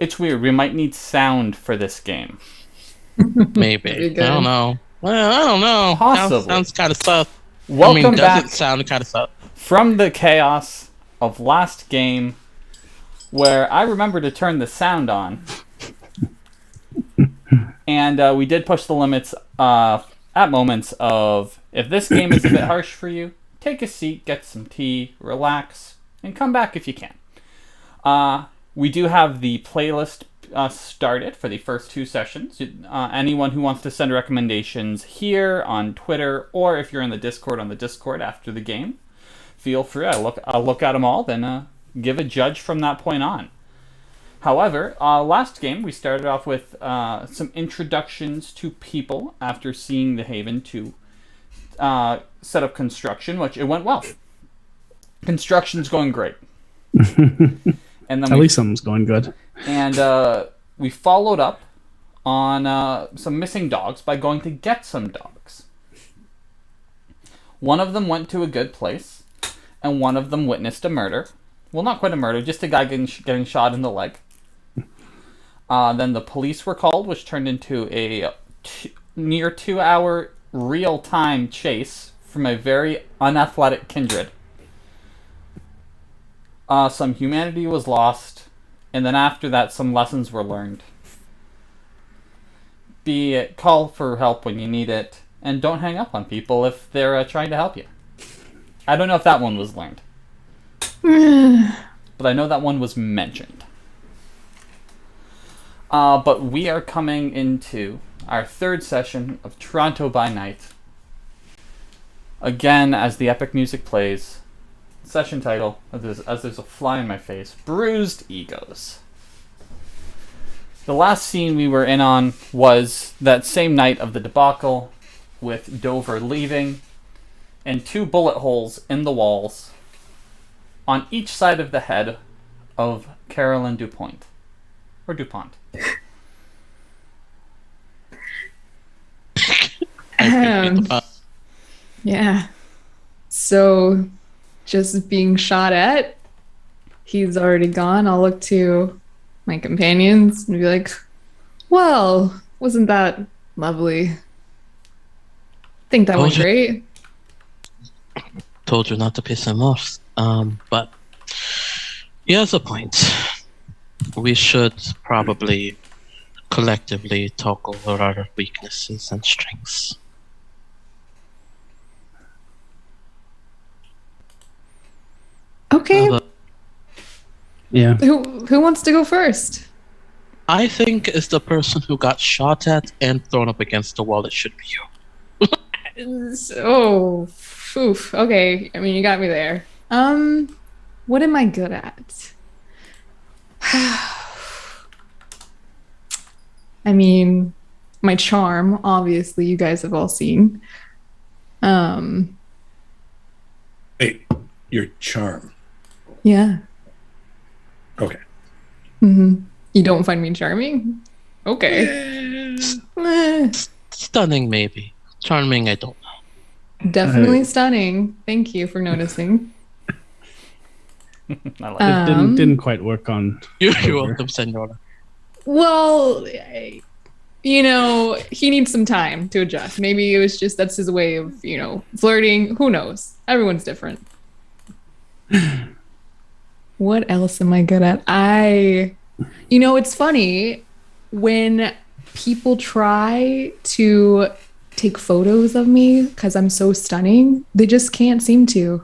It's weird. We might need sound for this game. Maybe. I don't know. Well, I don't know. Possibly. Sounds kind of sus. Welcome back. Doesn't sound kind of sus. From the chaos of last game, where I remember to turn the sound on. And we did push the limits at moments of, if this game is a bit harsh for you, take a seat, get some tea, relax, and come back if you can. We do have the playlist started for the first 2 sessions. Anyone who wants to send recommendations here on Twitter, or if you're in the Discord, on the Discord after the game, feel free. I'll look at them all, then give a judge from that point on. However, last game we started off with some introductions to people after seeing the Haven to set up construction, which it went well. Construction's going great. And then at least something's going good. And we followed up on some missing dogs by going to get some dogs. One of them went to a good place, and one of them witnessed a murder. Well, not quite a murder, just a guy getting shot in the leg. Then the police were called, which turned into a near 2-hour real-time chase from a very unathletic kindred. Some humanity was lost, and then after that, some lessons were learned. Call for help when you need it, and don't hang up on people if they're trying to help you. I don't know if that one was learned. But I know that one was mentioned. But we are coming into our 3rd session of Toronto by Night. Again, as the epic music plays, session title, as there's a fly in my face, Bruised Egos. The last scene we were in on was that same night of the debacle, with Dover leaving, and 2 bullet holes in the walls on each side of the head of Carolyn Dupont. Or Dupont. Yeah. So, just being shot at, he's already gone. I'll look to my companions and be like, well, wasn't that lovely? Think that went great. Told you not to piss him off. But he has a point. We should probably collectively talk over our weaknesses and strengths. Okay. Yeah. Who wants to go first? I think it's the person who got shot at and thrown up against the wall. It should be you. Oh, oof. Okay. I mean, you got me there. What am I good at? I mean, my charm, obviously, you guys have all seen. Hey, your charm. Yeah. Okay. Mm-hmm. You don't find me charming? Okay. Stunning, maybe. Charming, I don't know. Definitely stunning. Thank you for noticing. I like It didn't quite work on. You're welcome, Senora. Well, you know, he needs some time to adjust. Maybe it was just that's his way of, you know, flirting. Who knows? Everyone's different. What else am I good at? You know, it's funny when people try to take photos of me because I'm so stunning, they just can't seem to.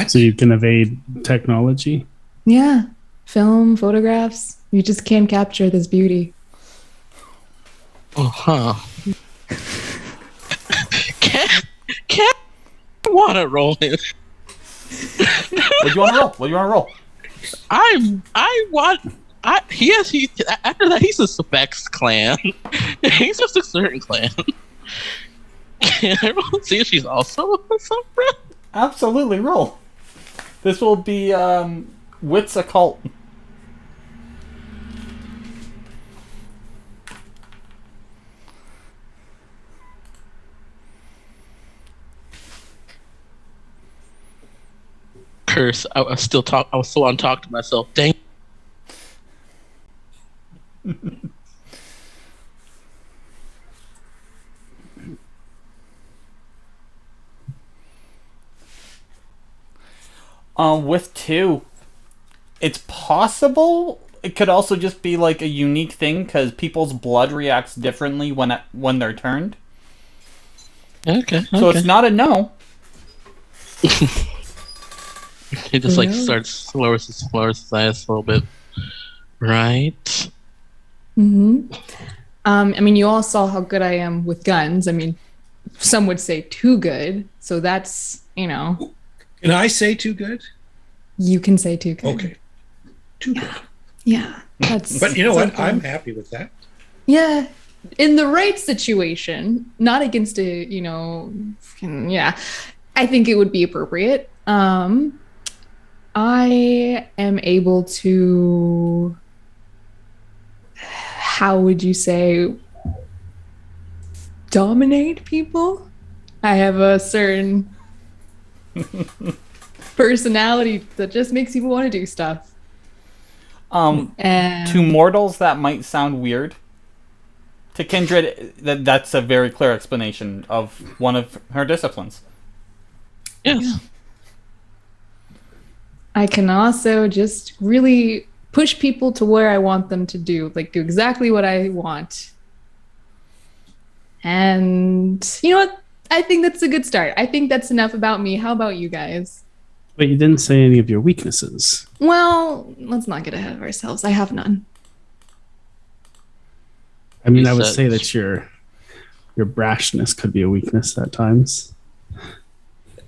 So you can evade technology? Yeah. Film, photographs. You just can't capture this beauty. Oh, huh. Can't want to roll it. What do you want to roll? After that, he's a Specs clan. He's just a certain clan. Can everyone see if she's also a Lasombra? Absolutely, roll. This will be Wits Occult. Curse! I was still on talk to myself. Dang! With 2, it's possible. It could also just be like a unique thing because people's blood reacts differently when they're turned. Okay. So it's not a no. He just like starts lowers his eyes a little bit. Right. I mean, you all saw how good I am with guns. I mean, some would say too good. So that's, Can I say too good? you can say too good. Okay. Too good. Yeah. That's. But you know what? something. I'm happy with that. Yeah. In the right situation, not against a, yeah, I think it would be appropriate. I am able to, how would you say, dominate people? I have a certain personality that just makes people want to do stuff. And To mortals, that might sound weird. To Kindred, that's a very clear explanation of one of her disciplines. Yes. I can also just really push people to where I want them to do exactly what I want. And you know what? I think that's a good start. I think that's enough about me. How about you guys? But you didn't say any of your weaknesses. Well, let's not get ahead of ourselves. I have none. I mean, You I would said- say that your brashness could be a weakness at times.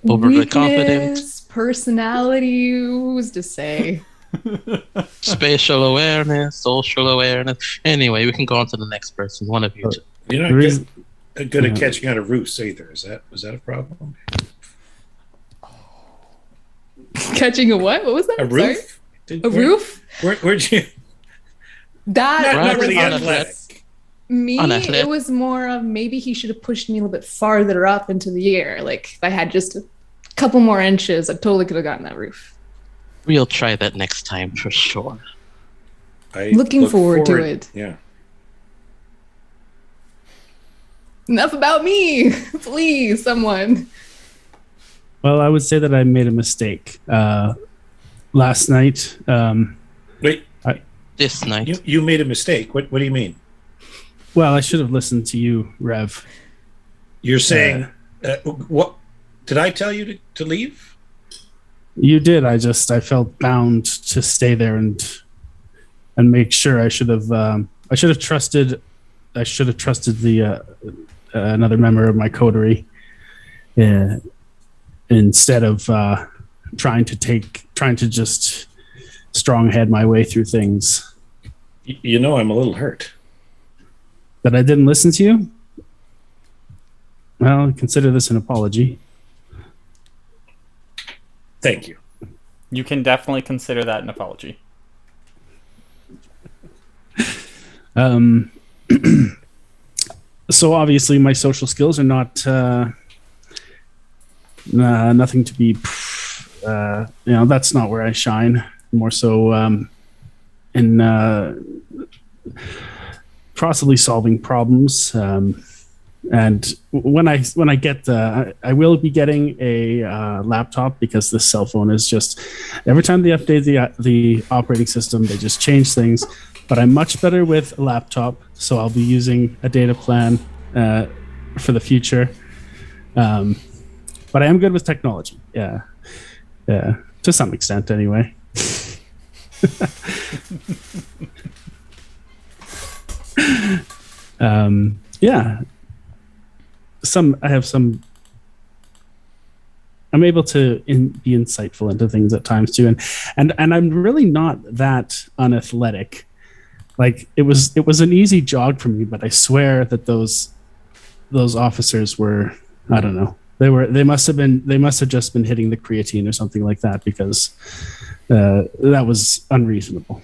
Overly confident. Weakness, personality, who's to say? Spatial awareness, social awareness. Anyway, we can go on to the next person. One of you. two. You're The not reason- good at catching on a roost either. Is that a problem? Catching a what? What was that? A roof? Sorry? A roof? Where'd you? That Not Right. really On a athletic. me, Unathletic. it was more of maybe he should have pushed me a little bit farther up into the air. Like if I had just a couple more inches, I totally could have gotten that roof. We'll try that next time for sure. I Looking look forward to it. Yeah. Enough about me. Please, someone. Well, I would say that I made a mistake last night. Wait, This night. you made a mistake. What do you mean? Well, I should have listened to you, Rev. You're saying what? Did I tell you to leave? You did. I felt bound to stay there and make sure. I should have trusted the another member of my coterie instead of trying to just strong-head my way through things. You know, I'm a little hurt. That I didn't listen to you? Well, consider this an apology. Thank you. You can definitely consider that an apology. So obviously my social skills are not nothing to be that's not where I shine. More so in possibly solving problems. And when I get I will be getting a laptop, because this cell phone is just, every time they update the operating system, they just change things. But I'm much better with a laptop, so I'll be using a data plan for the future. But I am good with technology. Yeah, to some extent, anyway. Yeah. I'm able to be insightful into things at times too, and I'm really not that unathletic. Like it was an easy jog for me, but I swear that those officers were, I don't know, they must have just been hitting the creatine or something like that, because that was unreasonable.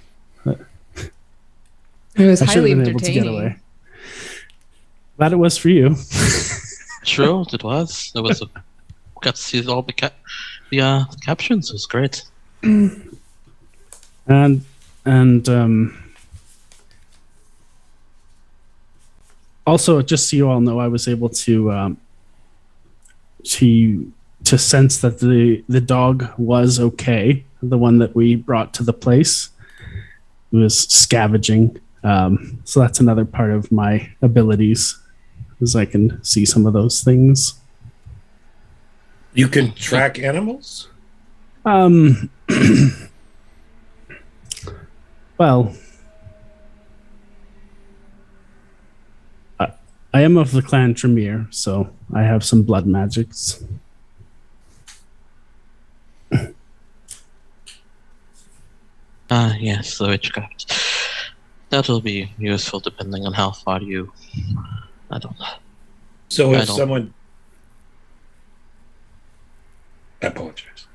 It was I should have highly been able to get entertaining. away. Glad it was for you. True, it was. It was. Got to see all the captions. It was great. And also, just so you all know, I was able to to sense that the dog was okay, the one that we brought to the place. It was scavenging. So that's another part of my abilities, is I can see some of those things. You can track animals? Well, I am of the clan Tremere, so I have some blood magics. Yes, the witchcraft. That will be useful depending on how far you... I don't know. So if someone... I apologize.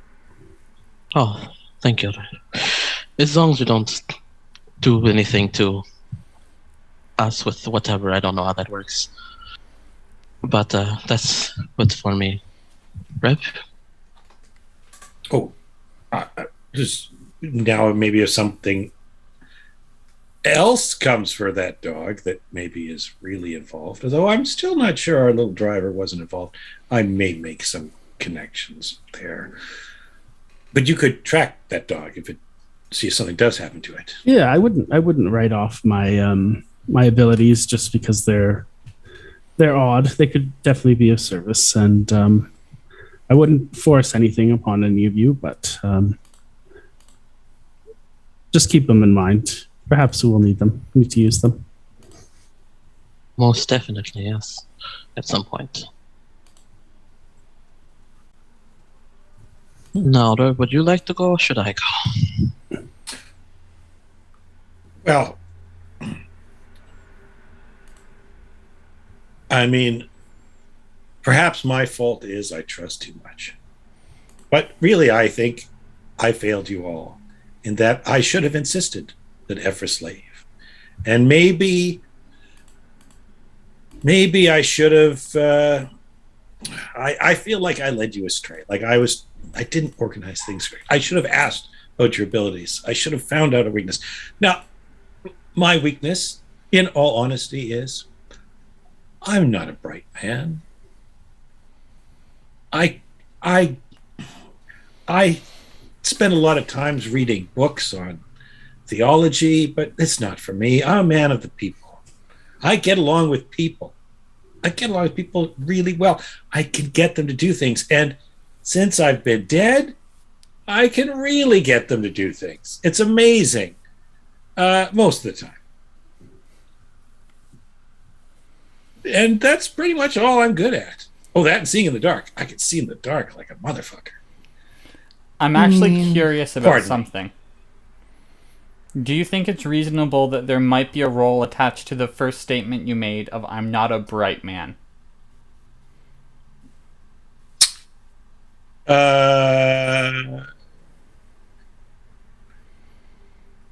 Oh, thank you. As long as you don't do anything to us with whatever, I don't know how that works. But that's good for me. Rep? Oh, just now maybe if something else comes for that dog that maybe is really involved, although I'm still not sure our little driver wasn't involved. I may make some connections there. But you could track that dog see if something does happen to it. Yeah, I wouldn't write off my my abilities just because they're odd. They could definitely be of service, and I wouldn't force anything upon any of you, but just keep them in mind. Perhaps we will need to use them. Most definitely, yes. At some point. Now, would you like to go or should I go? Well, I mean, perhaps my fault is I trust too much. But really, I think I failed you all in that I should have insisted that Efrys leave. And maybe I should have... I feel like I led you astray. Like I didn't organize things correctly. I should have asked about your abilities. I should have found out a weakness. Now, my weakness, in all honesty, is I'm not a bright man. I spend a lot of times reading books on theology, but it's not for me. I'm a man of the people. I get along with people. I get along with people really well. I can get them to do things. And since I've been dead, I can really get them to do things. It's amazing. Most of the time. And that's pretty much all I'm good at. Oh, that and seeing in the dark. I can see in the dark like a motherfucker. I'm actually curious about something. Do you think it's reasonable that there might be a role attached to the first statement you made of I'm not a bright man?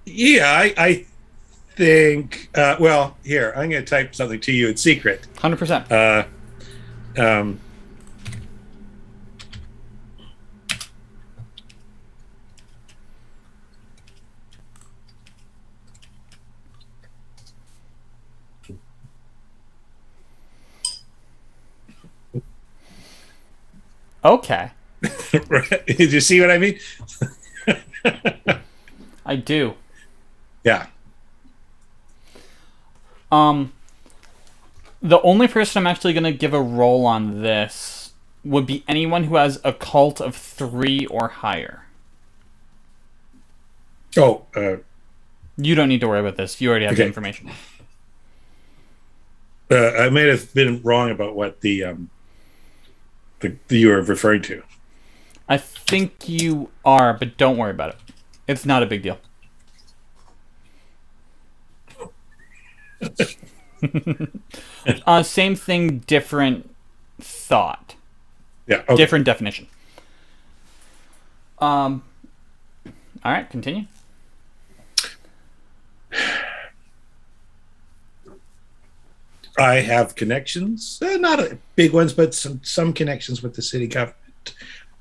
Yeah, I think, well, here, I'm going to type something to you in secret. 100%. Okay. Did you see what I mean? I do. Yeah. The only person I'm actually going to give a roll on this would be anyone who has a cult of 3 or higher. Oh, you don't need to worry about this. You already have the information. I may have been wrong about what the you were referring to. I think you are, but don't worry about it. It's not a big deal. Same thing, different thought. Yeah. Okay. Different definition. All right, continue. I have connections, not big ones, but some connections with the city government.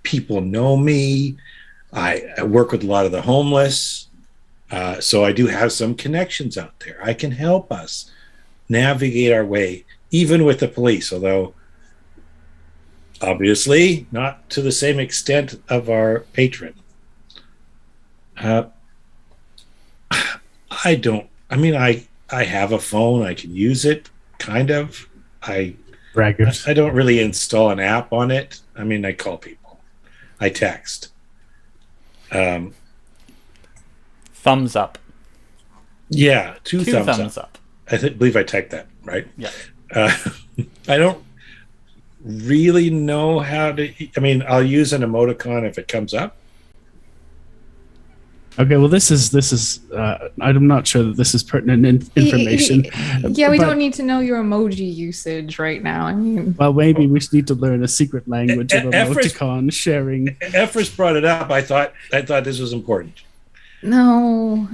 People know me. I work with a lot of the homeless. So I do have some connections out there. I can help us navigate our way, even with the police, although Obviously, not to the same extent of our patron. I don't. I mean, I have a phone. I can use it, kind of. Braggart. I don't really install an app on it. I mean, I call people. I text. Thumbs up. Yeah, two Two thumbs up. I believe I typed that, right? Yeah. I don't really know how to. I mean, I'll use an emoticon if it comes up. Okay, well, this is. I'm not sure that this is pertinent information. Yeah, we but- don't need to know your emoji usage right now. I mean, Well, maybe we need to learn a secret language of Efrys- emoticon sharing. Efrys brought it up. I thought this was important. no.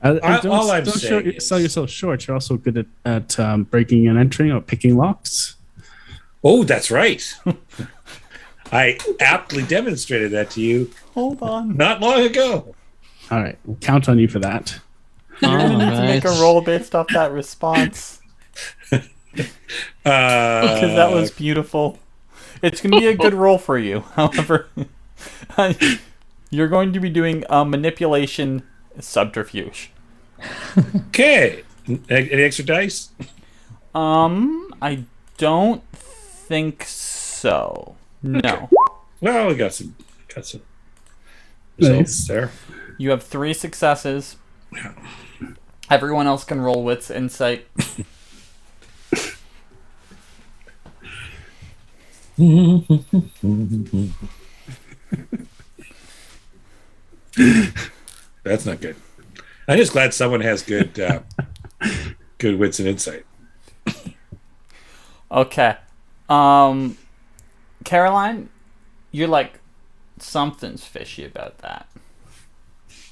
All I'm don't saying is- sell yourself short. You're also good at breaking and entering or picking locks. Oh, that's right. I aptly demonstrated that to you Hold on. not long ago. All right, we'll count on you for that. You're gonna need to make a roll based off that response. Because that was beautiful. It's going to be a good roll for you. However, you're going to be doing a manipulation subterfuge. Okay. Any extra dice? I don't think so. No. Well, we got some results Nice. there. You have 3 successes. Everyone else can roll wits insight. That's not good. I'm just glad someone has good wits and insight. Okay. Caroline, you're like, something's fishy about that.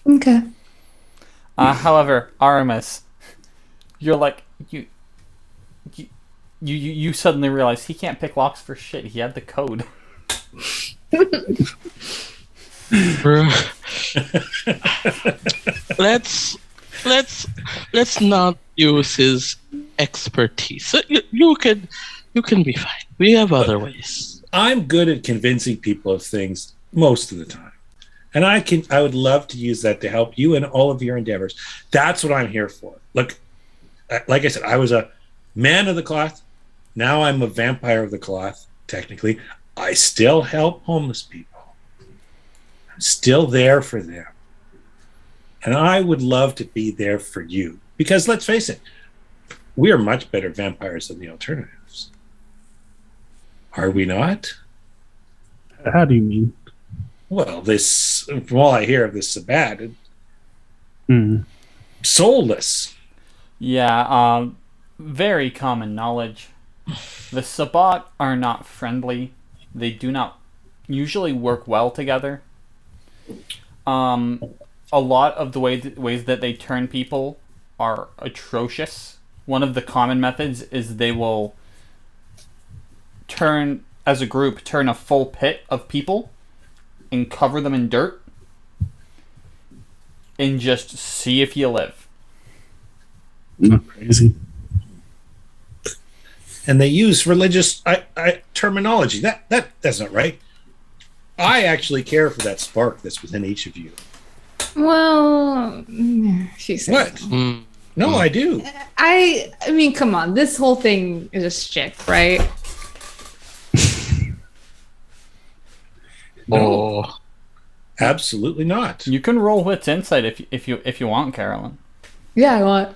Okay. However, Aramis, you're like, you suddenly realize he can't pick locks for shit. He had the code. let's not use his expertise. You can be fine. We have other ways. I'm good at convincing people of things most of the time. And I would love to use that to help you in all of your endeavors. That's what I'm here for. Look, like I said, I was a man of the cloth. Now I'm a vampire of the cloth, technically. I still help homeless people. I'm still there for them. And I would love to be there for you. Because let's face it, we are much better vampires than the alternatives. Are we not? How do you mean? Well, from all I hear of this Sabat, soulless. Yeah, very common knowledge. The Sabbat are not friendly. They do not usually work well together. A lot of the ways that they turn people are atrocious. One of the common methods is they will turn a full pit of people and cover them in dirt and just see if you live. Not crazy. And they use religious terminology. That's not right. I actually care for that spark that's within each of you. Well, she said. What? No, I do. I mean, come on. This whole thing is a shtick, right? No, Oh, absolutely not. You can roll wits insight if you want, Carolyn. Yeah, what?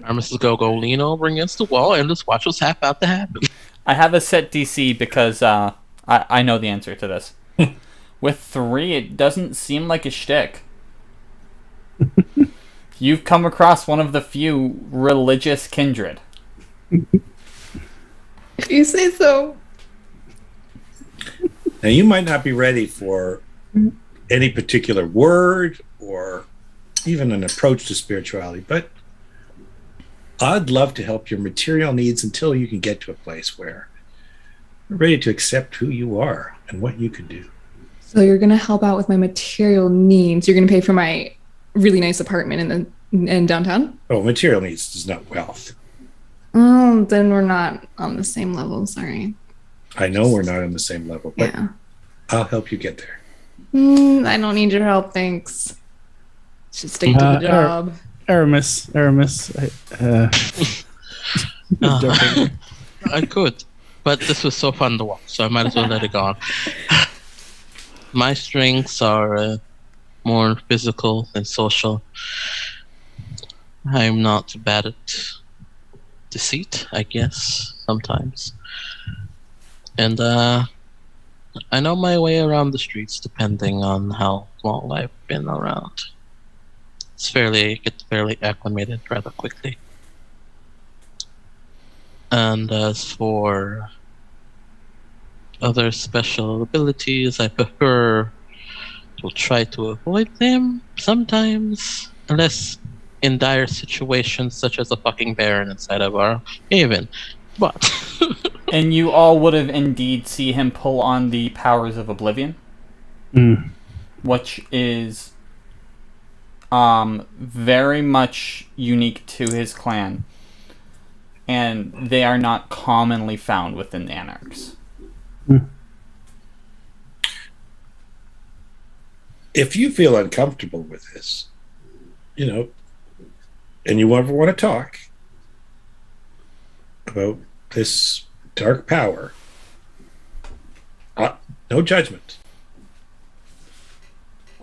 Aramis is go lean over against the wall and just watch what's about to happen. I have a set DC because I know the answer to this. With 3, it doesn't seem like a shtick. You've come across one of the few religious kindred. If you say so. Now, you might not be ready for any particular word or even an approach to spirituality, but I'd love to help your material needs until you can get to a place where you're ready to accept who you are and what you can do. So you're gonna help out with my material needs. You're gonna pay for my really nice apartment in downtown. Oh, material needs is not wealth. Oh, then we're not on the same level. Sorry. I know we're not on the same level, but Yeah. I'll help you get there. I don't need your help, thanks. Should stick to the job. Aramis. Joking. I could, but this was so fun to watch, so I might as well let it go on. My strengths are more physical than social. I'm not bad at deceit, I guess, sometimes. And I know my way around the streets depending on how long I've been around. Get fairly acclimated rather quickly. And as for other special abilities, I prefer to try to avoid them sometimes, unless in dire situations such as a fucking baron inside of our haven. But And you all would have indeed see him pull on the powers of Oblivion, which is very much unique to his clan, and they are not commonly found within the Anarchs. If you feel uncomfortable with this, and you ever want to talk about this dark power, no judgment.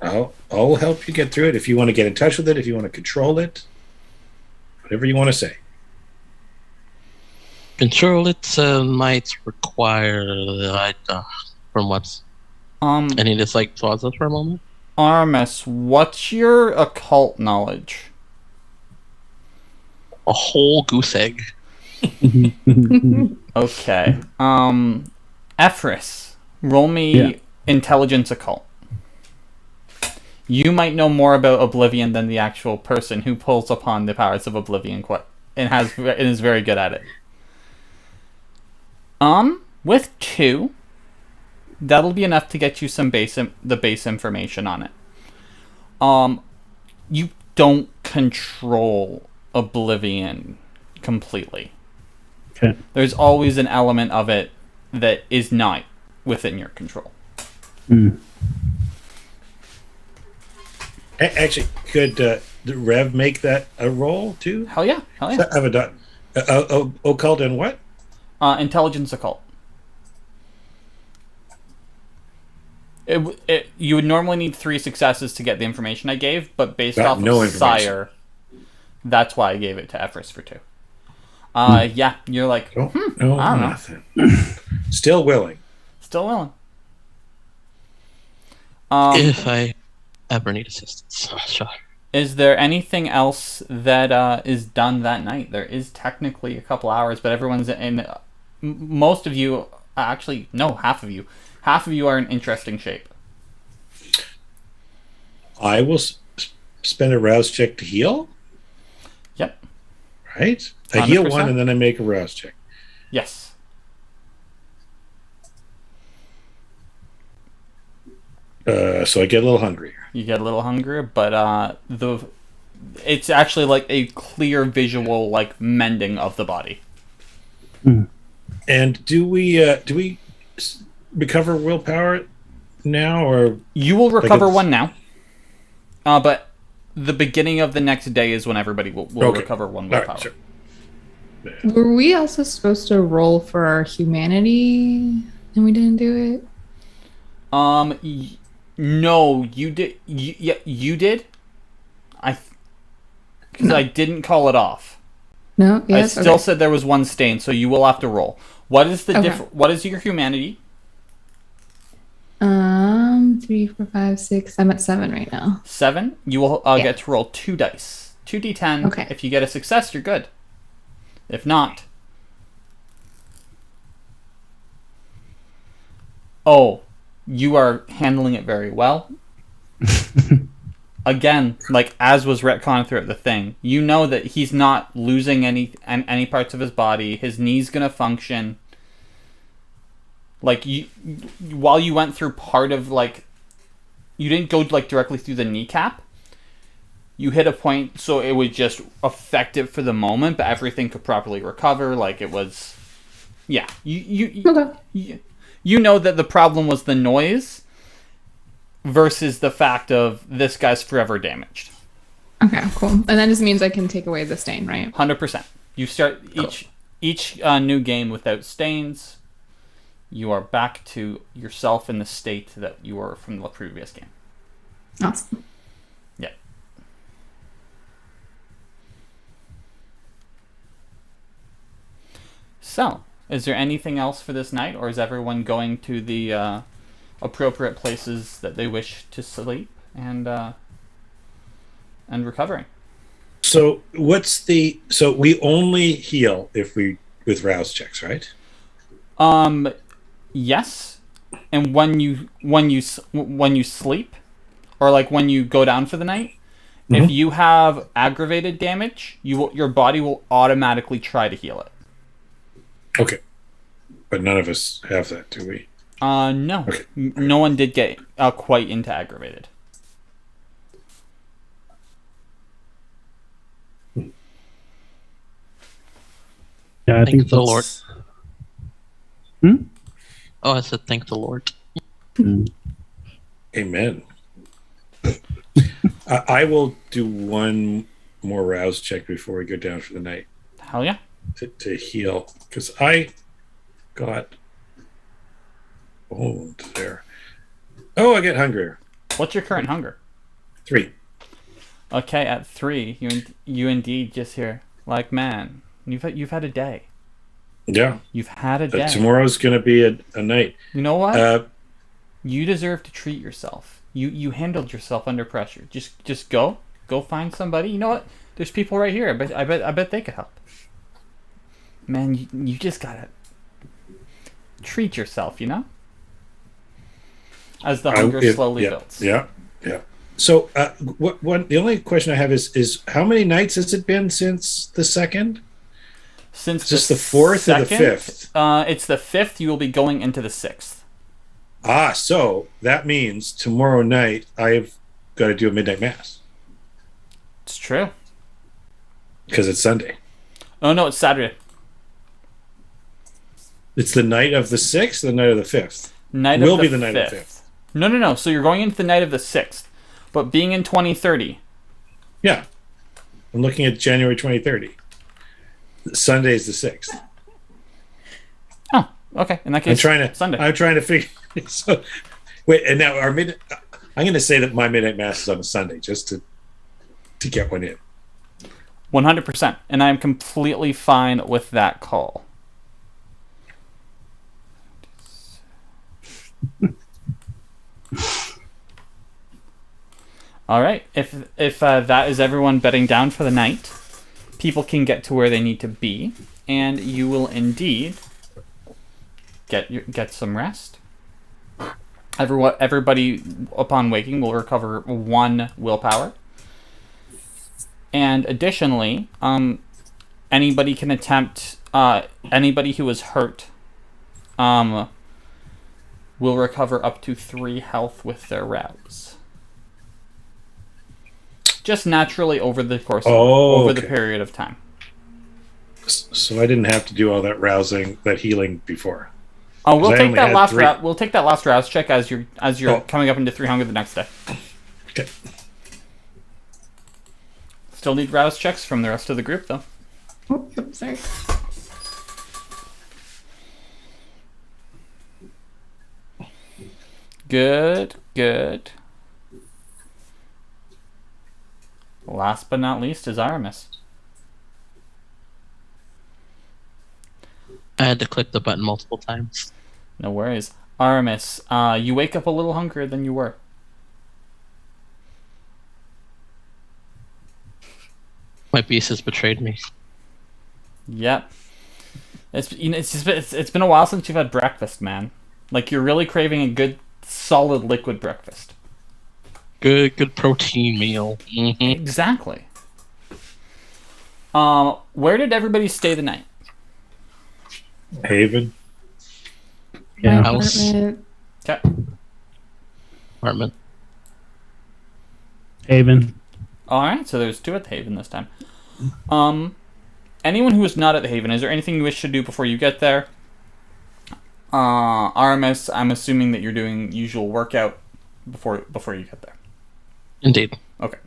I'll help you get through it. If you want to get in touch with it, if you want to control it, whatever you want to say. control it might require from what's any just like pauses for a moment. Aramis, what's your occult knowledge? A whole goose egg. Okay. Efrys, roll me intelligence occult. You might know more about Oblivion than the actual person who pulls upon the powers of Oblivion and is very good at it. With 2, that'll be enough to get you some base information on it. You don't control Oblivion completely. Okay. There's always an element of it that is not within your control. Actually, could the Rev make that a roll too? Hell yeah. I have a dot. Occult and what? Intelligence occult. You would normally need 3 successes to get the information I gave, but based off of Sire, that's why I gave it to Efrys for 2. Yeah, you're like, I don't know. Still willing. Still willing. If I ever need assistance, sure. Is there anything else that is done that night? There is technically a couple hours, but everyone's in. Most of you, actually, no, half of you. Half of you are in interesting shape. I will spend a rouse check to heal. Yep. Right? I heal 100%. 1 and then I make a rouse check. Yes. So I get a little hungrier. You get a little hungrier, but it's actually like a clear visual like mending of the body. And do we recover willpower now, or you will recover 1 now? But the beginning of the next day is when everybody will recover 1 willpower. Right, sure. Were we also supposed to roll for our humanity and we didn't do it? No, you did. You did. Because I didn't call it off. No. Yes. I still said there was 1 stain, so you will have to roll. What is the What is your humanity? 3, 4, 5, 6. I'm at 7 right now. 7. You will get to roll 2 dice, 2d10. Okay. If you get a success, you're good. If not, you are handling it very well. Again, like as was retconned throughout the thing, you know that he's not losing any parts of his body. His knee's gonna function. Like while you went through part of like, you didn't go like directly through the kneecap. you hit a point, so it would just affect it for the moment, but everything could properly recover. Like it was, yeah. You know that the problem was the noise versus the fact of this guy's forever damaged. Okay, cool. And that just means I can take away the stain, right? 100%. You start each new game without stains. You are back to yourself in the state that you were from the previous game. Awesome. Yeah. So, is there anything else for this night, or is everyone going to the appropriate places that they wish to sleep and recovering? So so we only heal if we with rouse checks, right? Yes. And when you sleep, or like when you go down for the night, if you have aggravated damage, your body will automatically try to heal it. Okay. But none of us have that, do we? No. Okay. No one did get quite into aggravated. Yeah, I Thank think the that's- Lord. Hmm? Oh, I said thank the Lord. Amen. I will do one more rouse check before we go down for the night Hell yeah. to heal, because I got boned there. Oh, I get hungrier. What's your current hunger? 3. Okay, at 3, you indeed just hear, like, man, you've had a day. Yeah. You've had a day. Tomorrow's going to be a night. You know what? You deserve to treat yourself. You handled yourself under pressure. Just go find somebody. You know what? There's people right here. I bet they could help. Man, you just gotta treat yourself. You know, as the hunger slowly builds. Yeah. So, the only question I have is how many nights has it been since the 2nd? Since is this the 4th or the 5th? It's the 5th. You will be going into the 6th. So that means tomorrow night I've got to do a midnight mass. It's true. Because it's Sunday. Oh no, it's Saturday. It's the night of the 6th, the night of the 5th. Night will of be the the night 5th. of the 5th. No. So you're going into the night of the 6th, but being in 2030. Yeah, I'm looking at January 2030. Sunday is the 6th. Oh, okay. In that case, Sunday. I'm trying to figure. So, wait, and now I'm going to say that my midnight mass is on a Sunday just to get one in. 100%, and I'm completely fine with that call. All right. If that is everyone bedding down for the night, people can get to where they need to be, and you will indeed get some rest. Everybody upon waking will recover 1 willpower, and additionally, anybody can attempt. Anybody who is hurt, will recover up to 3 health with their rouse. Just naturally over the course of the period of time. So I didn't have to do all that rousing, that healing before. Oh, we'll take that last we'll take that last rouse check as you're coming up into 3 hunger the next day. Okay. Still need rouse checks from the rest of the group though. Oh, yep, sorry. Good. Last but not least is Aramis. I had to click the button multiple times. No worries. Aramis, you wake up a little hungrier than you were. My beast has betrayed me. Yep. It's been a while since you've had breakfast, man. Like you're really craving a good solid liquid breakfast. Good protein meal. Mm-hmm. Exactly. Where did everybody stay the night? Haven. Yeah. My House. apartment. Okay. Apartment. Haven. All right, so there's 2 at the Haven this time. Anyone who is not at the Haven, is there anything you wish to do before you get there? Aramis, I'm assuming that you're doing usual workout before you get there. Indeed. Okay.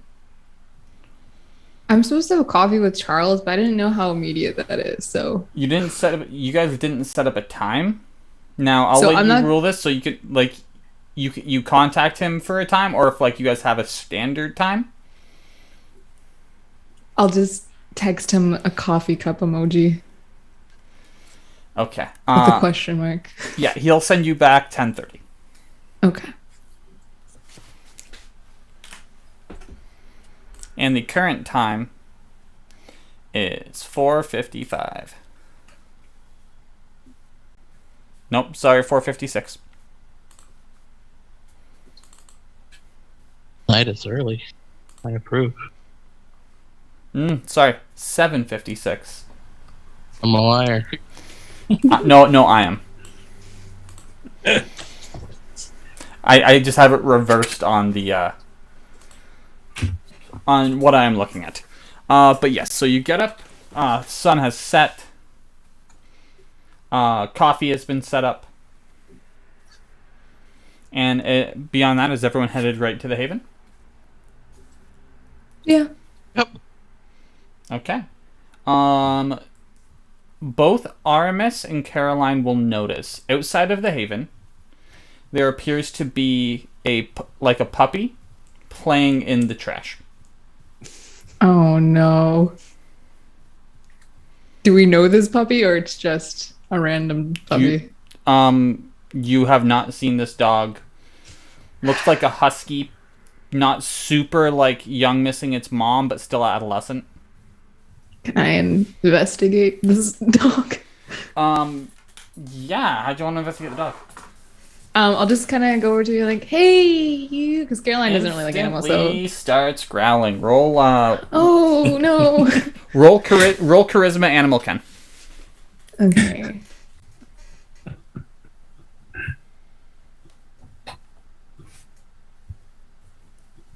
I'm supposed to have a coffee with Charles, but I didn't know how immediate that is. So You guys didn't set up a time. Now I'll So let I'm you not- rule this, so you could you contact him for a time, or if you guys have a standard time. I'll just text him a coffee cup emoji Okay. with a question mark. Yeah, he'll send you back 10:30. Okay. And the current time is 4:55. Nope, sorry, 4:56. Night is early. I approve. Sorry, 7:56. I'm a liar. No, I am. I just have it reversed on the on what I am looking at. But yes, so you get up. Sun has set. Coffee has been set up. And beyond that, is everyone headed right to the Haven? Yeah. Yep. Okay. Both Aramis and Caroline will notice outside of the Haven, there appears to be a puppy playing in the trash. Oh no. Do we know this puppy, or it's just a random puppy? You have not seen this dog. Looks like a husky, not super young, missing its mom, but still adolescent. Can I investigate this dog? Yeah. How do you want to investigate the dog? I'll just kind of go over to you like, hey, you, because Caroline doesn't really like animals, so. Instantly starts growling. Roll. Oh no. Roll charisma. Animal Ken. Okay.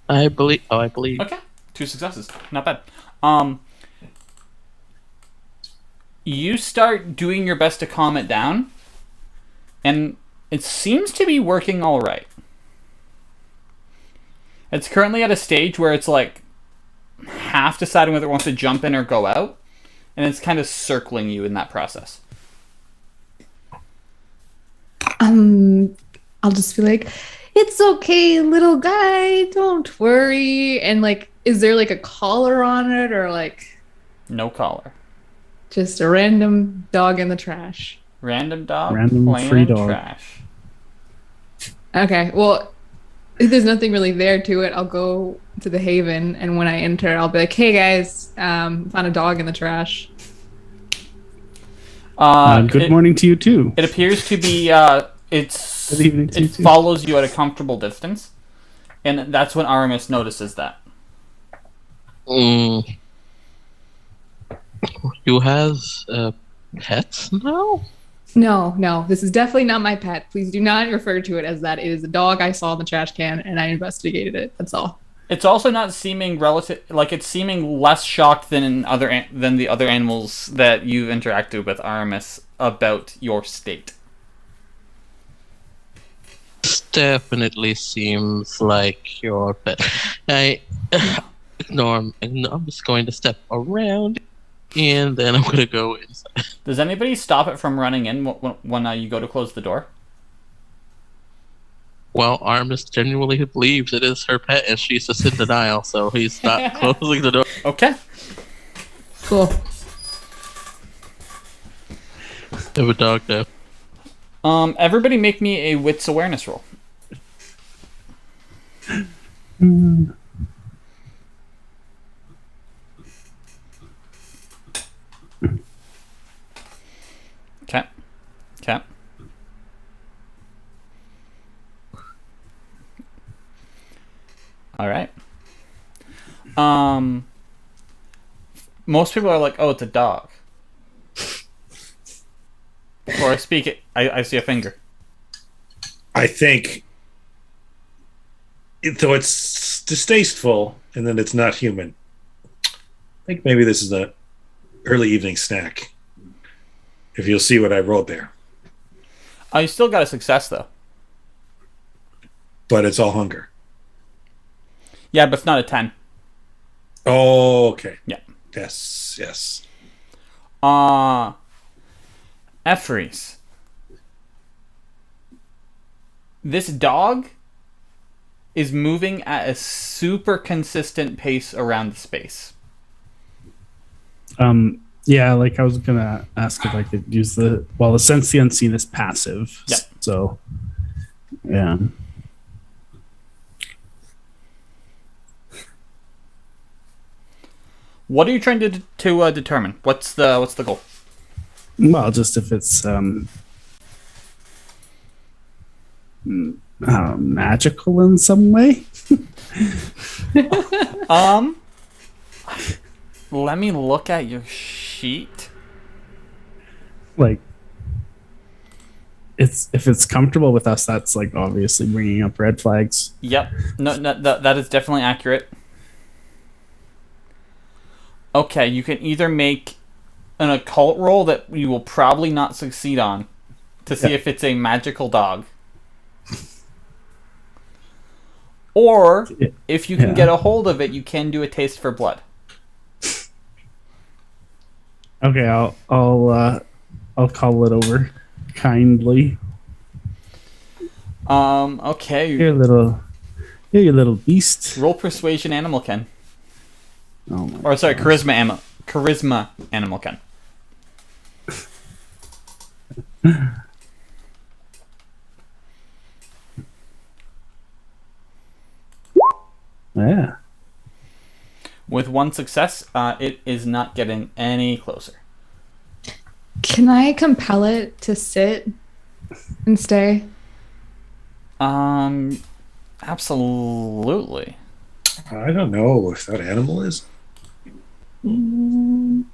I believe. Okay. 2 successes. Not bad. You start doing your best to calm it down, and it seems to be working all right. It's currently at a stage where it's half deciding whether it wants to jump in or go out, and it's kind of circling you in that process. I'll just be like, it's okay, little guy, don't worry. And is there a collar on it, or No collar. just a random dog in the trash? Random dog Random playing free in dog. trash. Okay, well, if there's nothing really there to it, I'll go to the Haven, and when I enter, I'll be like, hey guys, found a dog in the trash. Good morning to you too. It appears to be Good evening to you it too. follows you at a comfortable distance, and that's when Aramis notices that. You have pets now? No, this is definitely not my pet. Please do not refer to it as that. It is a dog I saw in the trash can, and I investigated it. That's all. It's also not seeming it's seeming less shocked than the other animals that you've interacted with, Aramis, about your state. This definitely seems like your pet. I ignore him. I'm just going to step around, and then I'm going to go inside. Does anybody stop it from running in when you go to close the door? Well, Aramis genuinely believes it is her pet, and she's just in denial, so he's not closing the door. Okay. Cool. Have a dog now. Everybody make me a wits awareness roll. Okay. Okay. All right. Most people are like, "Oh, it's a dog." Before I speak it, I see a finger. I think, though it's distasteful, and then it's not human. I think maybe this is an early evening snack. If you'll see what I wrote there. You still got a success, though. But it's all hunger. Yeah, but it's not a 10. Oh, okay. Yeah. Yes, yes. Efrys. This dog is moving at a super consistent pace around the space. Yeah, like I was gonna ask if I could use the sense the unseen is passive. Yep. So yeah. What are you trying to determine? What's the goal? Well, just if it's magical in some way. Let me look at your sheet. Like, if it's comfortable with us, that's like obviously bringing up red flags. Yep. No, that is definitely accurate. Okay, you can either make an occult roll that you will probably not succeed on to see if it's a magical dog. Or, if you can get a hold of it, you can do a taste for blood. Okay, I'll call it over kindly. Okay. Here, you little beast. Roll persuasion, animal Ken. Oh my Or sorry, charisma animal Ken. Yeah. With one success, it is not getting any closer. Can I compel it to sit and stay? Absolutely. I don't know if that animal is. Unless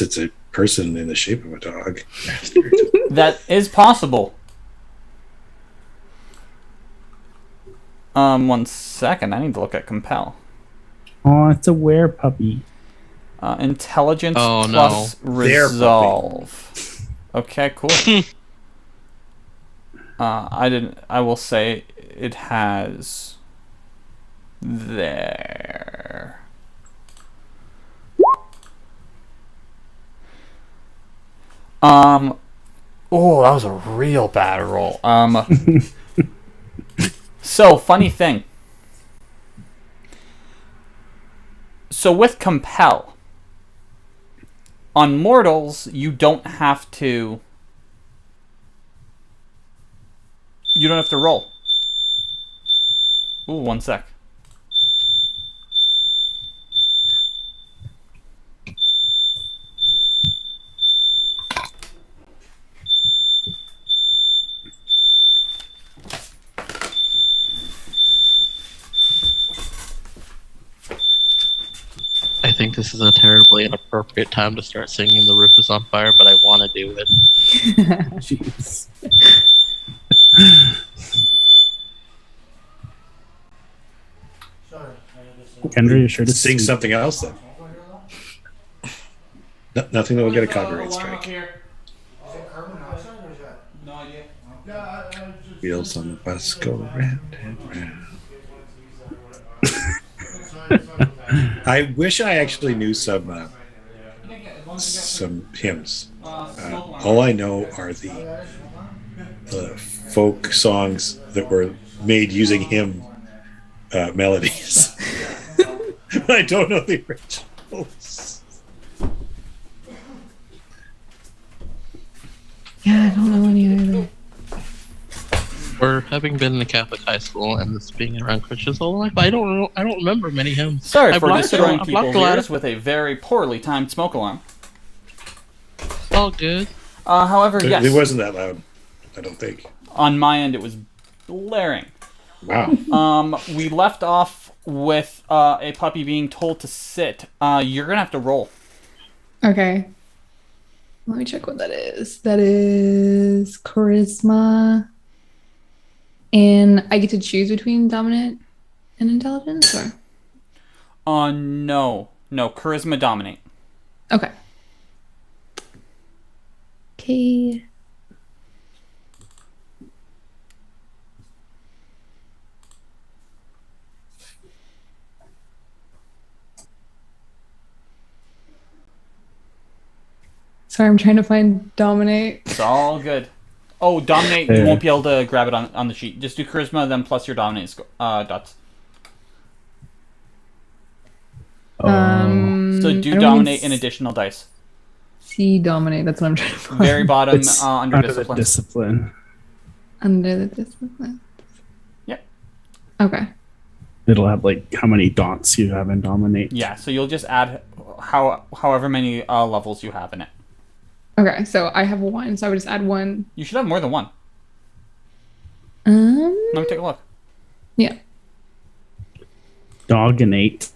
it's a person in the shape of a dog. That is possible. 1 second. I need to look at compel. Oh, it's a werepuppy. Intelligence Oh, plus no. resolve. Okay, cool. I will say it has there. Oh, that was a real bad roll. So, funny thing. So with compel, on mortals, you don't have to roll. Ooh, 1 sec. I think this is a terribly inappropriate time to start singing "The Roof Is on Fire," but I want to do it. Jeez. Kendra, you sure to Sing something else then. Nothing that will get a copyright strike. No idea. Wheels on the bus go round and round. I wish I actually knew some hymns. All I know are the folk songs that were made using hymn melodies. I don't know the originals. Yeah, I don't know any either. For having been in a Catholic high school and this being around Christians all life, I don't remember many hymns. Sorry I've for blocked destroying I've blocked people's a lot ears of- with a very poorly timed smoke alarm. All good. However, yes, It wasn't that loud, I don't think. on my end it was blaring. Wow. We left off with a puppy being told to sit. You're gonna have to roll. Okay. Let me check what that is. That is charisma. And I get to choose between dominant and intelligence, or? No. Charisma dominate. Okay. Okay. Sorry, I'm trying to find dominate. It's all good. Oh, dominate, you won't be able to grab it on the sheet. Just do charisma, then plus your dominate dots. So do dominate an additional dice. See dominate, that's what I'm trying to find. Very bottom under the discipline. discipline. Under the discipline. Yep. Okay. It'll have like how many dots you have in dominate. Yeah, so you'll just add however many levels you have in it. Okay, so I have 1, so I would just add 1. You should have more than 1. Let me take a look. Yeah. Doginate.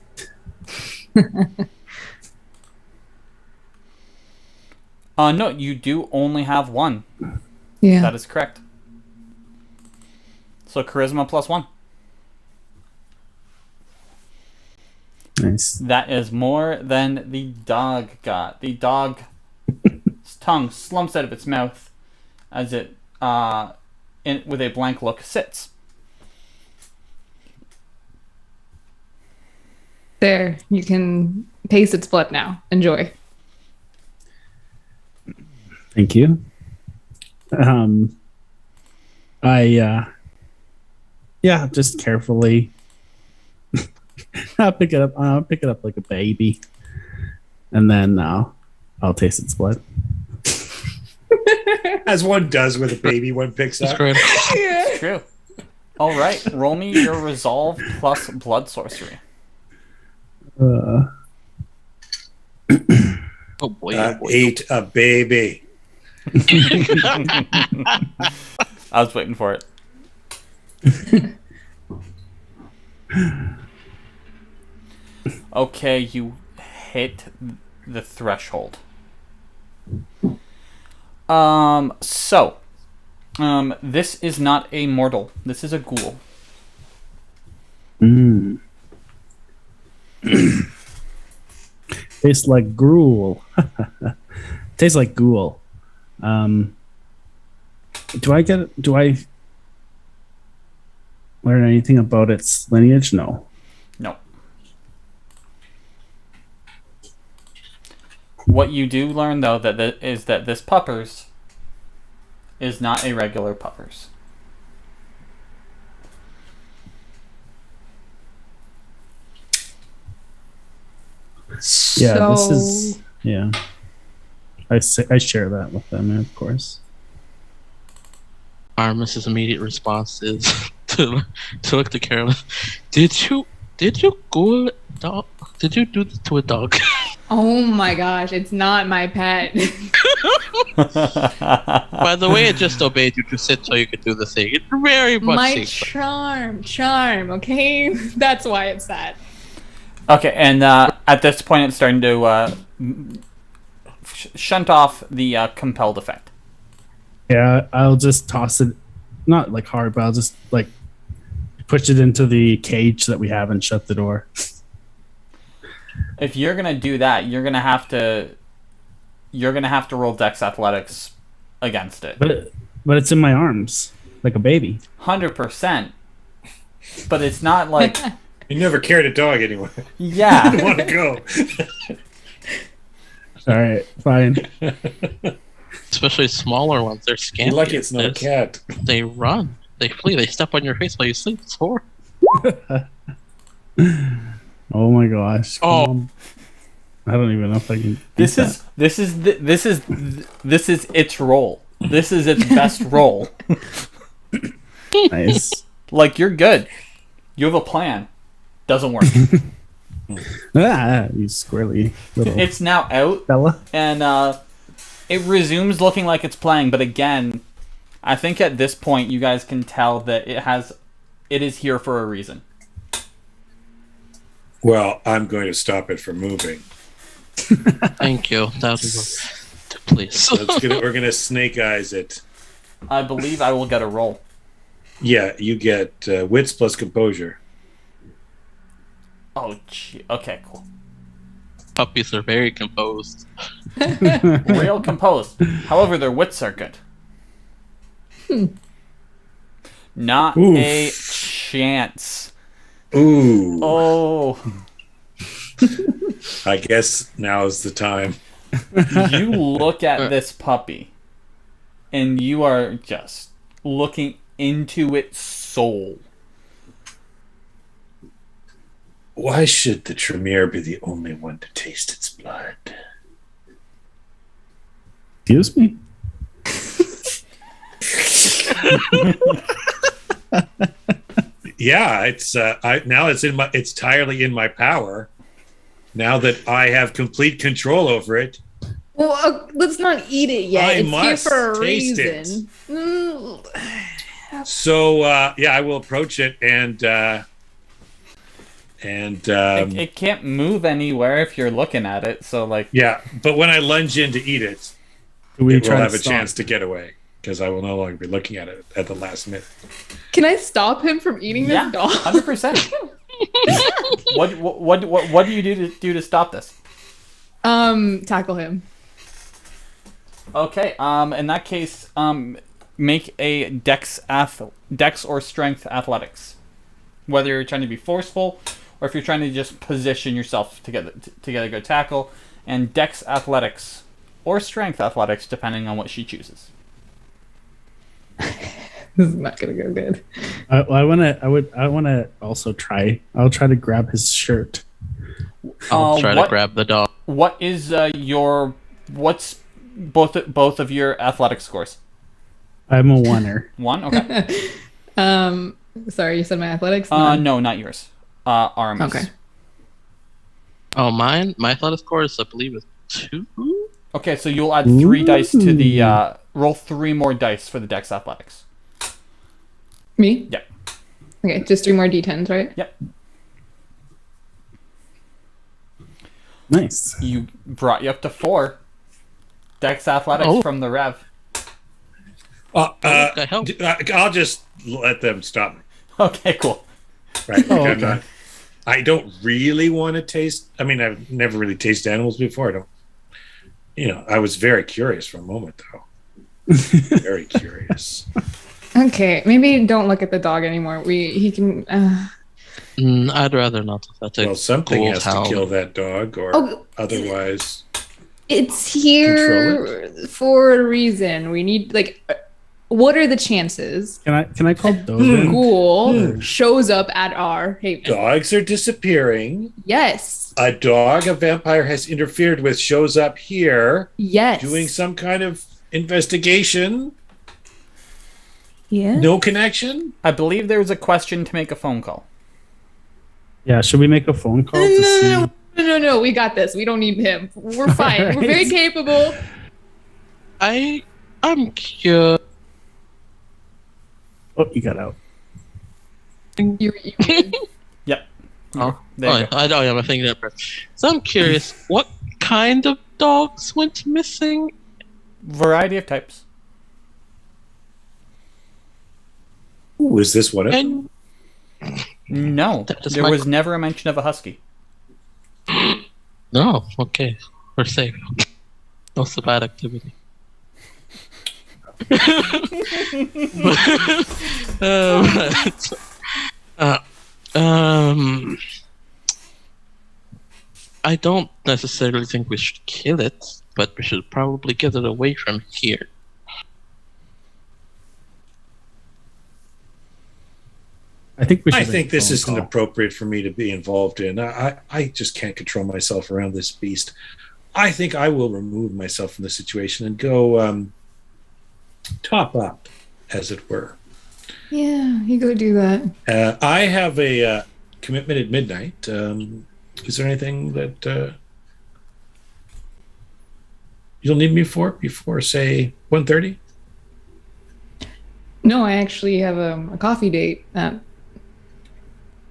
No, you do only have 1. Yeah. That is correct. So charisma plus 1. Nice. That is more than the dog got. The dog's tongue slumps out of its mouth as it, with a blank look, sits. There, you can taste its blood now. Enjoy. Thank you. Just carefully. I'll pick it up. I'll pick it up like a baby, and then I'll taste its blood. As one does with a baby one picks up. That's great. It's true. All right, roll me your resolve plus blood sorcery. Oh boy. Ate a baby. I was waiting for it. Okay, you hit the threshold. This is not a mortal. This is a ghoul. Tastes like gruel. Tastes like ghoul. Do I learn anything about its lineage? No. No. What you do learn, though, is that this puppers is not a regular puppers. Yeah, this is I share that with them, of course. Aramis's immediate response is to look to Carolyn. Did you go dog? Did you do this to a dog? Oh my gosh, it's not my pet. By the way, it just obeyed you to sit so you could do the thing. It very much My seems charm, okay? That's why it's that. Okay, and at this point, it's starting to shunt off the compelled effect. Yeah, I'll just toss it, not like hard, but I'll just like push it into the cage that we have and shut the door. If you're gonna do that, you're gonna have to roll Dex Athletics against it. But it's in my arms like a baby. 100%. But it's not like You never carried a dog anyway. yeah. I want to go. All right, fine. especially smaller ones. They're scampy. You're lucky it's not a cat. They run. They flee. They step on your face while you sleep. It's horrible. Oh my gosh. Oh. Come on. I don't even know if I can. This is its role. This is its best role. Nice. Like, you're good. You have a plan. Doesn't work. You squirrely little It's now out, fella. and it resumes looking like it's playing. But again, I think at this point you guys can tell that it is here for a reason. Well, I'm going to stop it from moving. Thank you. That was please. So we're gonna snake eyes it. I believe I will get a roll. Yeah, you get wits plus composure. Oh, gee. Okay, cool. Puppies are very composed. Real composed. However, their wits are good. Not Oof. a chance. Ooh. Oh. I guess now's the time. You look at this puppy, and you are just looking into its soul. Why should the Tremere be the only one to taste its blood? Excuse me? Yeah, it's it's entirely in my power. Now that I have complete control over it. Well, let's not eat it yet. I It's here must for a taste reason. So I will approach it and It can't move anywhere if you're looking at it, so like... yeah, but when I lunge in to eat it, Do we it will try have to a stop? chance to get away because I will no longer be looking at it at the last minute. Can I stop him from eating Yeah, this dog? 100%. What do you do to stop this? Tackle him. Okay, in that case, make a dex or strength athletics. Whether you're trying to be forceful or if you're trying to just position yourself to get a good tackle, and dex athletics or strength athletics depending on what she chooses. This is not gonna go good. I want to also try. I'll try to grab his shirt. I'll try to grab the dog. What is what's both of your athletic scores? I'm a oneer. 1? Okay. Sorry, you said my athletics? No, not yours. Aramis. Okay. Oh, mine? My athletic score is, I believe, is 2? Okay, so you'll add 3 dice to the roll 3 more dice for the dex athletics. Me? Yep. Okay, just 3 more d10s, right? Yep. Nice. You brought you up to 4 dex athletics from the rev. I'll just let them stop me. Okay, cool. Right? Oh, I'm okay. not, I don't really want to taste. I mean, I've never really tasted animals before. I don't. I was very curious for a moment, though. Very curious. Okay, maybe don't look at the dog anymore. He can. I'd rather not. That's Well, something cool has town. to kill that dog, or otherwise. It's here for a reason. We need what are the chances? Can I call Dogen? Ghoul shows up at our haven. Dogs are disappearing. Yes. A dog a vampire has interfered with shows up here, Yes. doing some kind of investigation. Yeah. No connection. I believe there was a question to make a phone call. Yeah, should we make a phone call to see? No. We got this. We don't need him. We're fine. Alright. We're very capable. I'm curious. Oh, you got out. You Yep. Oh, There you go. I know I'm thinking that. So I'm curious, what kind of dogs went missing? Variety of types. Ooh, is this one of them? And No, That is there my was never a mention of a husky. no, okay, we're safe. No so bad activity. I don't necessarily think we should kill it, but we should probably get it away from here. I think we should. I make think a this phone isn't call. appropriate for me to be involved in. I just can't control myself around this beast. I think I will remove myself from the situation and go top up, as it were. Yeah, you go do that. I have a commitment at midnight. Is there anything that you'll need me for before, say, 1:30? No, I actually have a coffee date at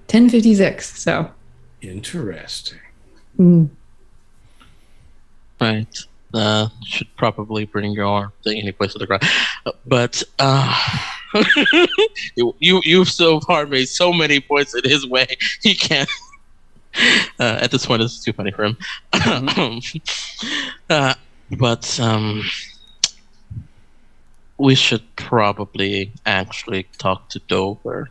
10:56. So. Interesting. Right. Should probably bring your thing any place to the ground. But you've so far made so many points in his way. He can't. At this point, it's too funny for him. But we should probably actually talk to Dover,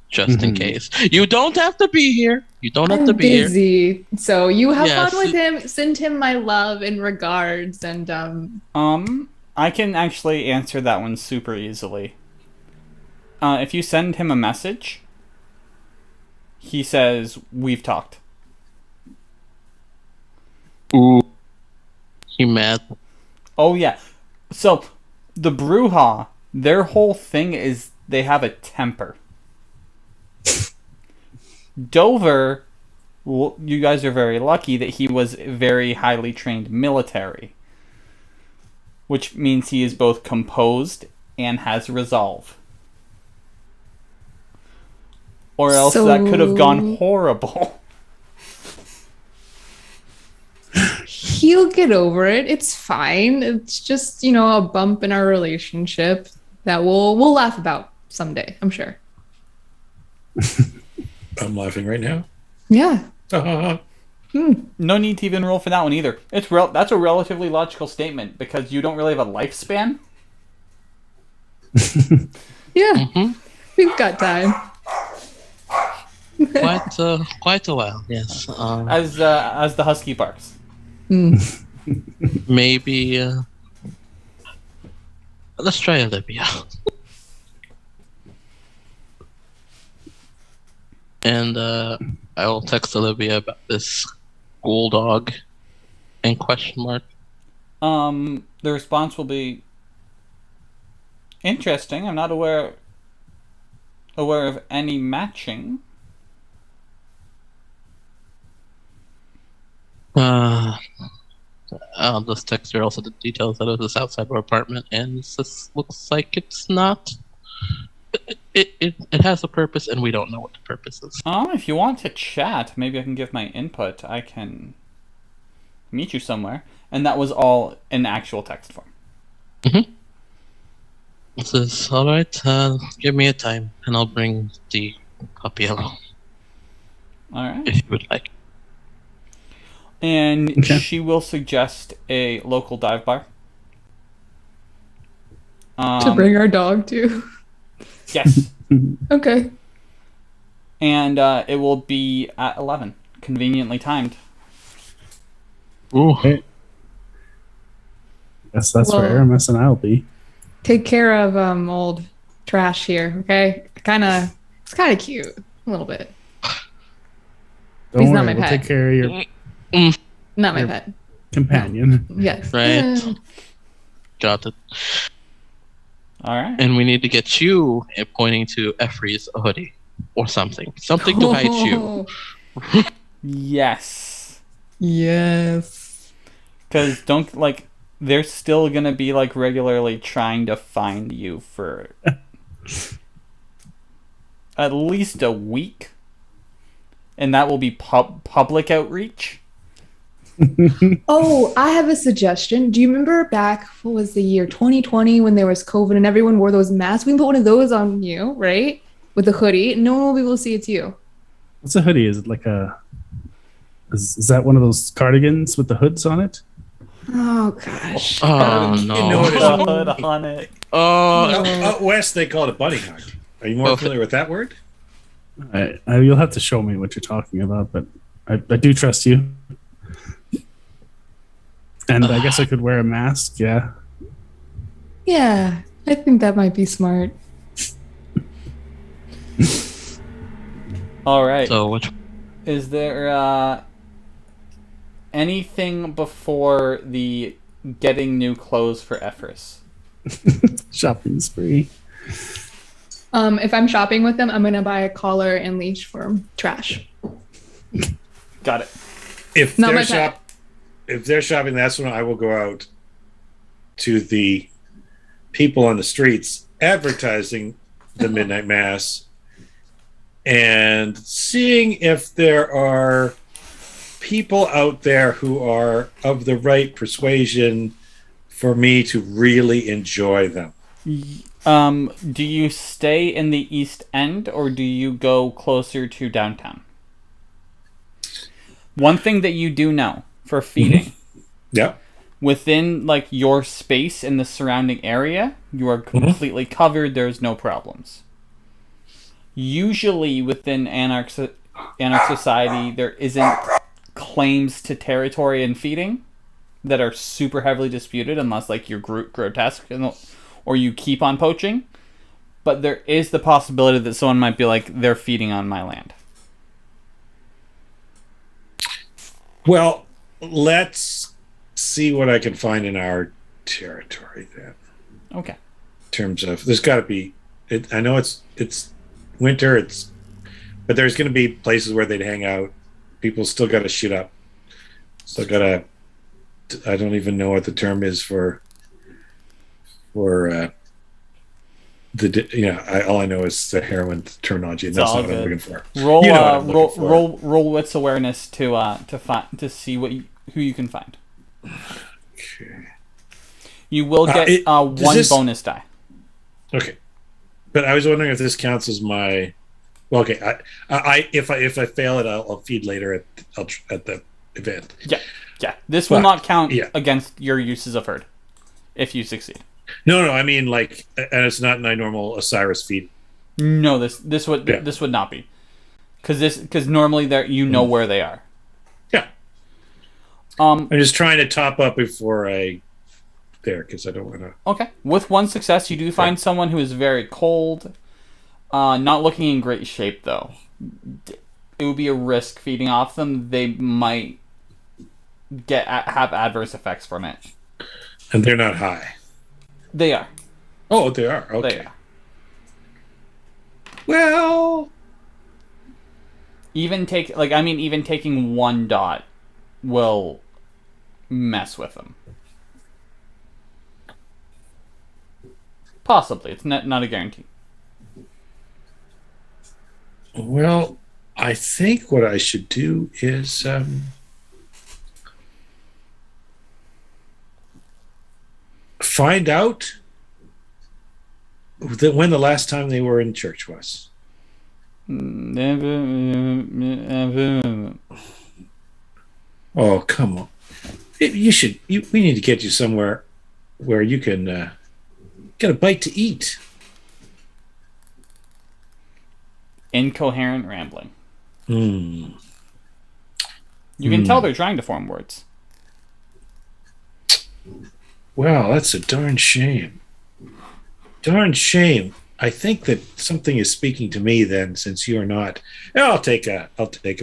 just in case. You don't have to be here. You don't have to be here. I'm busy, so you have Yes. fun with him. Send him my love and regards, and I can actually answer that one super easily. If you send him a message, he says, "We've talked." Ooh. He mad? Oh, yeah. So, the Bruja, their whole thing is they have a temper. Dover, well, you guys are very lucky that he was very highly trained military. Which means he is both composed and has resolve. Or else that could have gone horrible. he'll get over it. It's fine. It's just, a bump in our relationship that we'll laugh about someday, I'm sure. I'm laughing right now. Yeah. No need to even roll for that one either. That's a relatively logical statement because you don't really have a lifespan. Yeah. We've got time. Quite a while, yes. As the husky barks. Maybe let's try Olivia. And I will text Olivia about this ghoul dog in question mark. The response will be interesting. I'm not aware of any matching. I'll just text her also the details out of this outside our apartment, and this looks like it's not. It has a purpose, and we don't know what the purpose is. If you want to chat, maybe I can give my input. I can meet you somewhere, and that was all in actual text form. This is all right. Give me a time, and I'll bring the puppy along. All right. If you would like. And she will suggest a local dive bar. To bring our dog to. Yes. Okay. And it will be at 11. Conveniently timed. Ooh. Okay. Guess that's where Aramis and I'll be. Take care of old trash here, okay? It's kind of cute, a little bit. Don't He's worry, not my we'll pet. take care of your Not my pet. companion. Yes. Right. Got it. All right. And we need to get you pointing to Efrys a hoodie or something. Something to hide you. Yes. Yes. Because they're still going to be regularly trying to find you for at least a week. And that will be public outreach. Oh, I have a suggestion. Do you remember back, what was the year, 2020, when there was COVID and everyone wore those masks? We can put one of those on you, right? With a hoodie. No one will be able to see it's you. What's a hoodie? Is it like is that one of those cardigans with the hoods on it? Oh, gosh. Oh, You no. know what Put a hood on it. Out west, they call it a bunny hug. Are you more familiar with that word? You'll have to show me what you're talking about, but I do trust you. And I guess I could wear a mask, yeah. Yeah, I think that might be smart. All right. So which? Is there anything before the getting new clothes for Efrys? Shopping spree. If I'm shopping with them, I'm going to buy a collar and leash for trash. Got it. If Not they're my pet. if they're shopping, that's when I will go out to the people on the streets advertising the midnight mass and seeing if there are people out there who are of the right persuasion for me to really enjoy them. Do you stay in the East End or do you go closer to downtown? One thing that you do know for feeding, Yeah. within like your space in the surrounding area, you are completely covered. There's no problems. Usually within Anarch society, there isn't claims to territory and feeding that are super heavily disputed unless like you're grotesque or you keep on poaching. But there is the possibility that someone might be like, they're feeding on my land. Well, let's see what I can find in our territory then. Okay. In terms of, there's got to be. I know it's winter. But there's going to be places where they'd hang out. People still got to shoot up. Still got to. I don't even know what the term is for all I know is the heroin terminology, and that's not what I'm looking for. Roll wits awareness to see who you can find. Okay. You will get one bonus die. Okay, but I was wondering if this counts as my. Well, okay, if I fail it, I'll feed later at the event. Yeah. This will not count against your uses of herd if you succeed. No, I mean like, and it's not my normal Osiris feed. No, this would not be, because normally you know where they are. Yeah. I'm just trying to top up before I because I don't want to. Okay. With one success, you do find someone who is very cold, not looking in great shape though. It would be a risk feeding off them. They might have adverse effects from it. And they're not high. They are. Oh, they are. Okay. They are. Well, even taking one dot will mess with them. Possibly. It's not a guarantee. Well, I think what I should do is find out when the last time they were in church was. Oh, come on. We need to get you somewhere where you can get a bite to eat. Incoherent rambling. You can tell they're trying to form words. Well, that's a darn shame. Darn shame. I think that something is speaking to me then, since you're not. I'll take a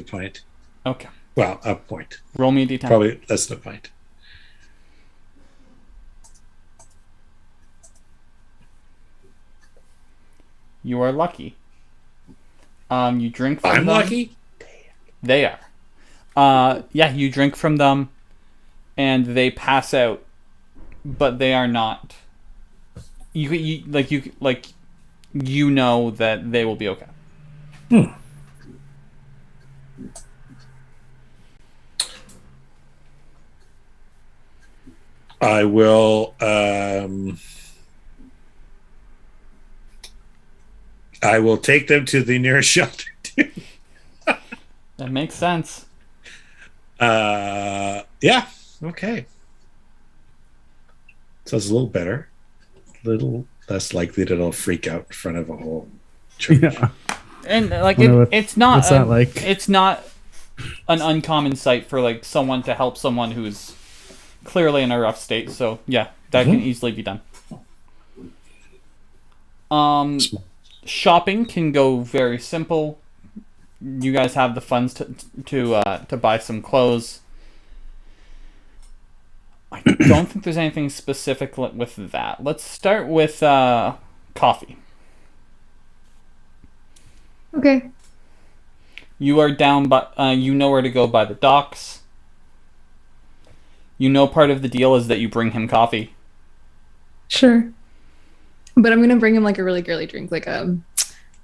point. Okay. Well, a point. Roll me a d10. Probably less than a point. You are lucky. You drink from I'm them. lucky? They are. You drink from them, and they pass out, but they are not. You know that they will be okay. I will. I will take them to the nearest shelter. That makes sense. Yeah. Okay. Sounds a little better. A little less likely that I'll freak out in front of a whole church. Yeah. And it's not. What's that like? It's not an uncommon sight for like someone to help someone who's clearly in a rough state. So yeah, that can easily be done. Shopping can go very simple. You guys have the funds to buy some clothes. I don't think there's anything specific with that. Let's start with coffee. Okay. You are down, but you know where to go by the docks. You know part of the deal is that you bring him coffee. Sure. But I'm gonna bring him like a really girly drink, like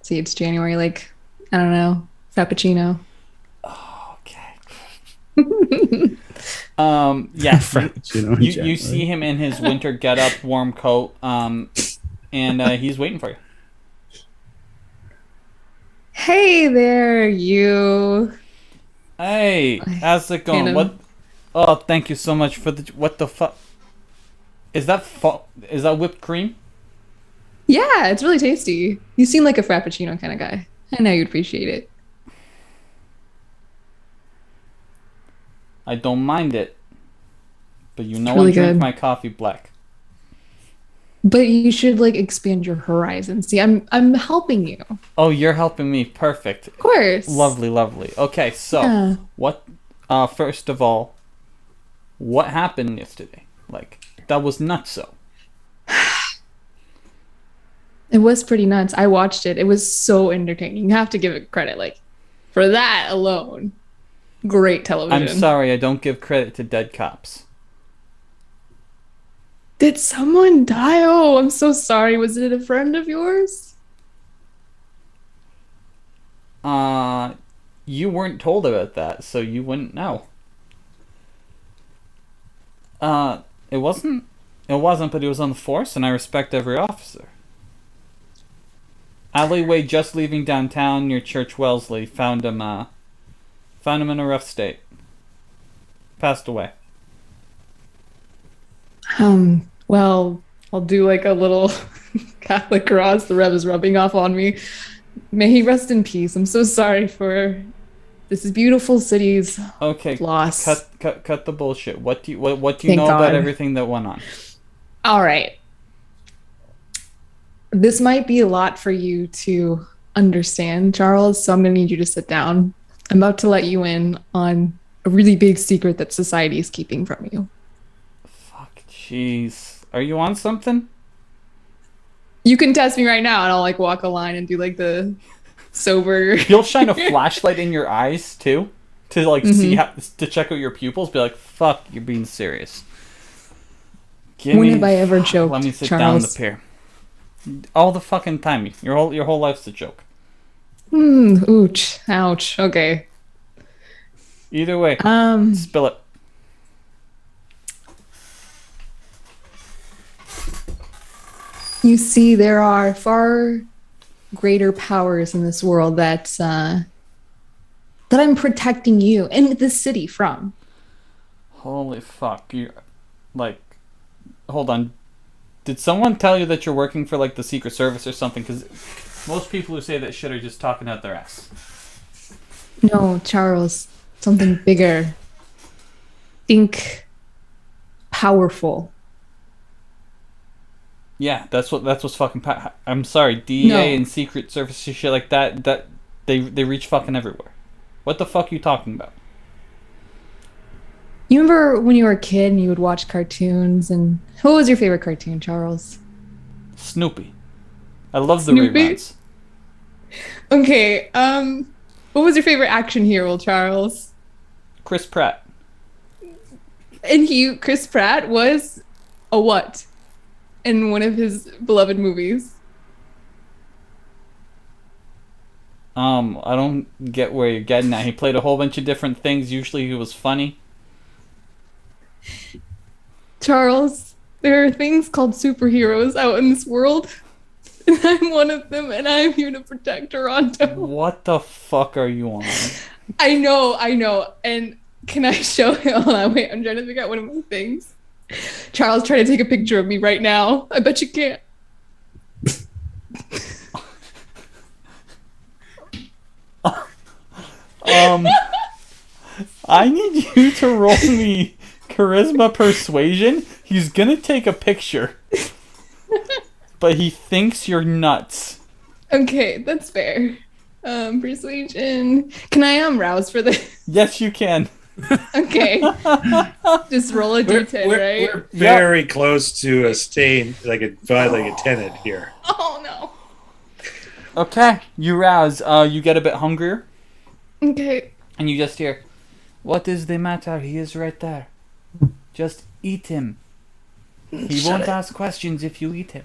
see, it's January, like I don't know, frappuccino. Oh, okay. Yeah. Frappuccino You see him in his winter getup, warm coat, and he's waiting for you. Hey there, you. Hey, how's it going? Hannah. What? Oh, thank you so much for the. What the fuck? Is that whipped cream? Yeah, it's really tasty. You seem like a Frappuccino kind of guy. I know you'd appreciate it. I don't mind it, but you know really I drink good. my coffee black. But you should like expand your horizons. See, I'm helping you. Of Oh, you're helping me. Perfect. course. Lovely, lovely. Okay, so Yeah. what? First of all, what happened yesterday? Like that was nutso. It was pretty nuts. I watched it. It was so entertaining. You have to give it credit, like for that alone. Great television. I'm sorry, I don't give credit to dead cops. Did someone die? Oh, I'm so sorry. Was it a friend of yours? You weren't told about that, so you wouldn't know. It wasn't, but he was on the force, and I respect every officer. Alleyway just leaving downtown near Church Wellesley found him in a rough state. Passed away. Well, I'll do like a little Catholic cross. The Rev is rubbing off on me. May he rest in peace. I'm so sorry for this beautiful city's Okay, loss. cut the bullshit. What do you Thank know about God. everything that went on? All right. This might be a lot for you to understand, Charles, so I'm going to need you to sit down. I'm about to let you in on a really big secret that society is keeping from you. Fuck, jeez. Are you on something? You can test me right now, and I'll like walk a line and do like the sober. You'll shine a flashlight in your eyes too, to like see how to check out your pupils. Be like, "Fuck, you're being serious." When have I ever joked, Let me sit Charles? down the pier. All the fucking time. Your whole life's a joke. Ouch. Ouch. Okay. Either way, spill it. You see, there are far greater powers in this world that I'm protecting you and the city from. Holy fuck! You like, hold on. Did someone tell you that you're working for like the Secret Service or something? Because most people who say that shit are just talking out their ass. No, Charles, something bigger. Think powerful. Yeah, that's what's fucking. I'm sorry, DEA No. and Secret Service shit like that. That they reach fucking everywhere. What the fuck are you talking about? You remember when you were a kid and you would watch cartoons? And what was your favorite cartoon, Charles? Snoopy. I love the Snoopy? reruns. Okay, what was your favorite action hero, Charles? Chris Pratt. And Chris Pratt was a what? In one of his beloved movies. I don't get where you're getting at. He played a whole bunch of different things. Usually he was funny. Charles, there are things called superheroes out in this world. And I'm one of them, and I'm here to protect Toronto. What the fuck are you on? I know. And can I show you? Hold on, wait, I'm trying to figure out one of my things. Charles, try to take a picture of me right now. I bet you can't. I need you to roll me charisma persuasion. He's gonna take a picture. But he thinks you're nuts. Okay, that's fair. Persuasion. Can I rouse for this? Yes, you can. Okay. Just roll a d10, right? We're very close to a stain, like a 10 here. Oh no. Okay, you rouse. You get a bit hungrier, Okay. and you just hear, "What is the matter? He is right there. Just eat him. He won't ask questions if you eat him."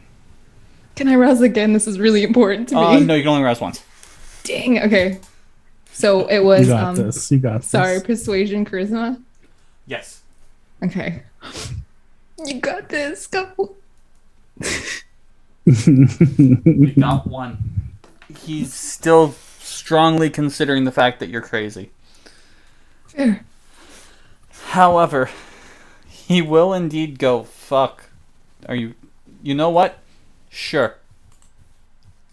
Can I rouse again? This is really important to me. No, you can only rouse once. Dang. Okay. So it was. You got this. You got this. Sorry, persuasion, charisma. Yes. Okay. You got this. Go. You got one. He's still strongly considering the fact that you're crazy. Fair. However, he will indeed go, fuck. Are you... You know what? Sure.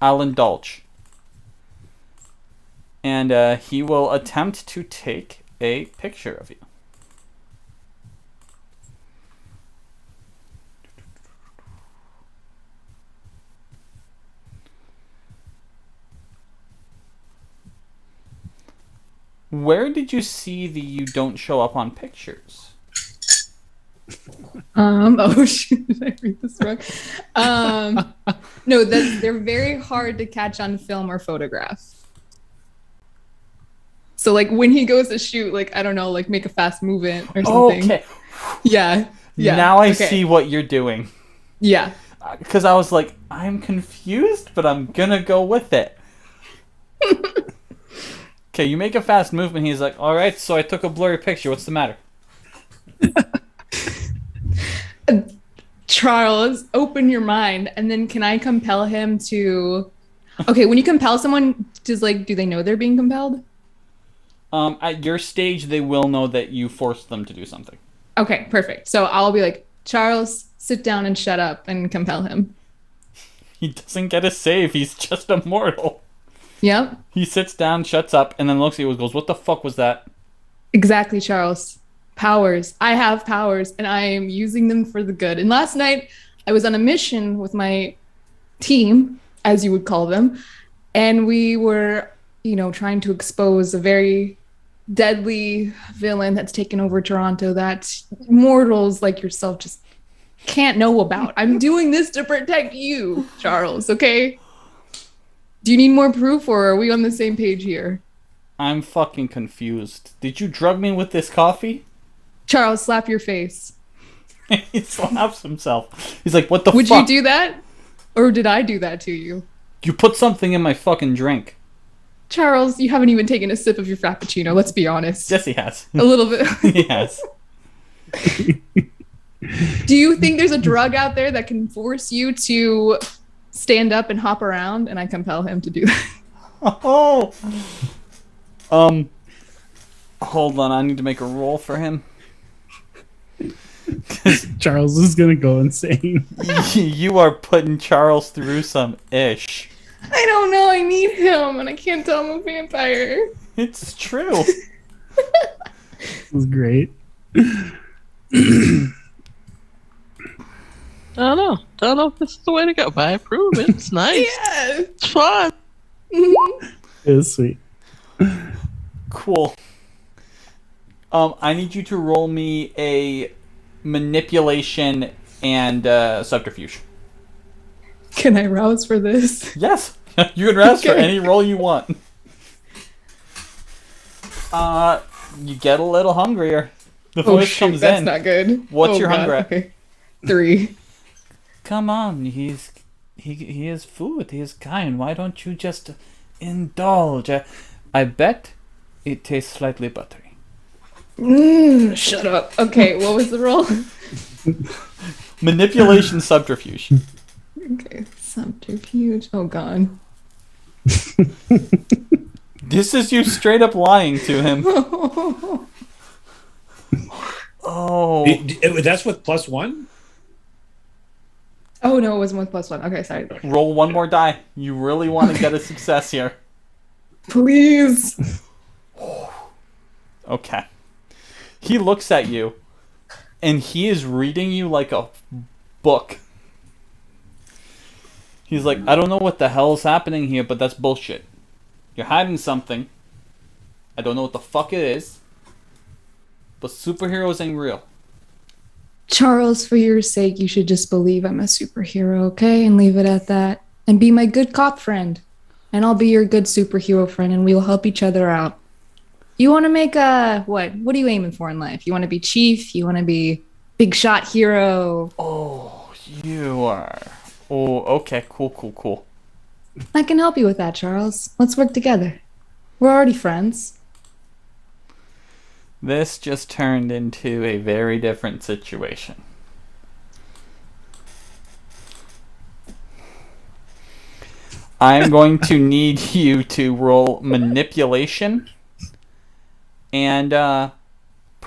I'll indulge. And he will attempt to take a picture of you. Where did you see the you don't show up on pictures? Oh shit, did I read this wrong? No, they're very hard to catch on film or photograph. So like when he goes to shoot, like I don't know, like make a fast movement or something. Okay. Yeah. Now I see what you're doing. Yeah. Because I was like, I'm confused, but I'm gonna go with it. Okay, you make a fast movement. He's like, all right, so I took a blurry picture. What's the matter? Charles, open your mind, and then can I compel him to... Okay, when you compel someone, do they know they're being compelled? At your stage, they will know that you forced them to do something. Okay, perfect. So I'll be like, Charles, sit down and shut up, and compel him. He doesn't get a save. He's just a mortal. Yep. He sits down, shuts up, and then looks at you and goes, what the fuck was that? Exactly, Charles. Powers. I have powers, and I am using them for the good. And last night, I was on a mission with my team, as you would call them, and we were, trying to expose a very deadly villain that's taken over Toronto that mortals like yourself just can't know about. I'm doing this to protect you, Charles, okay? Do you need more proof, or are we on the same page here? I'm fucking confused. Did you drug me with this coffee? Charles, slap your face. He slaps himself. He's like, what the fuck? Would you do that? Or did I do that to you? You put something in my fucking drink. Charles, you haven't even taken a sip of your Frappuccino, let's be honest. Yes, he has. A little bit. He has. Do you think there's a drug out there that can force you to stand up and hop around? And I compel him to do that. Oh. Hold on, I need to make a roll for him. Charles is gonna go insane. You are putting Charles through some ish. I don't know, I need him, and I can't tell him I'm a vampire. It's true. This is great. I don't know if this is the way to go, but I approve it. It's nice. Yeah. It's fun. It is sweet. Cool. I need you to roll me a manipulation and subterfuge. Can I rouse for this? Yes. You can rest for Okay. any roll you want. You get a little hungrier. The voice comes that's in. not good. What's your hunger at? Okay. 3. Come on, he is food. He is kind. Why don't you just indulge? I bet it tastes slightly buttery. Shut up. Okay, what was the roll? Manipulation subterfuge. Okay, subterfuge. Oh, God. This is you straight up lying to him. Oh. That's with +1? Oh, no, it was 1 + 1. Okay, sorry. Roll one more die. You really want to get a success here. Please. Okay. He looks at you, and he is reading you like a book. He's like, I don't know what the hell is happening here, but that's bullshit. You're hiding something. I don't know what the fuck it is. But superheroes ain't real. Charles, for your sake, you should just believe I'm a superhero, okay? And leave it at that. And be my good cop friend. And I'll be your good superhero friend, and we will help each other out. You want to make a... What are you aiming for in life? You want to be chief? You want to be big shot hero? Oh, you are... Oh, okay. Cool. I can help you with that, Charles. Let's work together. We're already friends. This just turned into a very different situation. I'm going to need you to roll manipulation and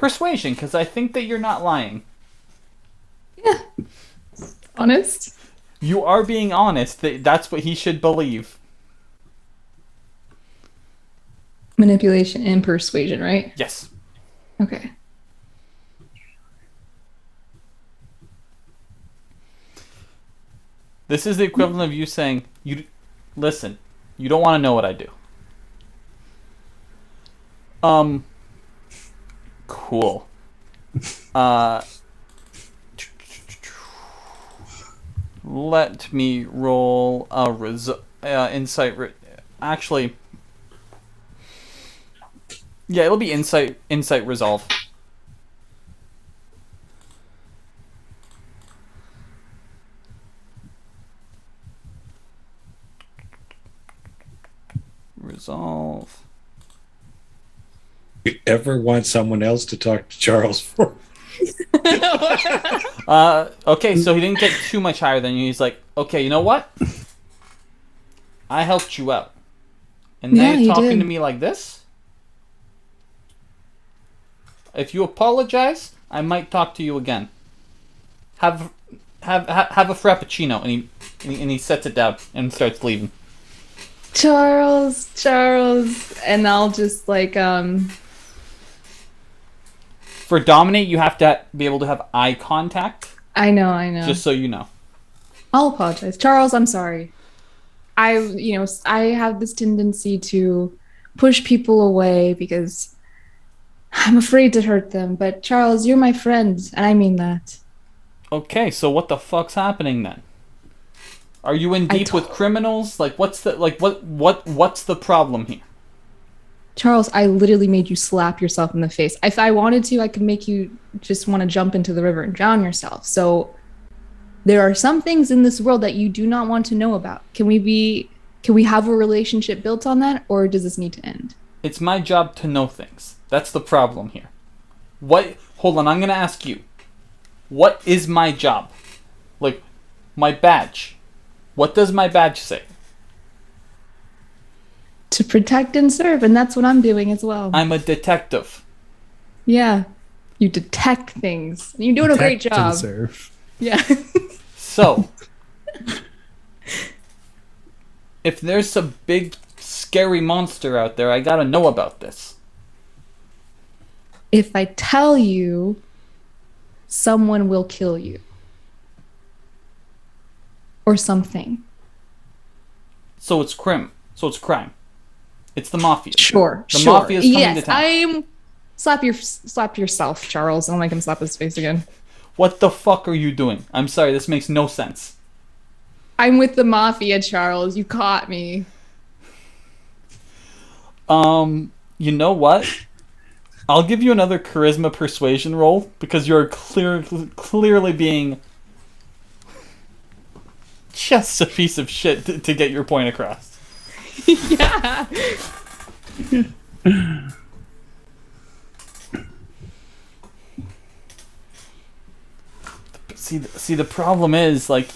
Persuasion, because I think that you're not lying. Yeah. Honest. You are being honest. That's what he should believe. Manipulation and persuasion, right? Yes. Okay. This is the equivalent of you saying, listen, you don't want to know what I do. Cool. Let me roll a insight. Actually, yeah, it'll be insight resolve. Resolve. You ever want someone else to talk to Charles for? Okay, so he didn't get too much higher than you. He's like, okay, you know what? I helped you out. And now Yeah, you're you talking did. to me like this? If you apologize, I might talk to you again. Have a frappuccino, and he sets it down and starts leaving. Charles, and I'll just like For dominate, you have to be able to have eye contact. I know. Just so you know. I'll apologize. Charles, I'm sorry. I have this tendency to push people away because I'm afraid to hurt them. But Charles, you're my friend, and I mean that. Okay, so what the fuck's happening then? Are you in deep with criminals? Like, what's the problem here? Charles, I literally made you slap yourself in the face. If I wanted to, I could make you just want to jump into the river and drown yourself. So there are some things in this world that you do not want to know about. Can we have a relationship built on that, or does this need to end? It's my job to know things. That's the problem here. Hold on, I'm gonna ask you. What is my job? Like, my badge. What does my badge say? To protect and serve, and that's what I'm doing as well. I'm a detective. Yeah. You detect things. You're doing a great Protect and job. serve. Yeah. So, if there's a big, scary monster out there, I gotta know about this. If I tell you, someone will kill you. Or something. So it's crime. It's the mafia. Sure. The mafia is coming to town. Slap yourself, Charles. I'll make him slap his face again. What the fuck are you doing? I'm sorry, this makes no sense. I'm with the mafia, Charles. You caught me. You know what? I'll give you another charisma persuasion roll because you're clearly being just a piece of shit to get your point across. Yeah. See, the problem is, like,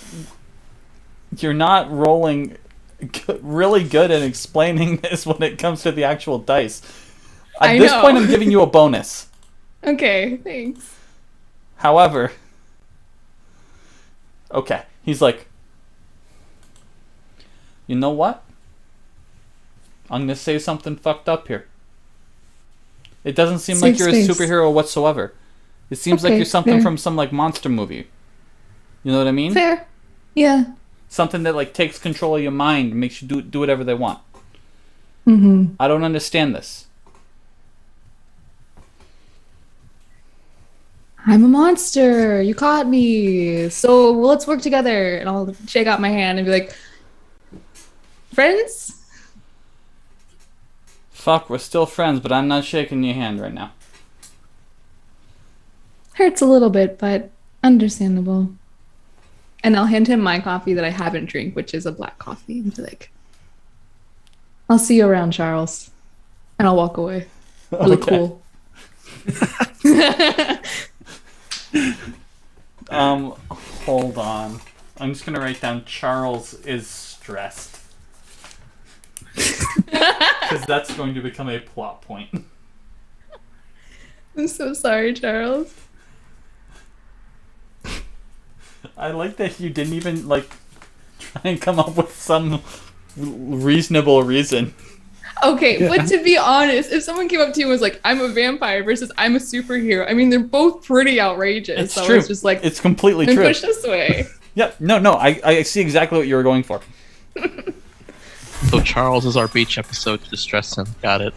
you're not rolling really good at explaining this when it comes to the actual dice. At this point, I'm giving you a bonus. Okay, thanks. However, okay, he's like, you know what? I'm gonna say something fucked up here. It doesn't seem like you're a superhero whatsoever. It seems like you're something from some, like, monster movie. You know what I mean? Fair. Yeah. Something that, like, takes control of your mind and makes you do whatever they want. Mm-hmm. I don't understand this. I'm a monster. You caught me. So let's work together. And I'll shake out my hand and be like, friends? Fuck, we're still friends, but I'm not shaking your hand right now. Hurts a little bit, but understandable. And I'll hand him my coffee that I haven't drank, which is a black coffee. And be like, I'll see you around, Charles. And I'll walk away. Really cool. Hold on. I'm just gonna write down Charles is stressed. Because that's going to become a plot point. I'm so sorry, Charles. I like that you didn't even like try and come up with some reasonable reason. Okay, but to be honest, if someone came up to you and was like, "I'm a vampire" versus "I'm a superhero," I mean, they're both pretty outrageous. It's so true. it's just like It's completely and true. push this way. Yep. No. I see exactly what you were going for. So Charles is our beach episode to distress him. Got it.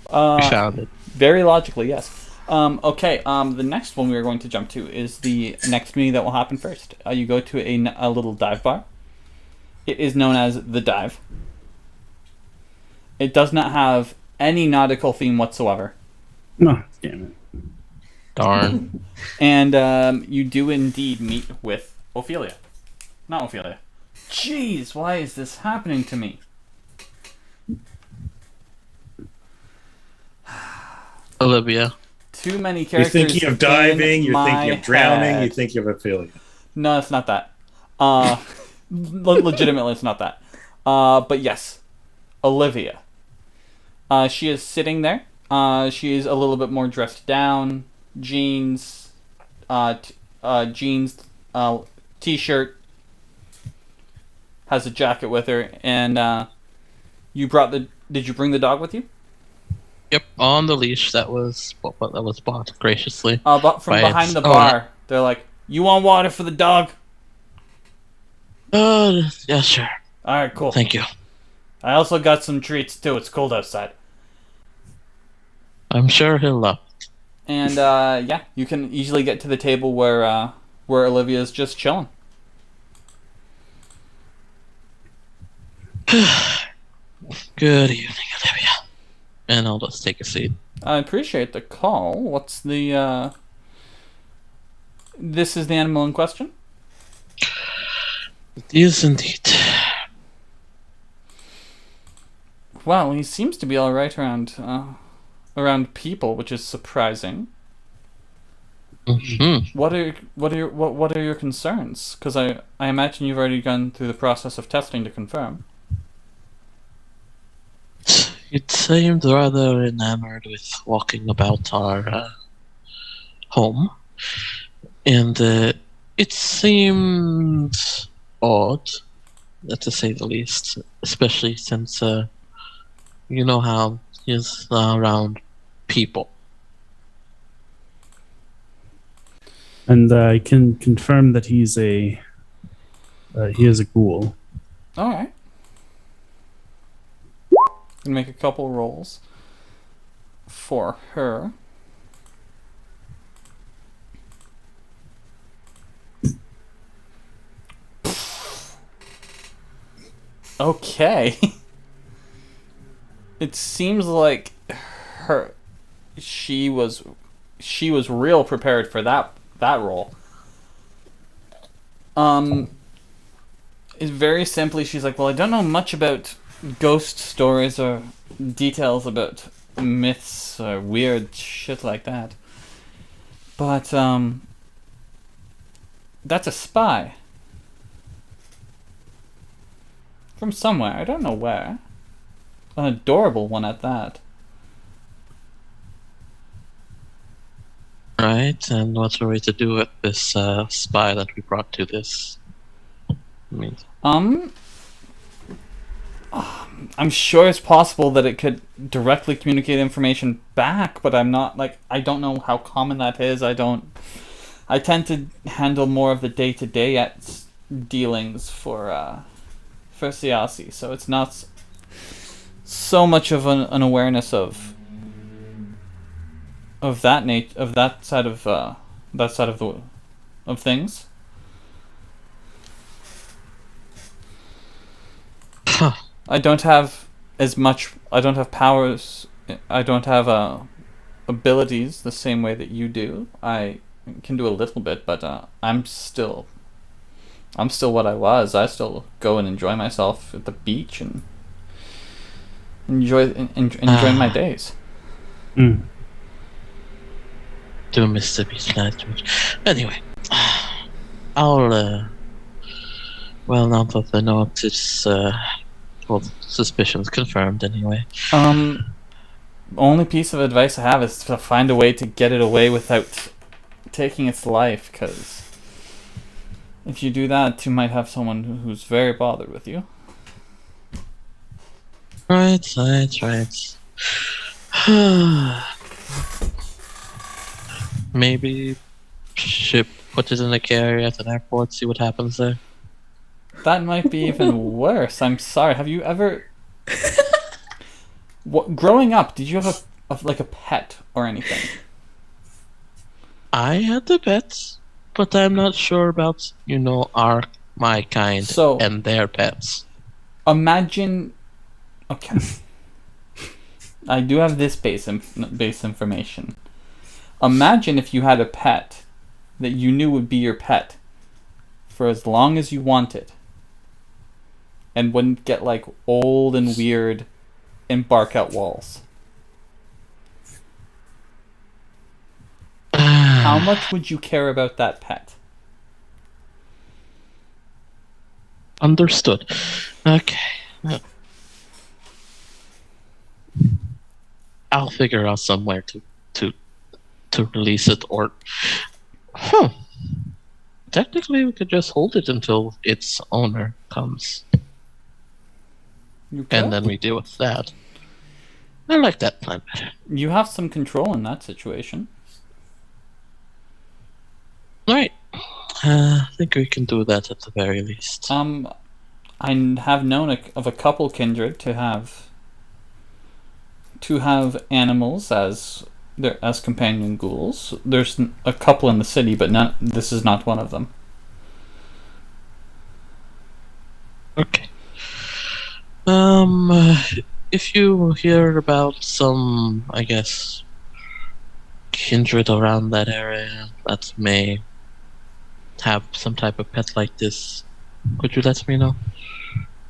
We found it. Very logically, yes. Okay. The next one we are going to jump to is the next meeting that will happen first. You go to a little dive bar. It is known as the Dive. It does not have any nautical theme whatsoever. No, damn it. Darn. And you do indeed meet with Ophelia. Not Ophelia. Jeez, why is this happening to me? Olivia. Too many You're characters. thinking of diving, you're thinking in of drowning, my you head. think of Ophelia. No, it's not that. Legitimately, it's not that. But yes, Olivia. She is sitting there. She is a little bit more dressed down. Jeans, t-shirt. Has a jacket with her, and you brought the. Did you bring the dog with you? Yep, on the leash. That was bought graciously. But from By behind its the owner. bar, they're like, "You want water for the dog?" Yeah, sure. All right, cool. Thank you. I also got some treats too. It's cold outside. I'm sure he'll love it. And yeah, you can easily get to the table where Olivia's just chilling. Good evening, Olivia. And I'll just take a seat. I appreciate the call. What's the This is the animal in question? It is indeed. Well, he seems to be all right around people, which is surprising. Mm-hmm. What are your concerns? Because I imagine you've already gone through the process of testing to confirm. It seemed rather enamored with walking about our home, and it seemed odd, to say the least, especially since you know how he's around people. And I can confirm that he is a ghoul. All right. Gonna make a couple rolls for her. Okay. It seems like she was real prepared for that role. It's very simply, she's like, well, I don't know much about ghost stories or details about myths or weird shit like that. But, that's a spy. From somewhere, I don't know where. An adorable one at that. Right, and what are we to do with this spy that we brought to this meet? I'm sure it's possible that it could directly communicate information back, but I'm not, like, I don't know how common that is. I tend to handle more of the day-to-day dealings for Siasi, so it's not so much of an awareness of that side of things. Huh. I don't have powers. I don't have abilities the same way that you do. I can do a little bit, but I'm still what I was. I still go and enjoy myself at the beach and enjoy my days. Mm. Do miss the beach night too much. Anyway, I'll well, now that I know it's well, suspicions confirmed anyway. only piece of advice I have is to find a way to get it away without taking its life, because if you do that, you might have someone who's very bothered with you. Right. Maybe ship put it in a carrier at an airport, see what happens there. That might be even worse. I'm sorry. Have you ever... growing up, did you have a pet or anything? I had the pets, but I'm not sure about, my kind and their pets. Imagine... Okay. I do have this base information. Imagine if you had a pet that you knew would be your pet for as long as you wanted, and wouldn't get like old and weird and bark out walls. How much would you care about that pet? Understood. Okay. I'll figure out somewhere to release it, or technically we could just hold it until its owner comes. And then we deal with that. I like that plan better. You have some control in that situation. Alright. I think we can do that at the very least. I have known of a couple kindred to have animals as companion ghouls. There's a couple in the city, but this is not one of them. Okay. If you hear about some, I guess, kindred around that area that may have some type of pet like this, could you let me know?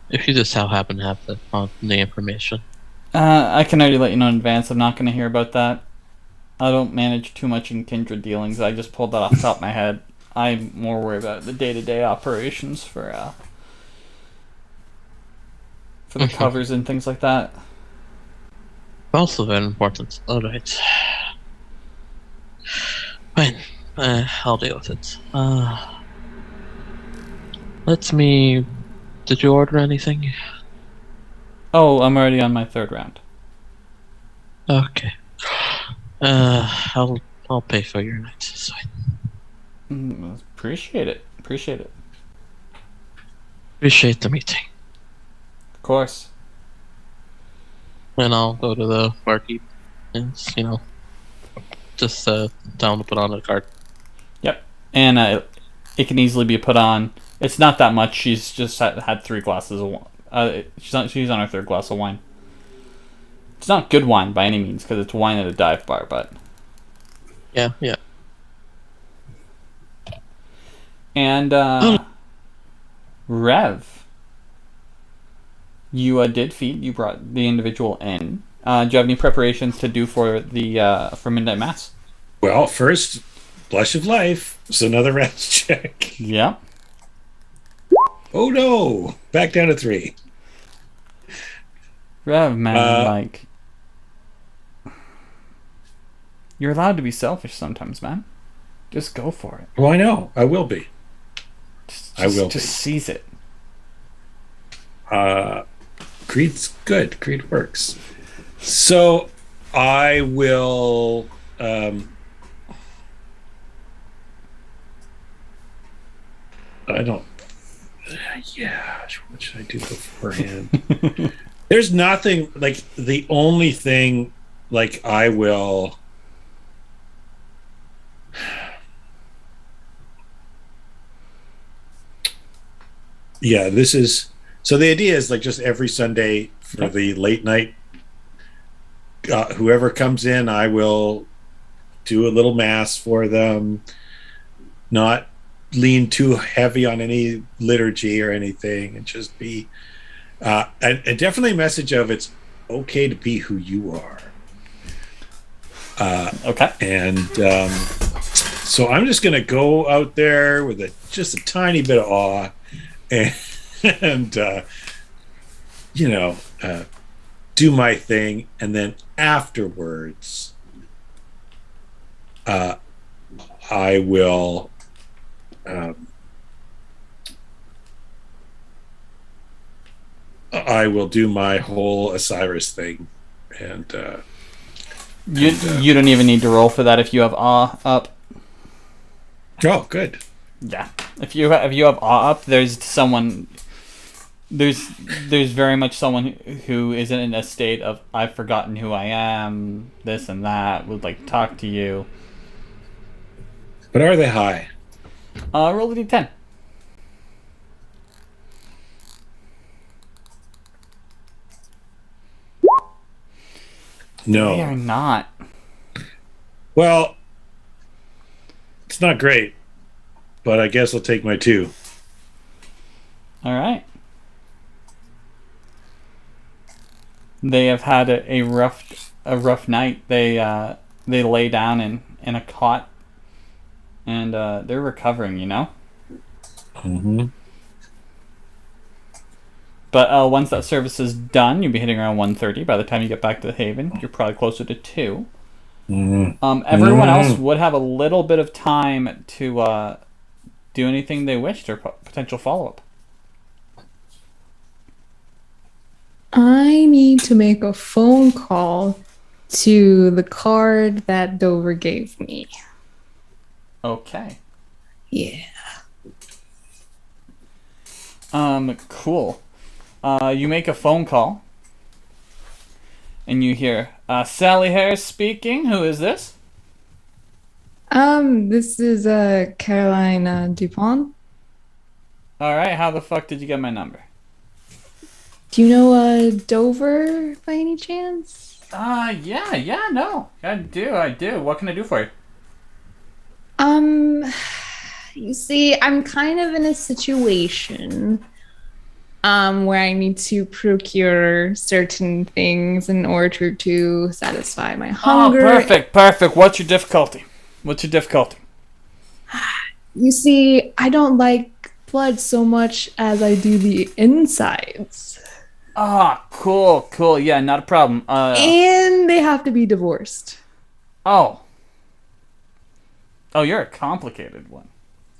If you just happen to have the information. I can already let you know in advance. I'm not going to hear about that. I don't manage too much in kindred dealings. I just pulled that off the top of my head. I'm more worried about the day-to-day operations for the covers and things like that. Also very important. Alright. Fine. I'll deal with it. Did you order anything? Oh, I'm already on my third round. Okay. I'll pay for your night. It's fine. Appreciate it. Appreciate the meeting. Of course. And I'll go to the barkeep and, just tell him to put on a cart. Yep. And it can easily be put on. It's not that much. She's just had 3 glasses of wine. She's on her 3rd glass of wine. It's not good wine by any means, because it's wine at a dive bar, but... Yeah. And, Rev, you did feed. You brought the individual in. Do you have any preparations to do for Midnight Mass? Well, first, Blush of Life. So another rouse check. Yeah. Oh no! Back down to 3. Rev, man, you're allowed to be selfish sometimes, man. Just go for it. Oh, I know. I will be. Just seize it. Creed's good. Creed works. So I will. I don't. Yeah. What should I do beforehand? There's nothing like the only thing like I will. Yeah, this is so the idea is like just every Sunday for the late night, whoever comes in, I will do a little mass for them, not lean too heavy on any liturgy or anything, and just be and definitely a message of it's okay to be who you are. Okay. And so I'm just going to go out there with just a tiny bit of awe and do my thing, and then afterwards, I will. I will do my whole Osiris thing, and you don't even need to roll for that if you have awe up. oh, good. Yeah, if you have awe up, there's someone. There's very much someone who isn't in a state of I've forgotten who I am, this and that, would like to talk to you. But are they high? Roll a d10. No. They are not. Well, it's not great, but I guess I'll take my 2. All right. They have had a rough night. They lay down in a cot, and they're recovering. You know. Mm-hmm. But once that service is done, you'll be hitting around 1:30. By the time you get back to the Haven, you're probably closer to 2. Mm-hmm. Everyone else would have a little bit of time to do anything they wished or potential follow-up. I need to make a phone call to the card that Dover gave me. Okay. Yeah. Cool. You make a phone call, and you hear, Sally Harris speaking. Who is this? This is Caroline Dupont. All right. How the fuck did you get my number? Do you know Dover by any chance? Yeah, no. I do. What can I do for you? You see, I'm kind of in a situation where I need to procure certain things in order to satisfy my hunger. Oh, perfect. What's your difficulty? You see, I don't like blood so much as I do the insides. Ah, cool. Yeah, not a problem. And they have to be divorced. Oh, you're a complicated one.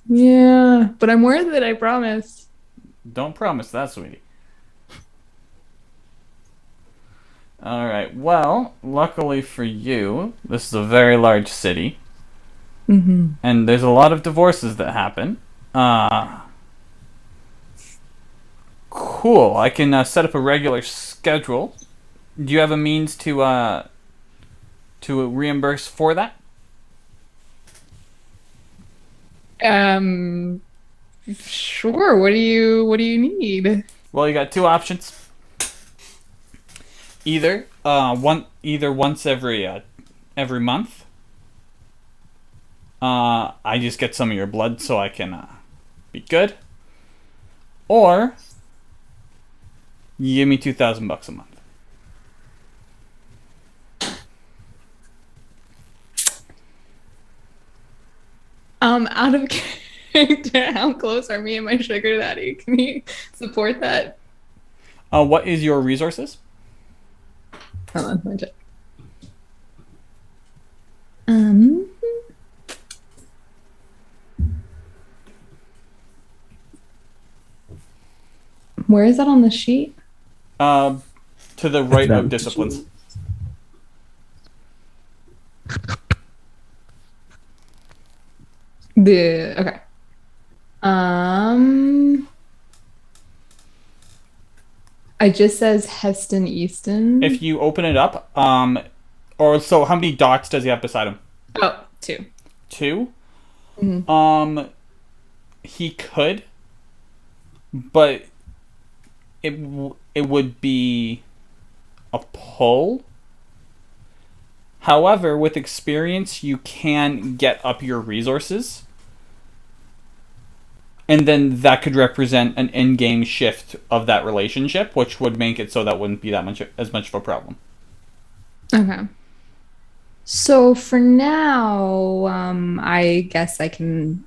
Yeah, but I'm worth it, I promise. Don't promise that, sweetie. All right. Well, luckily for you, this is a very large city, and there's a lot of divorces that happen. Cool. I can set up a regular schedule. Do you have a means to reimburse for that? Sure. What do you need? Well, you got 2 options. Either once every month. I just get some of your blood so I can be good. Or you give me $2,000 a month. Out of character, how close are me and my sugar daddy? Can you support that? What is your resources? Hold on, let me check. Where is that on the sheet? To the right of disciplines. Okay. It just says Heston Easton. If you open it up, or so how many dots does he have beside him? Oh, 2. 2? He could, but it would be a pull. However, with experience, you can get up your resources. And then that could represent an in-game shift of that relationship, which would make it so that wouldn't be as much of a problem. Okay. So for now, I guess I can,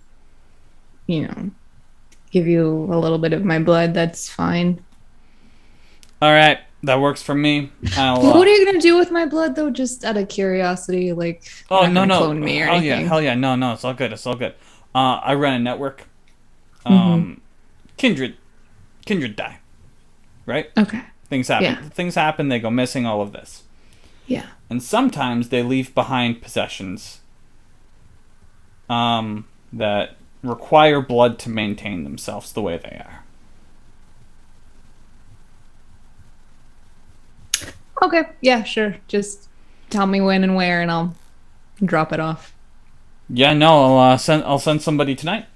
give you a little bit of my blood. That's fine. All right. That works for me. What are you gonna do with my blood, though? Just out of curiosity, like. Oh you're not no, gonna clone me or anything. hell yeah, no, it's all good. It's all good. I run a network. Kindred die, right? Okay. Things happen. Yeah. Things happen. They go missing. All of this, Yeah. and sometimes they leave behind possessions. That require blood to maintain themselves the way they are. Okay. Yeah. Sure. Just tell me when and where, and I'll drop it off. Yeah, no, I'll send somebody tonight.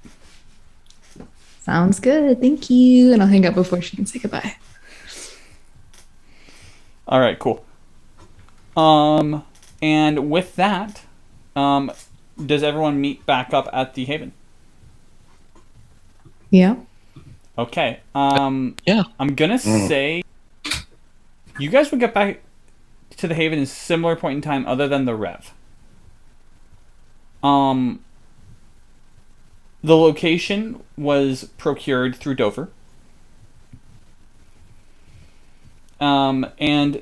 Sounds good. Thank you. And I'll hang up before she can say goodbye. All right, cool. And with that, does everyone meet back up at the Haven? Yeah. Okay. Yeah. I'm gonna say you guys would get back to the Haven in a similar point in time, other than the Rev. The location was procured through Dover. And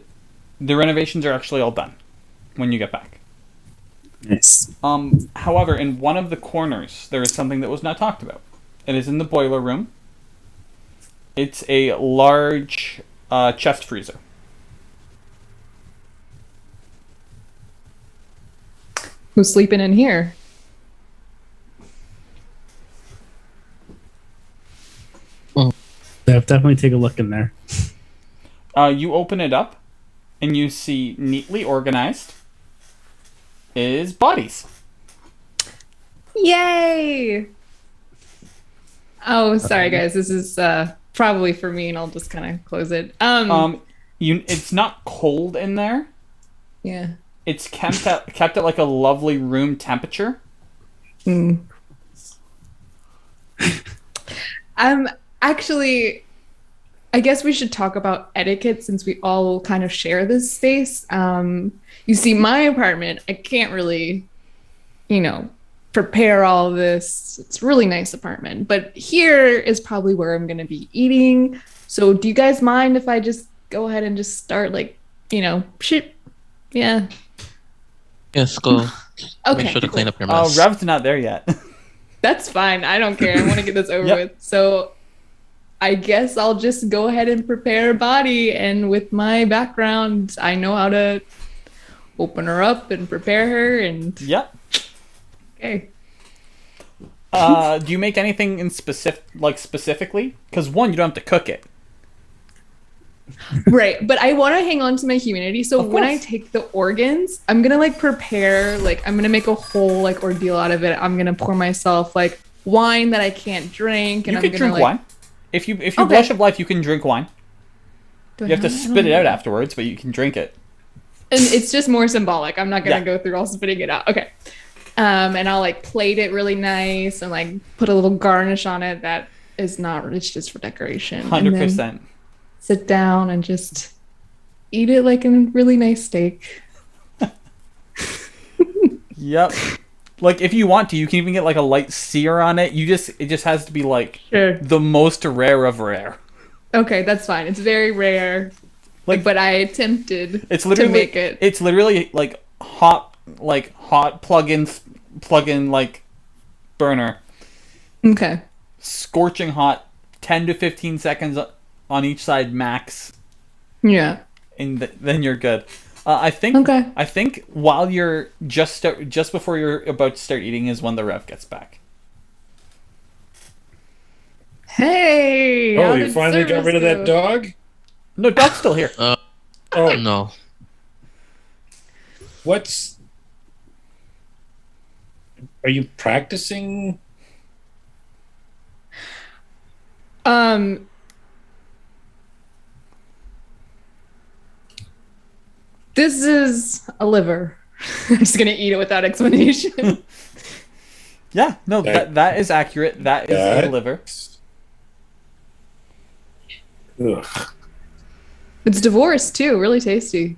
the renovations are actually all done when you get back. Nice. However, in one of the corners, there is something that was not talked about. It is in the boiler room. It's a large chest freezer. Who's sleeping in here? Definitely take a look in there. You open it up, and you see neatly organized is bodies. Yay! Oh, sorry guys. This is probably for me, and I'll just kind of close it. It's not cold in there. Yeah. It's kept at like a lovely room temperature. Actually, I guess we should talk about etiquette since we all kind of share this space. You see, my apartment, I can't really, prepare all this. It's a really nice apartment, but here is probably where I'm going to be eating. So do you guys mind if I just go ahead and just start shit? Yeah. Yes, go. Okay. Make sure to Cool. clean up your Oh, mess. Rev's not there yet. That's fine. I don't care. I want to get this over Yep. with. So I guess I'll just go ahead and prepare a body. And with my background, I know how to open her up and prepare her. And Yep. okay. Do you make anything in specifically? Because one, you don't have to cook it. Right. But I want to hang on to my humanity. So Of when I course. take the organs, I'm going to prepare, I'm going to make a whole ordeal out of it. I'm going to pour myself wine that I can't drink. And You I'm can gonna, drink wine. If you Okay. blush of life, you can drink wine. Do I You have to I don't spit it know. out afterwards, but you can drink it. And it's just more symbolic. I'm not gonna Yeah. go through all spitting it out. Okay. And I'll plate it really nice and put a little garnish on it that is not, it's just for decoration. And then 100%. sit down and just eat it like a really nice steak. Yep. If you want to, you can even get a light sear on it. It just has to be Sure. the most rare of rare. Okay, that's fine. It's very rare. But I attempted It's literally to make it. It's literally hot plug-in burner, Okay. scorching hot, 10 to 15 seconds on each side max, Yeah. and then you're good. I think. Okay. I think while you're just before you're about to start eating is when the Rev gets back. Hey. Oh, how you did finally got service rid of that go? dog? No, Doc's still here. Oh, No. are you practicing? This is a liver. I'm just gonna eat it without explanation. Yeah, no, that is accurate. That is a That- liver. Ugh. It's divorced too. Really tasty.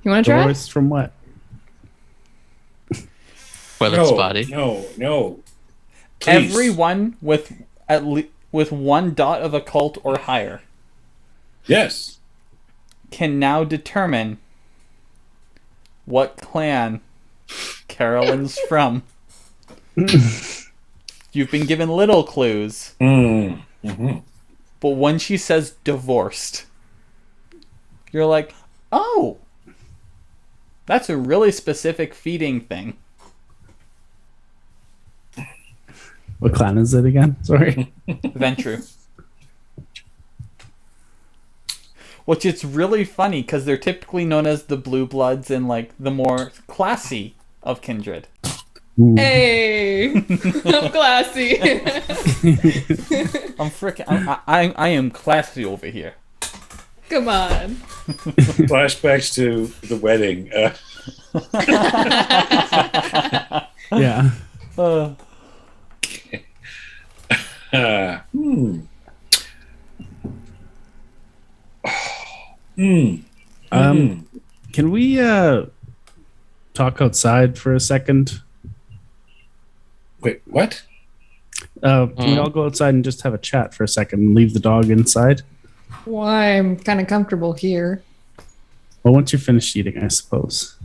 You want to try? Divorced from what? Well, its body. No. Please. Everyone with with 1 dot of occult or higher. Yes. can now determine what clan Carolyn's from. You've been given little clues. Mm-hmm. But when she says divorced, you're like, oh, that's a really specific feeding thing. What clan is it again? Sorry. Ventru. Which is really funny because they're typically known as the Blue Bloods and like the more classy of kindred. Ooh. Hey, I'm classy. I am classy over here. Come on. Flashbacks to the wedding. Yeah. Can we talk outside for a second? Wait, what? Can we all go outside and just have a chat for a second and leave the dog inside? Why? I'm kind of comfortable here. Well, once you're finished eating, I suppose.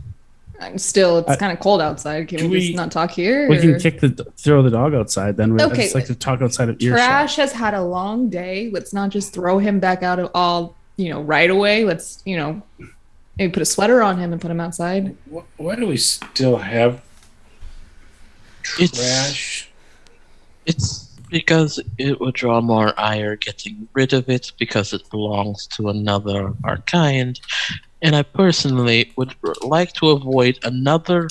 It's kind of cold outside. Can we just not talk here? We can throw the dog outside then. I Okay. just like to talk outside of earshot. Trash has had a long day. Let's not just throw him back out all, right away. Let's, maybe put a sweater on him and put him outside. Why do we still have trash? It's because it would draw more ire getting rid of it because it belongs to another of our kind. And I personally would like to avoid another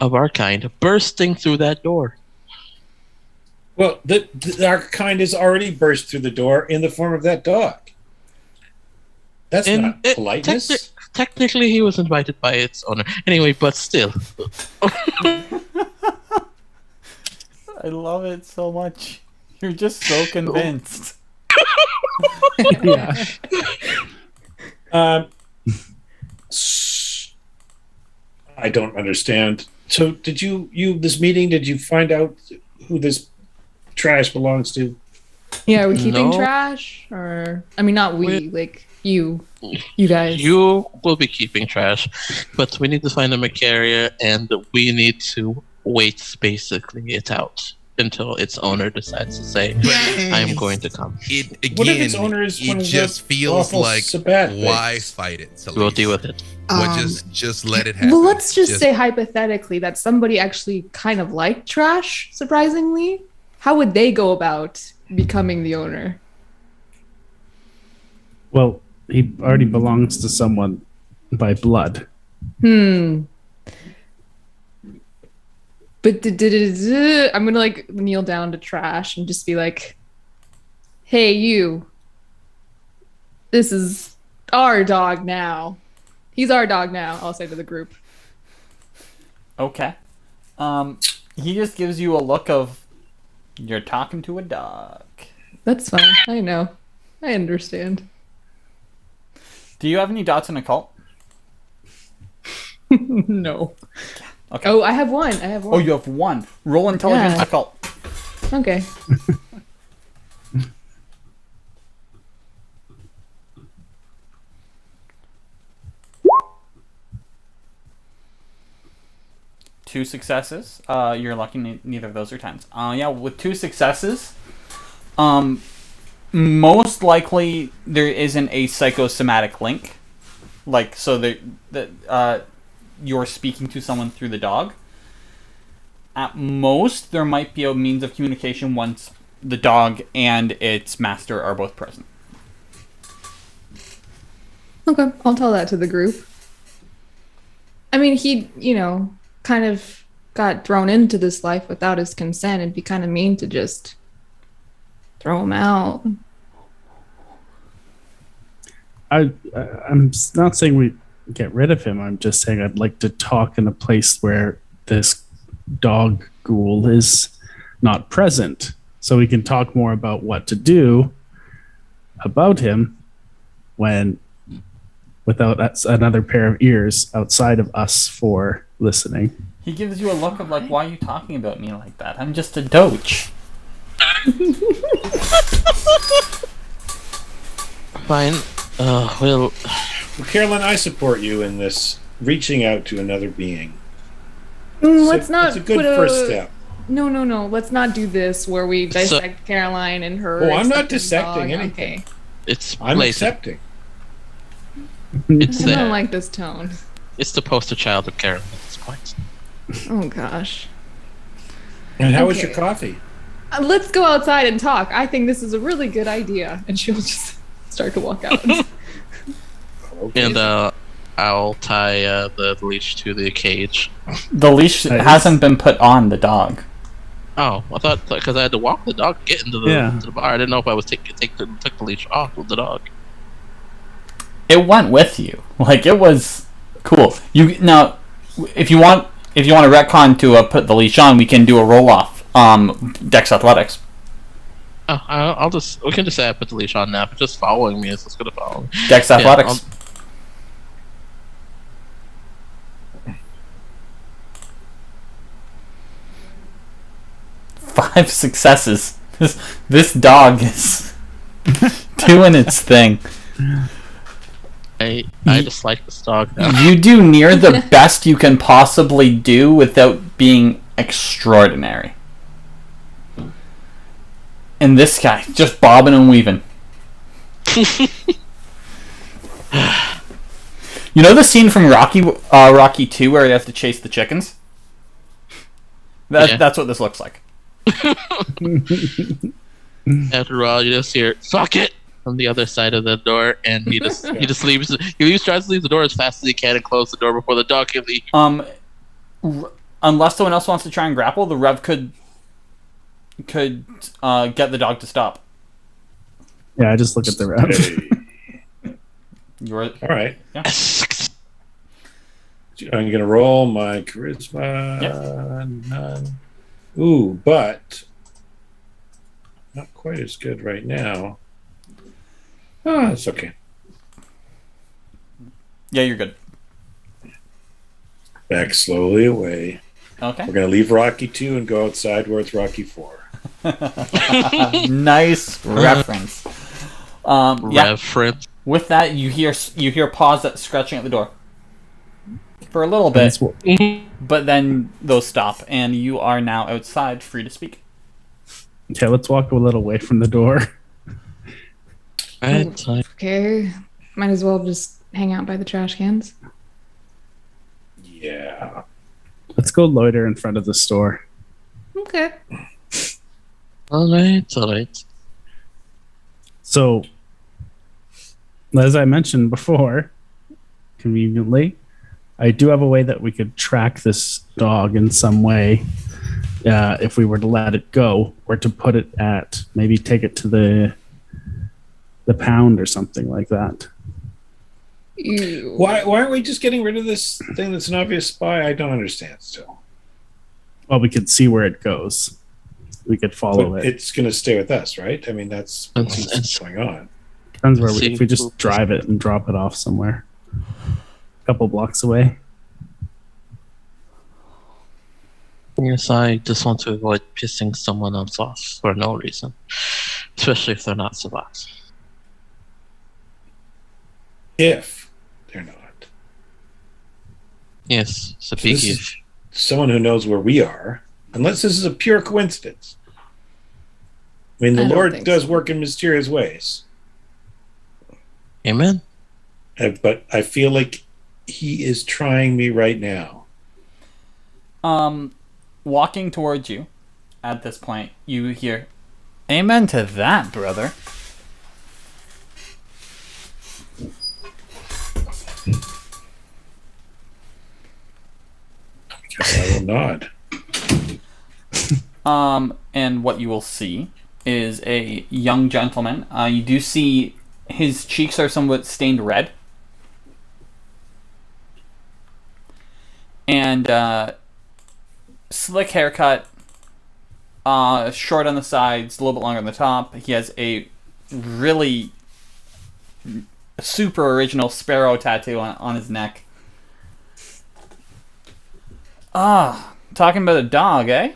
of our kind bursting through that door. Well, our kind has already burst through the door in the form of that dog. That's not politeness. Technically, he was invited by its owner. Anyway, but still. I love it so much. You're just so convinced. Yeah. I don't understand. So did this meeting, did you find out who this trash belongs to? Yeah, are we keeping No. trash? Or, not we, like you guys. You will be keeping trash, but we need to find a Macaria, and we need to wait basically it out until its owner decides to say, I'm going to come. What if its owner is one It of just the feels awful like, Sabat why things? fight it? So We'll deal with it. just let it happen. Well, let's just say hypothetically that somebody actually kind of liked trash, surprisingly. How would they go about becoming the owner? Well, he already belongs to someone by blood. But I'm gonna kneel down to trash and just be like, "Hey, you. This is our dog now. He's our dog now." I'll say to the group. Okay. He just gives you a look of, you're talking to a dog. That's fine. I know. I understand. Do you have any dots in occult? No. Okay. Oh, I have one. Oh, you have one. Roll intelligence Yeah. occult. Okay. Two successes. You're lucky neither of those are 10s. Yeah, with two successes, most likely there isn't a psychosomatic link. So that you're speaking to someone through the dog. At most, there might be a means of communication once the dog and its master are both present. Okay, I'll tell that to the group. He, kind of got thrown into this life without his consent. It'd be kind of mean to just throw him out. I'm not saying we get rid of him. I'm just saying I'd like to talk in a place where this dog ghoul is not present, so we can talk more about what to do about him without another pair of ears outside of us for listening. He gives you a look of why are you talking about me like that? I'm just a doge. Fine. We'll Well, Caroline, I support you in this reaching out to another being. Let's not It's a good put first step. No. Let's not do this where we dissect Caroline and her. Oh, I'm not accepting dissecting dog. anything. Okay. It's I'm blatant. accepting. It's I don't like this tone. It's the poster child of Carolyn at this point. Oh gosh. And how was your Okay. coffee? Let's go outside and talk. I think this is a really good idea. And she'll just start to walk out. Okay. And I'll tie the leash to the cage. The leash hasn't been put on the dog. Oh, I thought because I had to walk the dog to get into the, Yeah. to the bar. I didn't know if I was took the leash off with the dog. It went with you. Like, it was cool. You now, if you want to retcon to put the leash on, we can do a roll off. Dex Athletics. Oh, we can just say I put the leash on now. But just following me is just gonna follow me. Dex Yeah, Athletics. 5 successes. This dog is doing its thing. I just like this dog now. You do near the best you can possibly do without being extraordinary. And this guy, just bobbing and weaving. You know the scene from Rocky 2 where he has to chase the chickens? Yeah. That's what this looks like. After a while, you just hear "fuck it" from the other side of the door, and he just leaves. Tries to leave the door as fast as he can and close the door before the dog can leave. Unless someone else wants to try and grapple, the Rev could get the dog to stop. Yeah, I just look at the rep. You're All right. Yeah. I'm going to roll my charisma. None. Ooh, but not quite as good right now. Oh, it's okay. Yeah, you're good. Back slowly away. Okay. We're going to leave Rocky 2 and go outside where it's Rocky 4. Nice reference. Yeah. Reference. With that, you hear paws scratching at the door for a little bit, but then those stop, and you are now outside, free to speak. Okay, let's walk a little away from the door. Okay. Might as well just hang out by the trash cans. Yeah. Let's go loiter in front of the store. Okay. All right. So, as I mentioned before, conveniently, I do have a way that we could track this dog in some way if we were to let it go, or to put it at, maybe take it to the pound or something like that. Ew. Why aren't we just getting rid of this thing that's an obvious spy? I don't understand still. Well, we could see where it goes. We could follow But it. it's going to stay with us, right? I mean, that's what's going on. Depends where if we just drive it and drop it off somewhere, a couple blocks away. Yes, I just want to avoid pissing someone else off for no reason, especially if they're not savants. If they're not. Yes, it's a So big this is if. someone who knows where we are, unless this is a pure coincidence. I mean, the I don't Lord think does so. work in mysterious ways, Amen. but I feel like he is trying me right now. Walking towards you, at this point, you hear, "Amen to that, brother." Guess I will nod. And what you will see is a young gentleman. You do see his cheeks are somewhat stained red. And slick haircut, short on the sides, a little bit longer on the top. He has a really super original sparrow tattoo on his neck. Talking about a dog, eh?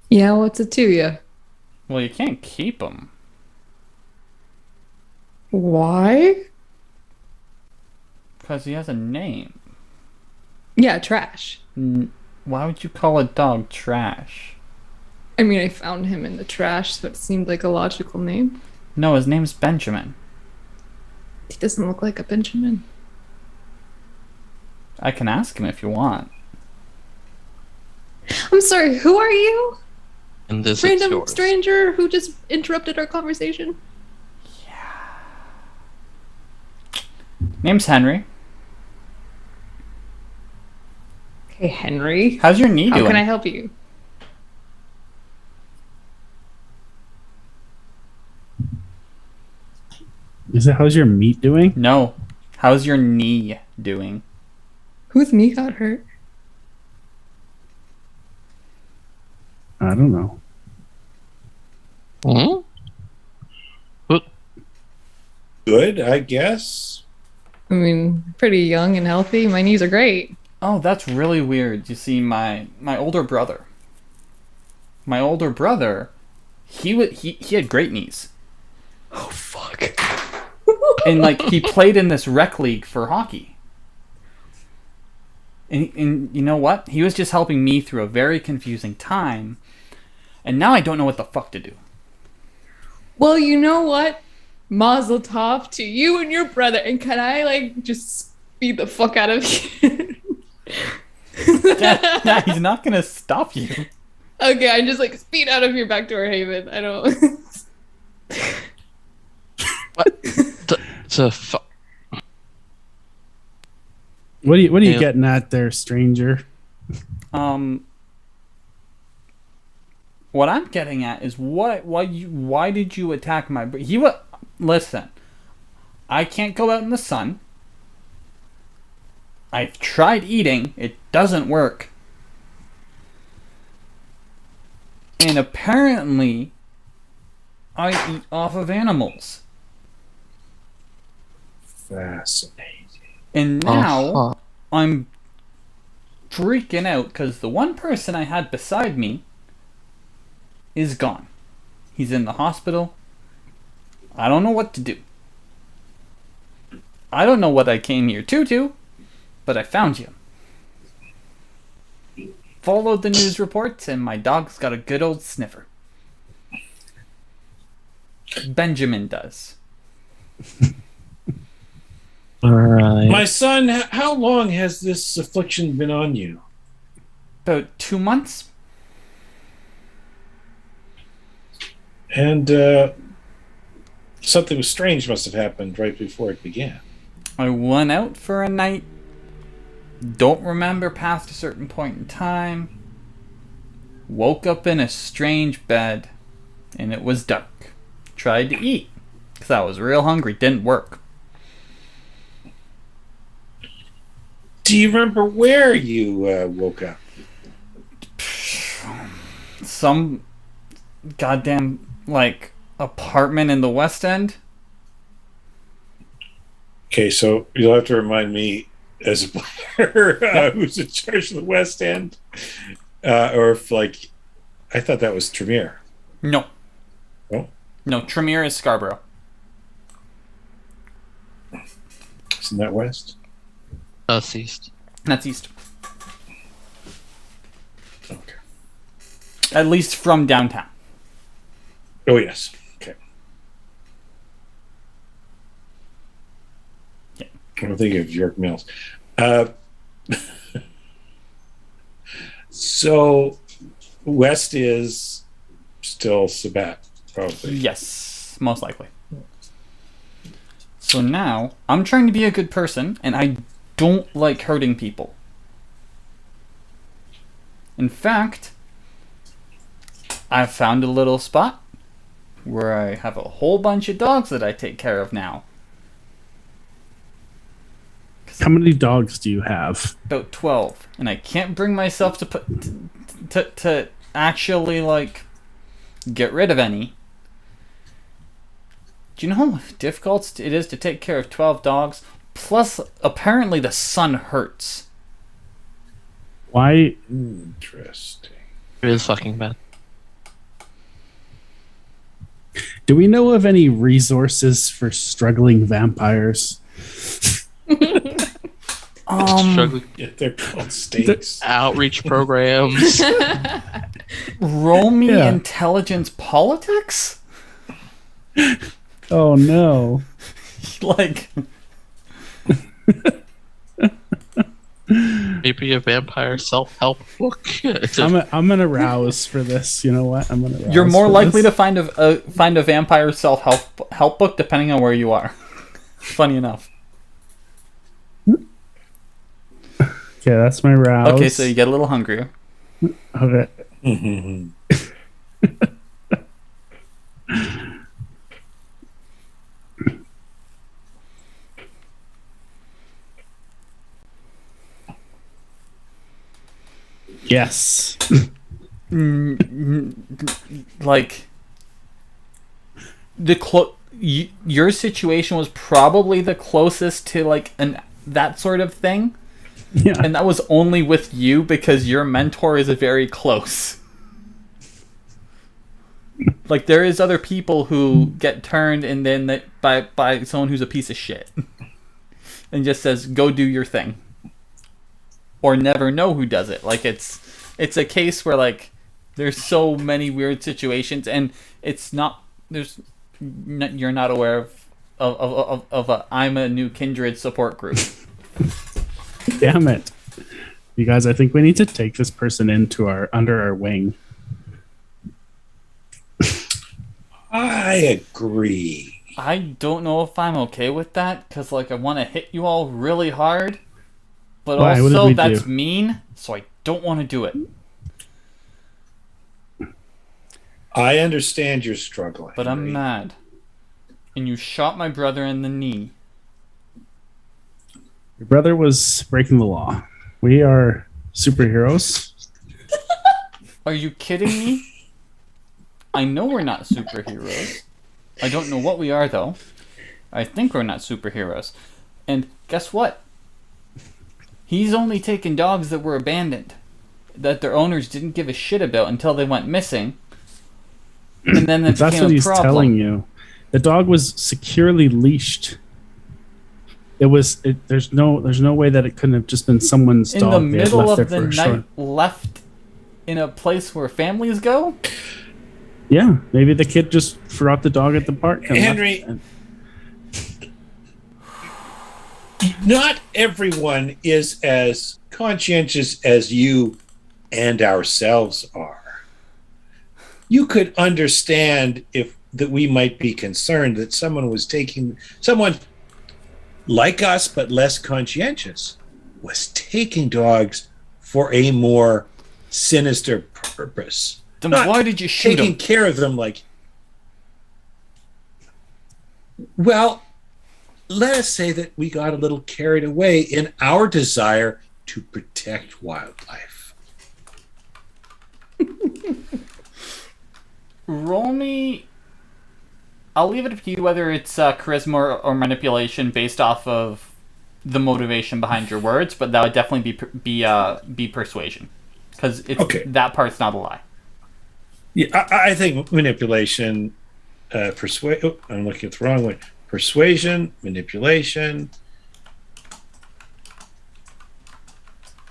Yeah, what's it to you? Well, you can't keep him. Why? Because he has a name. Yeah, Trash. Why would you call a dog Trash? I mean, I found him in the trash, so it seemed like a logical name. No, his name's Benjamin. He doesn't look like a Benjamin. I can ask him if you want. I'm sorry, who are you? And this is Random yours. stranger who just interrupted our conversation? Name's Henry. Okay, Henry. How's your knee How doing? can I help you? Is it how's your meat doing? No. How's your knee doing? Whose knee got hurt? I don't know. Hmm? Good, I guess. I mean, pretty young and healthy. My knees are great. Oh, that's really weird. You see, my older brother. My older brother, he had great knees. Oh, fuck. And like he played in this rec league for hockey. And you know what? He was just helping me through a very confusing time. And now I don't know what the fuck to do. Well, you know what? Mazel tov to you and your brother. And can I, like, just speed the fuck out of here? Yeah, he's not gonna stop you. Okay, I just, like, speed out of here back to our haven. I don't... What the fuck? What are you Yeah. getting at there, stranger? What I'm getting at is why did you attack my listen. I can't go out in the sun. I've tried eating, it doesn't work. And apparently I eat off of animals. Fascinating. And now Uh-huh. I'm freaking out because the one person I had beside me is gone. He's in the hospital. I don't know what to do. I don't know what I came here to do, but I found you. Followed the news reports, and my dog's got a good old sniffer. Benjamin does. Alright. My son, how long has this affliction been on you? About 2 months. And something strange must have happened right before it began. I went out for a night. Don't remember past a certain point in time. Woke up in a strange bed, and it was dark. Tried to eat, because I was real hungry. Didn't work. Do you remember where you woke up? Some goddamn, like, apartment in the West End. Okay, so you'll have to remind me as a player who's in charge of the West End. Or if, like, I thought that was Tremere. No. Oh, No, Tremere is Scarborough. isn't that West? East. That's east. Okay. At least from downtown. Oh, yes. Okay. Yeah. I'm thinking of York Mills. So, West is still Sabat, probably. Yes, most likely. So now, I'm trying to be a good person, and I don't like hurting people. In fact, I've found a little spot where I have a whole bunch of dogs that I take care of now. How many dogs do you have? About 12, and I can't bring myself to put to actually, like, get rid of any. Do you know how difficult it is to take care of 12 dogs? Plus, apparently the sun hurts. Why? Interesting. Real fucking bad. Do we know of any resources for struggling vampires? Struggling Yeah, they're called states. outreach programs. Roll me Yeah. intelligence politics? Oh no. Like, Maybe a vampire self-help book. I'm gonna rouse for this. You know what? I'm gonna. you're rouse more for likely this. to find a vampire self-help book depending on where you are. Funny enough. Okay, that's my rouse. Okay, so you get a little hungrier. Okay. Mhm. Yes. Like, your situation was probably the closest to like that sort of thing. Yeah. And that was only with you because your mentor is very close. Like, there is other people who get turned and then by someone who's a piece of shit. And just says, go do your thing. Or never know who does it. Like, it's a case where, like, there's so many weird situations and it's not, you're not aware of a I'm a new kindred support group. Damn it. You guys, I think we need to take this person under our wing. I agree. I don't know if I'm okay with that because, like, I want to hit you all really hard, but Why? What did also we that's do? mean, so I don't want to do it. I understand you're struggling. But I'm Henry. mad. And you shot my brother in the knee. Your brother was breaking the law. We are superheroes. Are you kidding me? I know we're not superheroes. I don't know what we are, though. I think we're not superheroes. And guess what? He's only taken dogs that were abandoned, that their owners didn't give a shit about until they went missing. And then it That's became what a he's problem. telling you. The dog was securely leashed. There's no way that it couldn't have just been someone's In dog. the they had middle left of there the for a night, short- left in a place where families go? Yeah, maybe the kid just forgot the dog at the park. and Henry- left- Not everyone is as conscientious as you and ourselves are. You could understand that we might be concerned that someone like us but less conscientious was taking dogs for a more sinister purpose. Then Not why did you shoot taking him? care of them like, well, let us say that we got a little carried away in our desire to protect wildlife. Roll me. I'll leave it up to you whether it's charisma or manipulation based off of the motivation behind your words, but that would definitely be persuasion, because Okay. that part's not a lie. Yeah, I think manipulation, persuade. Oh, I'm looking at the wrong one. Persuasion, manipulation,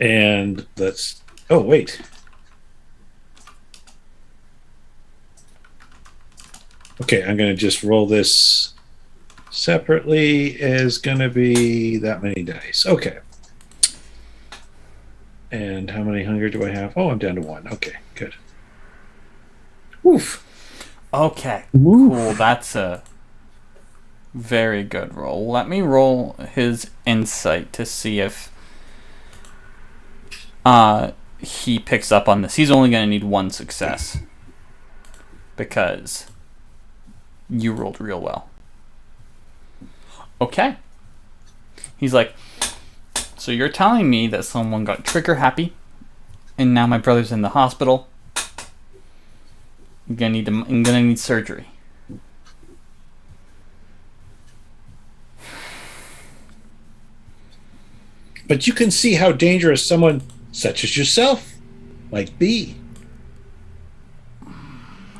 and let's. Oh wait. Okay, I'm going to just roll this separately. Is going to be that many dice. Okay. And how many hunger do I have? Oh, I'm down to 1. Okay, good. Oof. Okay, Oof. cool. That's a very good roll. Let me roll his insight to see if he picks up on this. He's only going to need 1 success because you rolled real well. Okay. He's like, so you're telling me that someone got trigger happy and now my brother's in the hospital. I'm gonna need surgery. But you can see how dangerous someone such as yourself might be.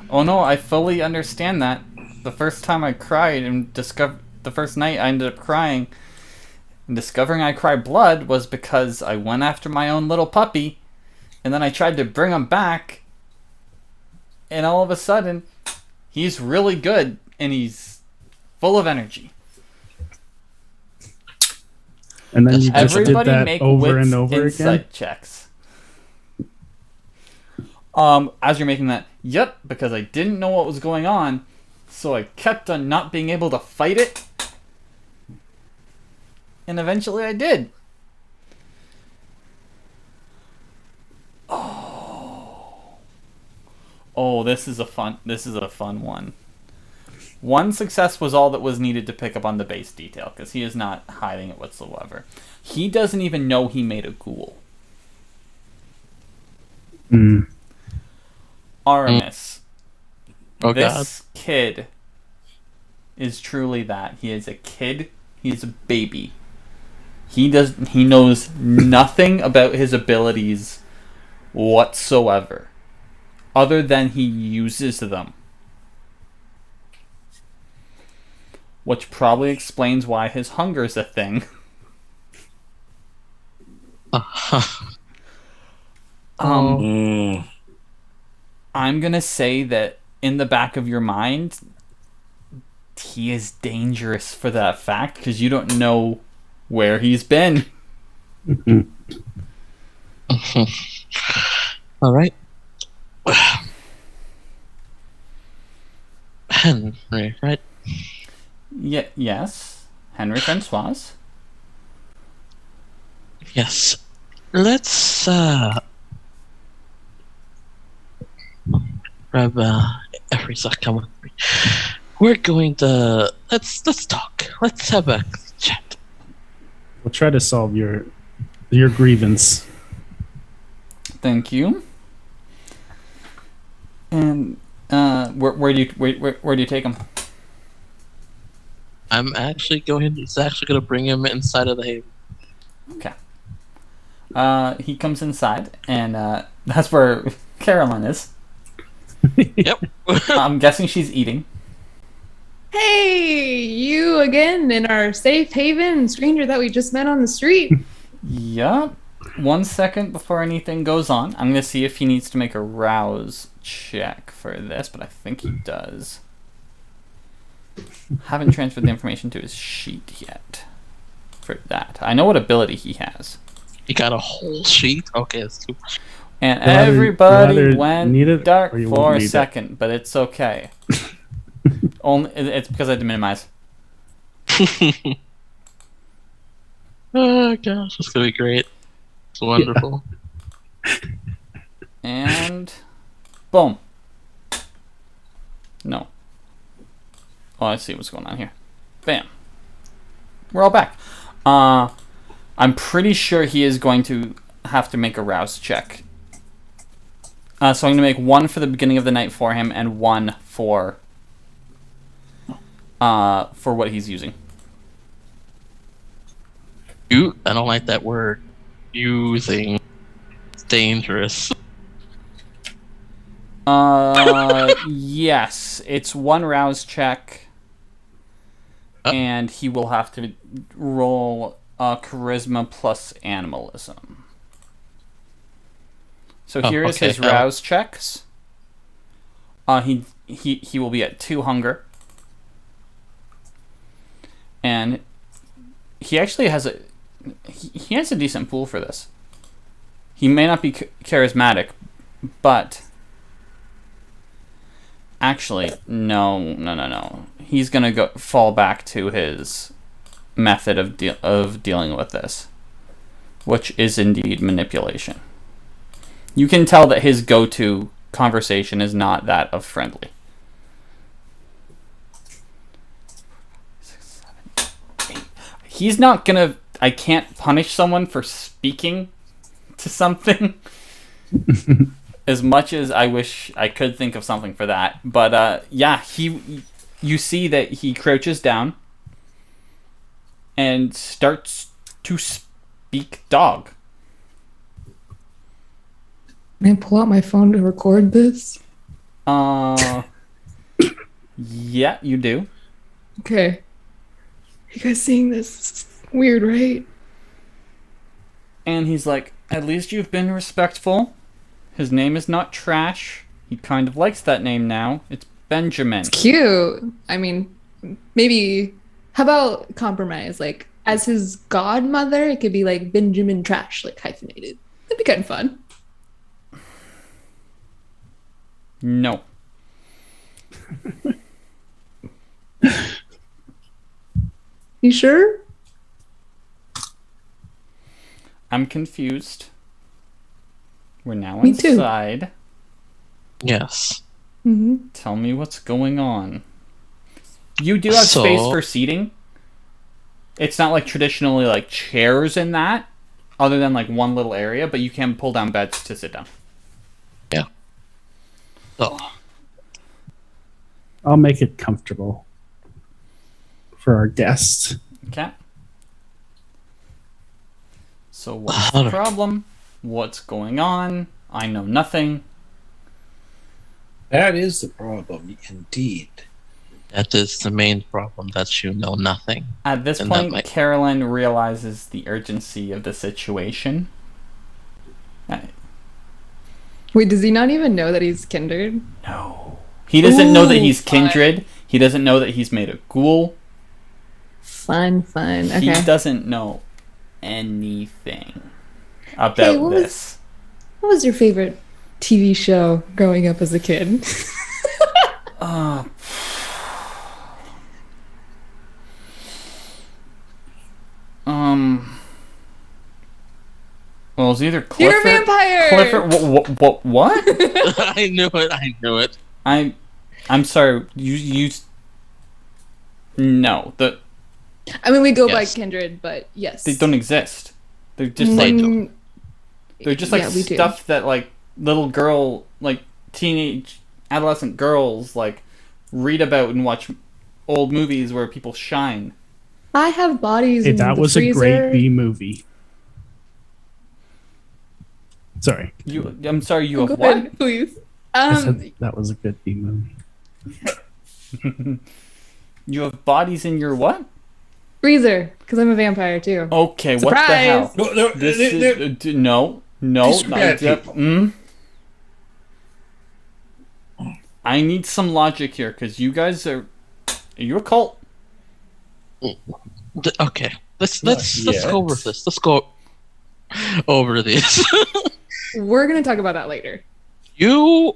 Oh no, I fully understand that. the first time I cried and the first night I ended up crying and discovering I cried blood was because I went after my own little puppy, and then I tried to bring him back, and all of a sudden, he's really good and he's full of energy. And then you just did Everybody that make over wits and over insight again. checks. As you're making that, yep, because I didn't know what was going on, so I kept on not being able to fight it, and eventually I did. Oh, this is a fun one. One success was all that was needed to pick up on the base detail, because he is not hiding it whatsoever. He doesn't even know he made a ghoul. Aramis. Oh, This kid is truly that. He is a kid. He's a baby. He knows nothing about his abilities whatsoever, other than he uses them. Which probably explains why his hunger's a thing. I'm gonna say that in the back of your mind, he is dangerous for that fact, because you don't know where he's been. All right. Henry, right? Yes, Henry Francois. Yes. Let's grab Efrys, come with me. We're going to let's talk. Let's have a chat. We'll try to solve your grievance. Thank you. And where do you take him? I'm actually going. It's actually going to bring him inside of the haven. Okay. He comes inside, and that's where Carolyn is. Yep. I'm guessing she's eating. Hey, you again in our safe haven, stranger that we just met on the street. Yup. 1 second before anything goes on. I'm going to see if he needs to make a rouse check for this, but I think he does. Haven't transferred the information to his sheet yet for that. I know what ability he has. You got a whole sheet? Okay, that's too much. And You'll either everybody need went it dark or you for won't a need it. second, but it's okay. Only it's because I had to minimize. Oh gosh, it's gonna be great. It's wonderful. And boom. No. Oh, I see what's going on here. Bam. We're all back. I'm pretty sure he is going to have to make a rouse check. So I'm going to make one for the beginning of the night for him, and one for what he's using. I don't like that word. Using. It's dangerous. Yes, it's one rouse check, and he will have to roll charisma plus animalism. So here is his rouse checks. He will be at 2 hunger, and he actually has he has a decent pool for this. He may not be charismatic, but actually, no. He's gonna fall back to his method of dealing with this, which is indeed manipulation. You can tell that his go-to conversation is not that of friendly. 6, 7, 8. He's not gonna. I can't punish someone for speaking to something. As much as I wish I could think of something for that. But, yeah, you see that he crouches down and starts to speak dog. Can I pull out my phone to record this? Yeah, you do. Okay. You guys seeing this? This is weird, right? And he's like, at least you've been respectful. His name is not Trash. He kind of likes that name now. It's Benjamin. It's cute. I mean, maybe. How about compromise? Like, as his godmother, it could be like Benjamin Trash, like hyphenated. That'd be kind of fun. No. You sure? I'm confused. We're now Me too. inside. Yes. Mm-hmm. Tell me what's going on. You do have space for seating. It's not like traditionally like chairs in that, other than like one little area, but you can pull down beds to sit down. Yeah. So, I'll make it comfortable for our guests. Okay. So what's the problem? What's going on? I know nothing. That is the problem, indeed. that is the main problem, that you know nothing. At this And point, that might- Carolyn realizes the urgency of the situation. Wait, does he not even know that he's kindred? No. He doesn't know that Ooh, he's fun. kindred. He doesn't know that he's made a ghoul. Fun. He Okay. doesn't know anything about Hey, what was- this. What was your favorite TV show growing up as a kid? Well, it's either Clifford. You're a vampire! Clifford. What? I knew it. I'm sorry. You. No, I mean, we go by Yes. kindred, but yes. they don't exist. They're just They like do. they're just like Yeah, we do. stuff that like little girl, like teenage adolescent girls like read about and watch old movies where people shine. I have bodies Hey, in that the was freezer. a great B movie. Sorry. I'm sorry. You Go have what? ahead, please. I said that was a good B movie. You have bodies in your what? Freezer, because I'm a vampire too. Okay, what the Surprise! hell? No, This is no. These are bad people. I need some logic here because you guys are you a cult? Okay, let's Not go over yet. this. Let's go over this. We're gonna talk about that later. You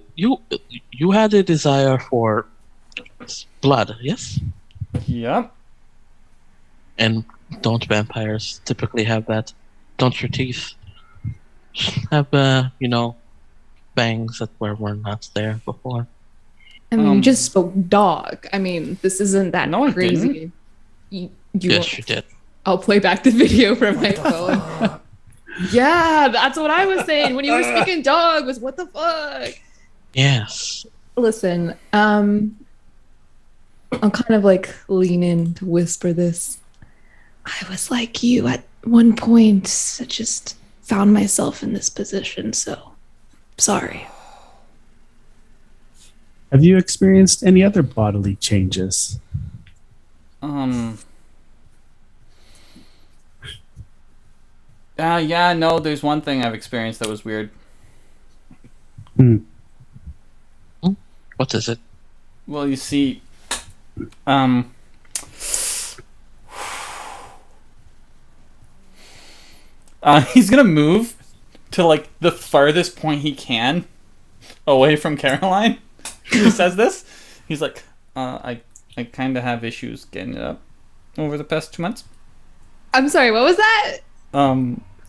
had a desire for blood, yes? Yep. And don't vampires typically have that? Don't your teeth have bangs that were not there before? I mean, you Um, just spoke dog. I mean, this isn't that No, I crazy. You Yes, you did. I'll play back the video from my phone. Yeah, that's what I was saying when you were speaking dog. Was what the fuck? Yes. Listen, I'll kind of like lean in to whisper this. I was like you at one point. I just found myself in this position, so sorry. Have you experienced any other bodily changes? Yeah, no, there's one thing I've experienced that was weird. What is it? Well, you see, he's gonna move to like the farthest point he can away from Caroline. He says this. He's like, I kind of have issues getting it up over the past 2 months. I'm sorry. What was that?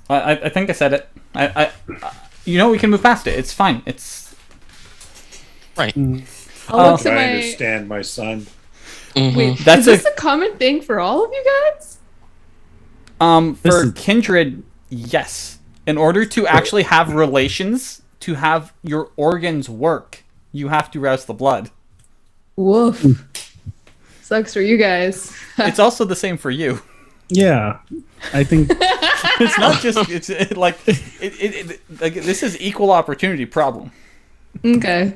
I think I said it. We can move past it. It's fine. It's Right. I'll look to I my. understand, my son. Wait, That's is this a common thing for all of you guys? This for is- kindred, yes. In order to actually have relations, to have your organs work, you have to rouse the blood. Woof. Sucks for you guys. It's also the same for you. Yeah, I think It's not just like this is equal opportunity problem. Okay.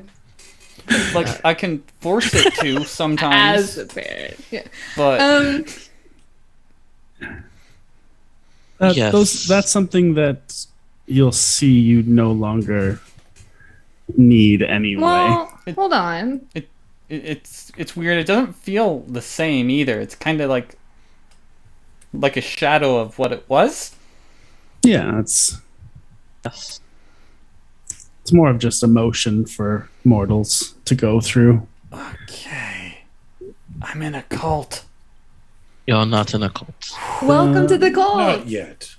Like, I can force it to sometimes. As a parent. Yeah. But Yes. That's something that you'll see you no longer need anyway. Well, hold on. it's weird. It doesn't feel the same either. It's kind of like a shadow of what it was. Yeah, it's more of just emotion for mortals to go through. Okay. I'm in a cult. You're not in a cult. Welcome to the cult. Not yet.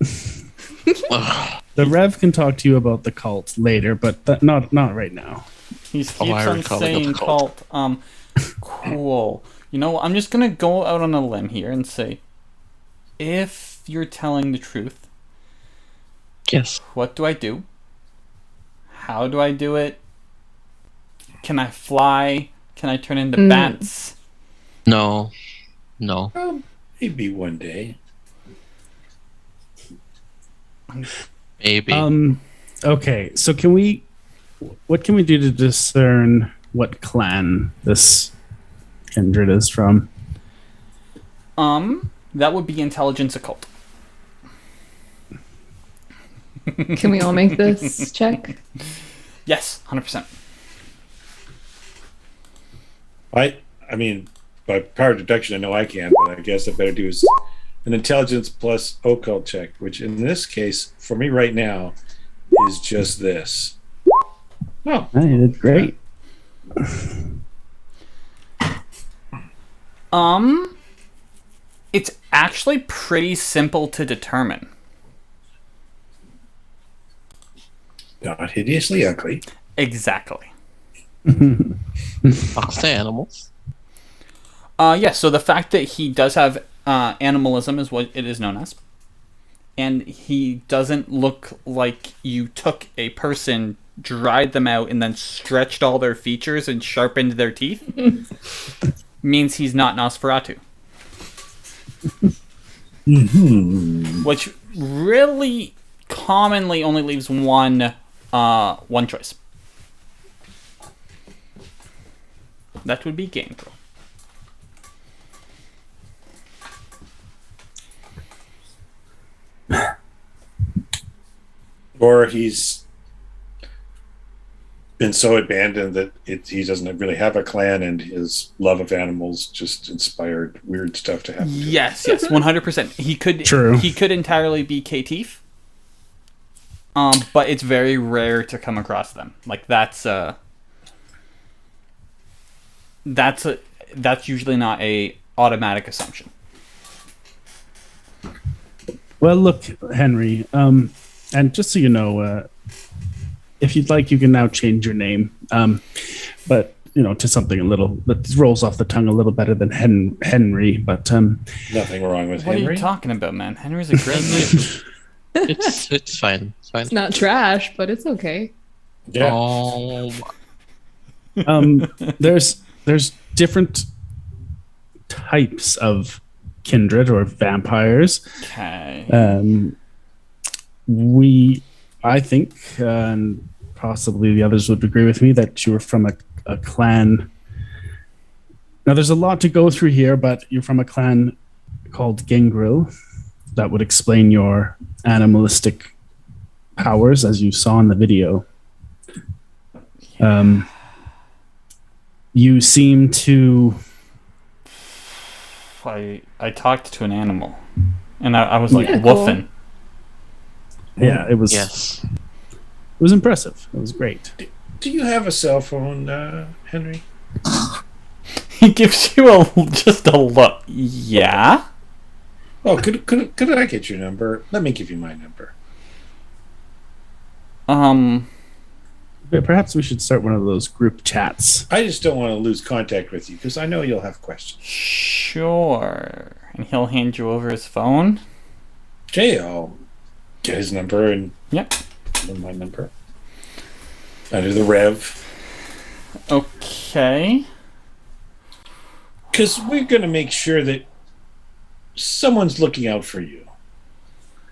Ugh. The Rev can talk to you about the cult later, but not right now. He keeps I on recall it as a saying cult. cult. Cool. You know, I'm just gonna go out on a limb here and say, if you're telling the truth, Yes. what do I do? How do I do it? Can I fly? Can I turn into bats? No. Well, maybe one day. Maybe. Okay, so what can we do to discern what clan this kindred is from? That would be intelligence occult. Can we all make this check? Yes, 100%. I mean, by power of deduction, I know I can, but I guess I better do is an intelligence plus occult check, which in this case, for me right now, is just this. Oh, Oh, you did great. It's actually pretty simple to determine. not hideously ugly. Exactly. Fox to animals. Yes, so the fact that he does have animalism is what it is known as. And he doesn't look like you took a person, dried them out, and then stretched all their features and sharpened their teeth. Means he's not Nosferatu. Which really commonly only leaves one choice. That would be Game Pro. Or he's been so abandoned that he doesn't really have a clan, and his love of animals just inspired weird stuff to happen to him. Yes, 100%. He could entirely be Caitiff. But it's very rare to come across them. Like that's usually not a automatic assumption. Well, look, Henry, and just so you know, if you'd like, you can now change your name, but to something a little that rolls off the tongue a little better than Henry. But Nothing wrong with what Henry. are you talking about, man? Henry's a great name. It's fine. It's fine. It's not trash, but it's okay. Yeah. Oh, there's different types of kindred or vampires. Okay. I think, and possibly the others would agree with me, that you were from a clan. Now, there's a lot to go through here, but you're from a clan called Gangrel. That would explain your animalistic powers, as you saw in the video. You seem to... I talked to an animal, and I was like Yeah, woofing. Yeah, it was. yes. It was impressive. It was great. Do you have a cell phone, Henry? He gives you just a look. Yeah. Oh, could I get your number? Let me give you my number. But perhaps we should start one of those group chats. I just don't want to lose contact with you because I know you'll have questions. Sure. And he'll hand you over his phone. Okay, I'll get his number and Yep. give him my number. Under the Rev. Okay. Because we're going to make sure that someone's looking out for you.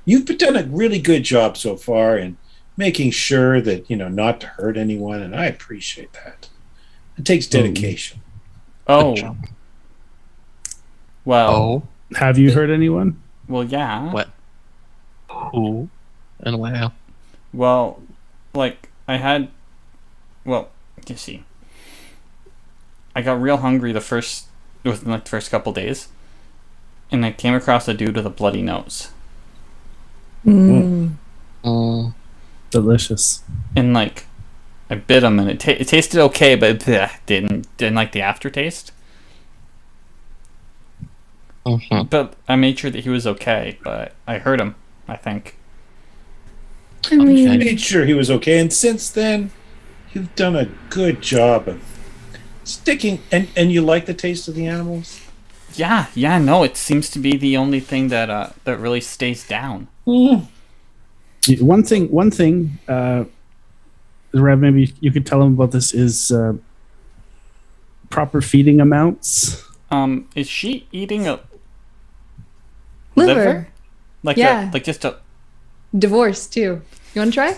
You've done a really good job so far in making sure that, not to hurt anyone, and I appreciate that. It takes dedication. Oh. job. Well. Oh, Have you heard anyone? Well, yeah. what? Who? And where? Well, like I had. Well, you see, I got real hungry within like the first couple days, and I came across a dude with a bloody nose, Mm, Delicious. and like I bit him, and it tasted okay, but didn't like the aftertaste. mhm. But I made sure that he was okay. But I hurt him, I think. I mean, I made sure he was okay, and since then, you've done a good job of sticking. And you like the taste of the animals? Yeah, no, it seems to be the only thing that that really stays down. One thing, Rev, maybe you could tell him about this is proper feeding amounts. Is she eating a liver. Like Yeah. like just a Divorce, too. You want to try?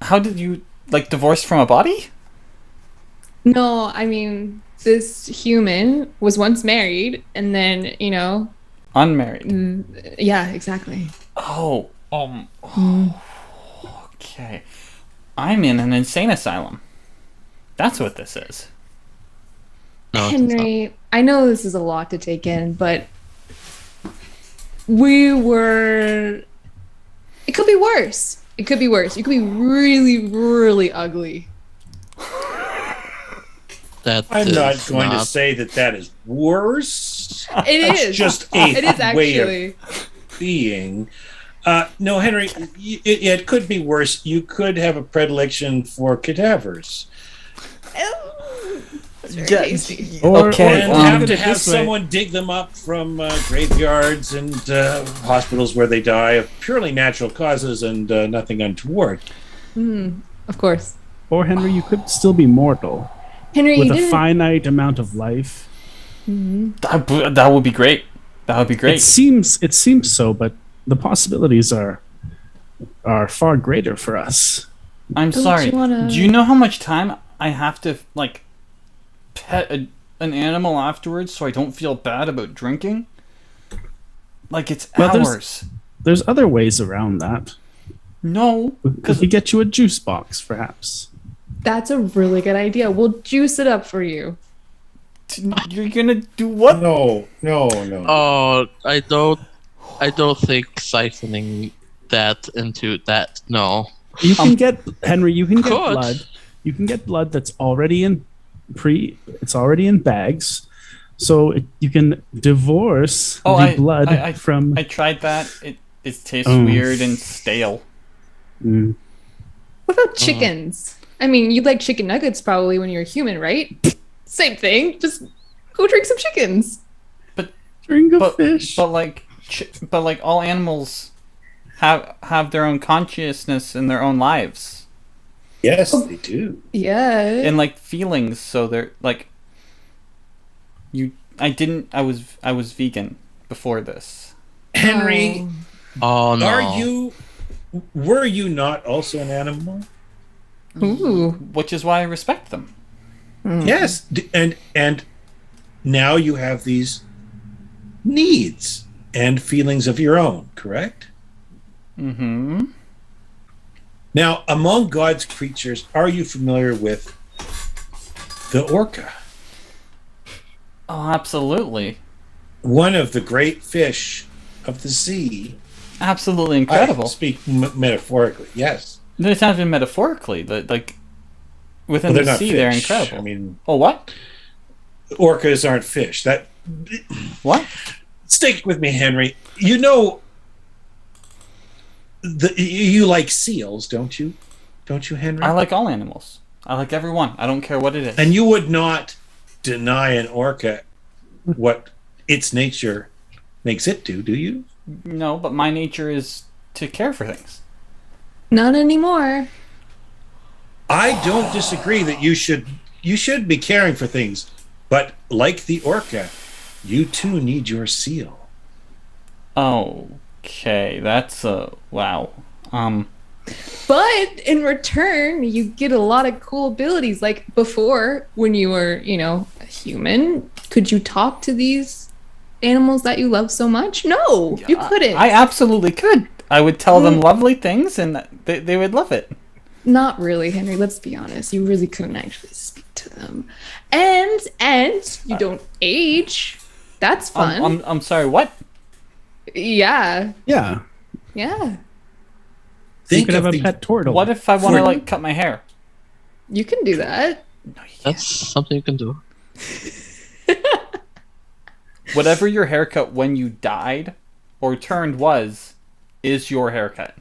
how did you like divorce from a body? No, I mean, this human was once married, and then, Unmarried. yeah, exactly. Oh, okay. I'm in an insane asylum. That's what this is. No, it's not. Henry, I know this is a lot to take in, but it could be worse. It could be worse. You could be really, really ugly. That I'm is not going to not- say that is worse. It That's is. just It is a way of actually. being. No, Henry, it could be worse. You could have a predilection for cadavers. It's very Yeah. tasty. Okay, And Look have at to it have this way. someone dig them up from graveyards and hospitals where they die of purely natural causes and nothing untoward. Of course. Or Henry, you could still be mortal Henry, with you a didn't. finite amount of life. That would be great. That would be It great. seems so, but the possibilities are far greater for us. I'm Don't sorry. you wanna- Do you know how much time I have to like pet an animal afterwards so I don't feel bad about drinking? Like it's Well, hours. There's other ways around that. No, We could get you a juice box, perhaps. That's a really good idea. We'll juice it up for you. you're gonna do what? No. Oh, I don't think siphoning that into that. No. You can get Henry. You can get Could. blood. You can get blood that's already in It's already in bags, so you can divorce Oh, the blood from. I tried that. It tastes Oh. weird and stale. Mm. What about chickens? I mean, you'd like chicken nuggets probably when you're a human, right? Same thing. Just go drink some chickens. Drink a But fish. but like all animals have their own consciousness and their own lives Yes, they do. Yeah. and like feelings. So they're like I was vegan before this. Henry, Oh no. were you not also an animal? Ooh. Which is why I respect them. Yes, and now you have these needs and feelings of your own, correct? Mm-hmm. Now, among God's creatures, are you familiar with the orca? Oh, absolutely. One of the great fish of the sea. Absolutely I incredible. speak metaphorically, yes. It's not even metaphorically. Like within Well, they're the not sea, fish. they're incredible. I mean, Oh, what? orcas aren't fish. What? Stick with me, Henry. You know, you like seals, don't you? Don't you, Henry? I like all animals. I like every one. I don't care what it is. And you would not deny an orca what its nature makes it do you? No, but my nature is to care for things. Not anymore. I don't disagree that you should be caring for things, but like the orca, you too need your seal. Okay, that's wow. But in return, you get a lot of cool abilities. Like before, when you were, a human, could you talk to these animals that you love so much? No, you couldn't. I absolutely could. I would tell them lovely things, and they would love it. Not really, Henry. Let's be honest. You really couldn't actually speak to them, and you don't age. That's fun. I'm sorry. What? Yeah. Yeah. Yeah. You could have a pet turtle. What if I want to like cut my hair? You can do that. No, you can't. That's something you can do. Whatever your haircut when you died or turned was, is your haircut.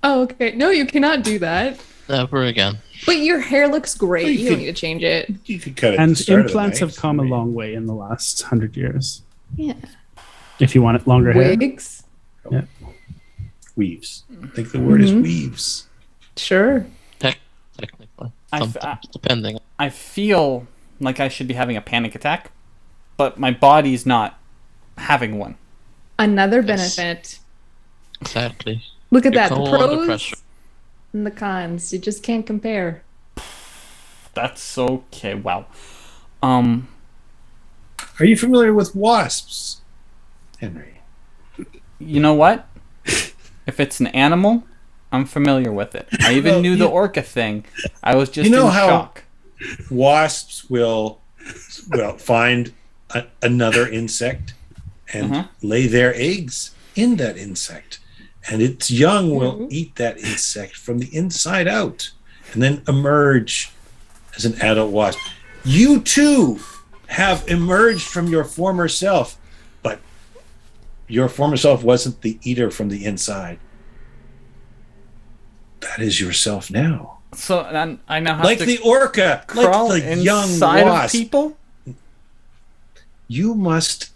Oh, okay. No, you cannot do that. Never again. But your hair looks great. Well, you don't need to change it. You could cut it. And at the start of the implants night. have come a long way in the last 100 years. Yeah. If you want it longer hair. Wigs. Yeah. Weaves. I think the word is weaves. Sure. Technically. Sometimes, depending. I feel like I should be having a panic attack, but my body's not having one. Another Yes. benefit. Exactly. Look at You're that. The cold under pros pressure. and the cons. You just can't compare. That's okay. Wow. Are you familiar with wasps, Henry? You know what? If it's an animal, I'm familiar with it. I even Well, knew the orca thing. I was just You know in how- shock. Wasps will find another insect and lay their eggs in that insect, and its young will eat that insect from the inside out and then emerge as an adult wasp. You too have emerged from your former self, but your former self wasn't the eater from the inside. That is yourself now. So then I now have Like to the orca, crawl like the young inside wasp. of people. You must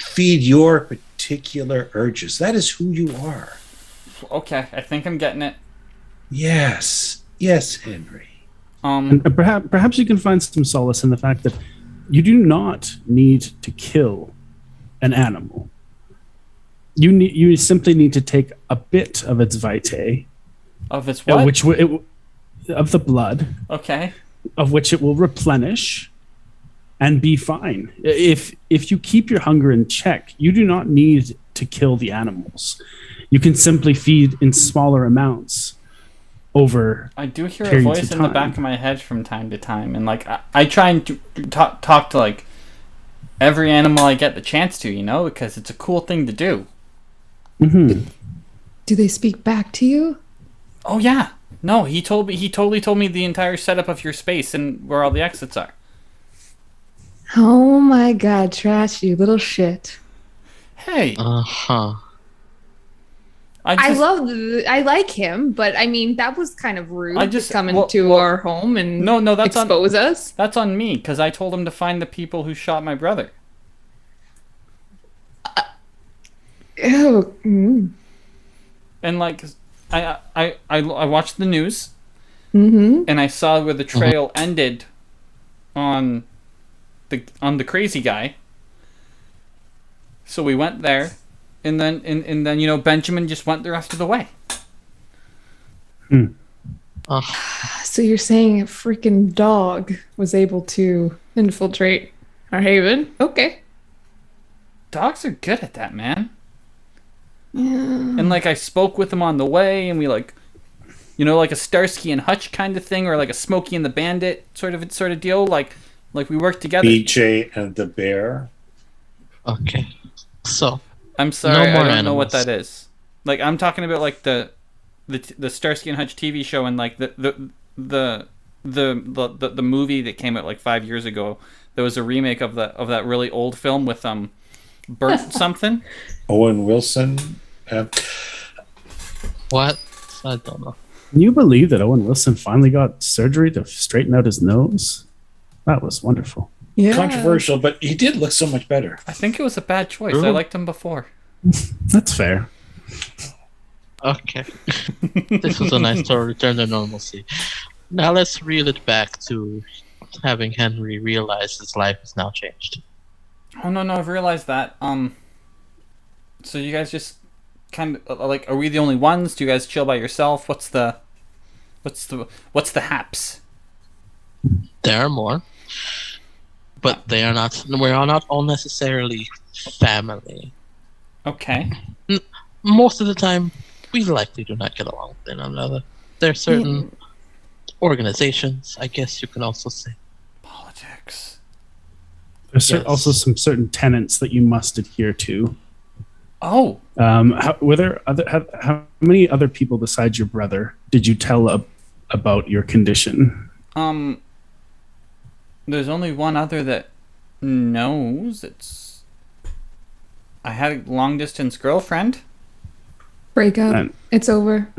feed your particular urges. That is who you are. Okay, I think I'm getting it. Yes. Yes, Henry. And perhaps you can find some solace in the fact that you do not need to kill an animal. You simply need to take a bit of its vitae, Of its what? of the blood, Okay. of which it will replenish and be fine. If you keep your hunger in check, you do not need to kill the animals. You can simply feed in smaller amounts over. I do hear a periods voice of in the time. back of my head from time to time, and like I try and talk to like every animal I get the chance to, because it's a cool thing to do. Mhm. Do they speak back to you? Oh yeah, no, he totally told me the entire setup of your space and where all the exits are. Oh my god, Trash, you little shit. Hey, Uh-huh. I like him, but I mean that was kind of rude. I just- to come well- into our home and No, that's expose us. That's on me, because I told him to find the people who shot my brother. Ew. Mm. And like, I watched the news, Mm-hmm. and I saw where the trail ended on the crazy guy. So we went there, and then Benjamin just went the rest of the way. So you're saying a freaking dog was able to infiltrate our haven? Okay. Dogs are good at that, man. Yeah. And like I spoke with him on the way, and we like a Starsky and Hutch kind of thing, or like a Smokey and the Bandit sort of deal. Like we worked together. BJ and the bear. Okay. So, I'm sorry, more I don't know what animals. that is. Like I'm talking about like the Starsky and Hutch TV show, and like the movie that came out like 5 years ago. There was a remake of that really old film with Bert something. Owen Wilson. what? I don't know. Can you believe that Owen Wilson finally got surgery to straighten out his nose? That was wonderful. Yeah. Controversial, but he did look so much better. I think it was a bad choice. I Ooh. liked him before. That's fair. Okay. This was a nice return to normalcy. Now let's reel it back to having Henry realize his life has now changed. Oh no, I've realized that. So you guys just kind of like, are we the only ones? Do you guys chill by yourself? What's the haps? There are more, but they are not. We are not all necessarily family. Okay. Most of the time, we likely do not get along with one another. There are certain organizations, I guess you can also say. Politics. There's also some certain tenets that you must adhere to. Oh. How many other people besides your brother did you tell about your condition? There's only one other that knows. I had a long distance girlfriend. Break up. It's over.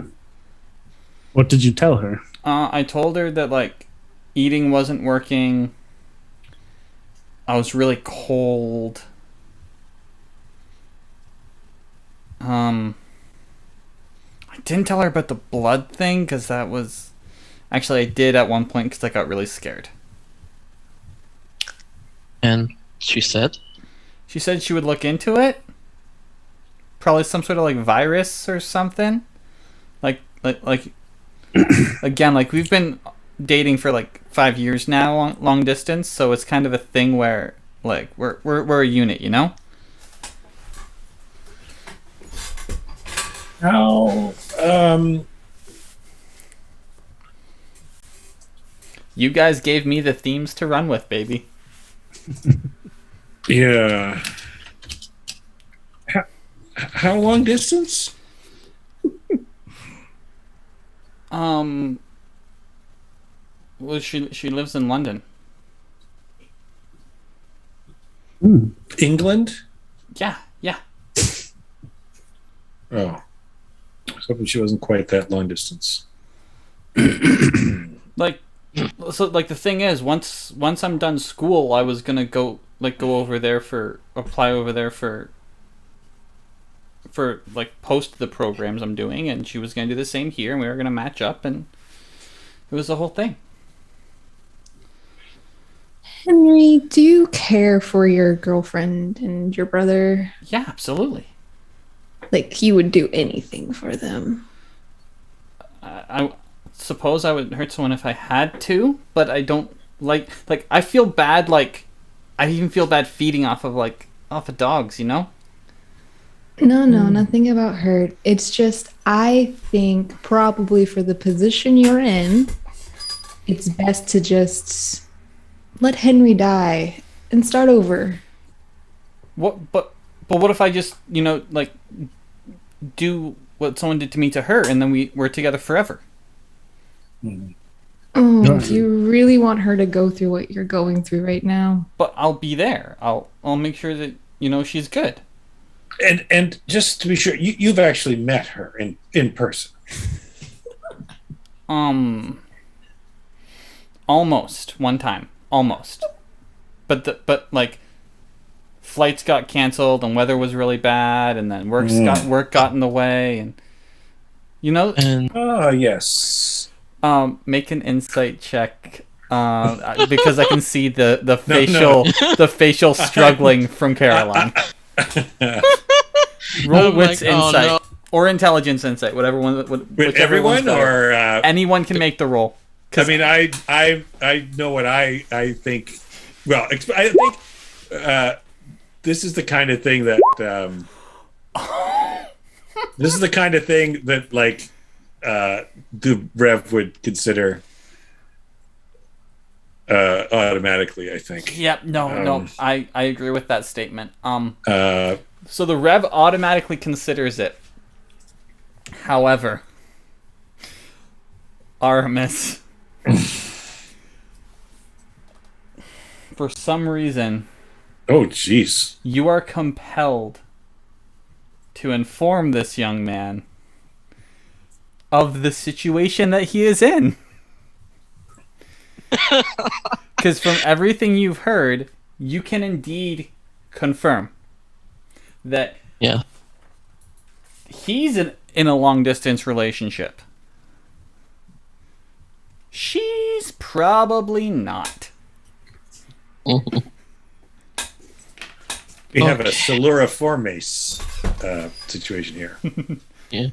What did you tell her? I told her that like eating wasn't working. I was really cold. I didn't tell her about the blood thing because that was... Actually, I did at one point because I got really scared. And she said? She said she would look into it. Probably some sort of like virus or something. Like again, like we've been dating for like 5 years now, long distance. So it's kind of a thing where like we're a unit, you know. How? You guys gave me the themes to run with, baby. Yeah. How long distance? Well, she lives in London. England? Yeah. Oh. I was hoping she wasn't quite that long distance. Like, so like the thing is, once I'm done school, I was gonna go over there apply over there for like post the programs I'm doing, and she was gonna do the same here, and we were gonna match up, and it was the whole thing. Henry, do you care for your girlfriend and your brother? Yeah, absolutely. Like, you would do anything for them. I suppose I would hurt someone if I had to, but I don't like I feel bad, like I even feel bad feeding off of dogs, you know? No, nothing about hurt. It's just, I think probably for the position you're in, it's best to just let Henry die and start over. What? But what if I just, you know, like do what someone did to me to her, and then we're together forever? Oh, do you really want her to go through what you're going through right now? But I'll be there. I'll make sure that, you know, she's good. And just to be sure, you've actually met her in person. Almost one time, almost. But like flights got canceled and weather was really bad, and then work got in the way, and you know. And Yes. Make an insight check. Because I can see the facial the facial struggling from Caroline. Roll wits insight or intelligence insight, whatever one. With everyone or anyone can make the roll. I mean, I know what I think. Well, I think this is the kind of thing that this is the kind of thing that like the Rev would consider automatically, I think. Yep. No. I agree with that statement. So the Rev automatically considers it. However, Aramis, for some reason, oh jeez, you are compelled to inform this young man of the situation that he is in. Because from everything you've heard, you can indeed confirm that he's in a long distance relationship. She's probably not. We have a Silura Formace. situation here. Yeah.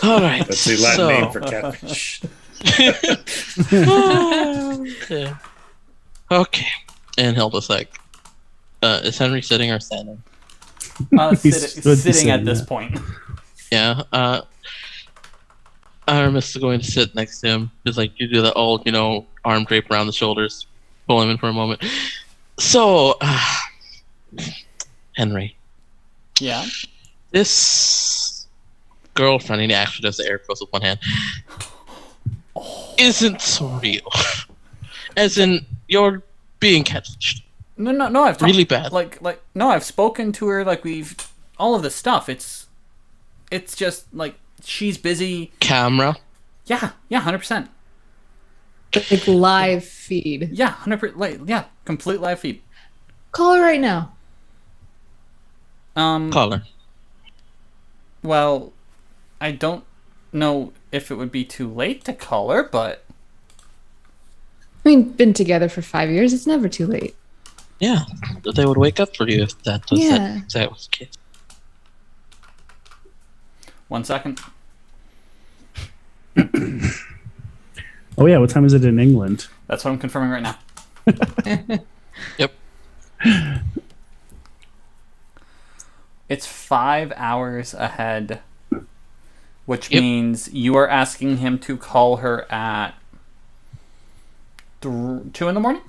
All right. That's the Latin name for catfish. Yeah. Okay. And help us like, is Henry sitting or standing? Sitting at this point. Yeah. Aramis is going to sit next to him. Just like you do that old, arm drape around the shoulders, pull him in for a moment. So, Henry. Yeah. This girlfriend, and he actually does the air quotes with one hand, isn't so real. As in, you're being catfished. No. I've really bad. No, I've spoken to her. Like we've all of this stuff. It's just like she's busy. Camera. Yeah, 100%. Like live feed. Yeah, 100%. Complete live feed. Call her right now. Call her. Well, I don't know if it would be too late to call her, but I mean, been together for 5 years. It's never too late. Yeah, they would wake up for you if that was that was the case. 1 second. Oh yeah, what time is it in England? That's what I'm confirming right now. Yep. It's 5 hours ahead, which means you are asking him to call her at 2 in the morning?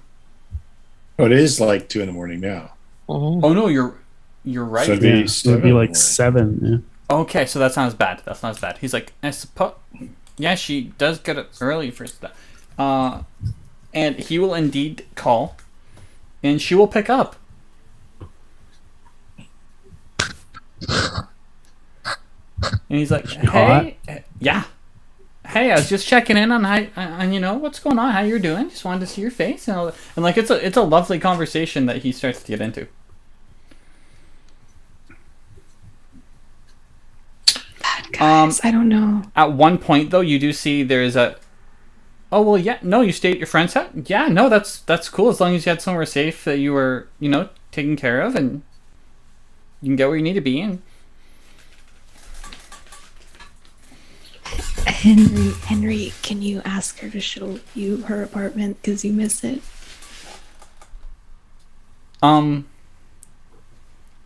Oh, it is like 2 in the morning now. Oh, Oh no, you're right. So it'd Yeah, be, so it'd be like 7. Yeah. Okay, so that's not as bad. He's like, I suppose. Yeah, she does get up early for stuff. And he will indeed call, and she will pick up. And he's like, hey, yeah. Hey, I was just checking in on what's going on, how you're doing. Just wanted to see your face, and like it's a lovely conversation that he starts to get into. Guys, I don't know. At one point, though, you do see there's a. Oh well, yeah. No, you stay at your friend's house. Yeah, no, that's cool. As long as you had somewhere safe that you were, taken care of, and you can get where you need to be. And Henry, can you ask her to show you her apartment because you miss it?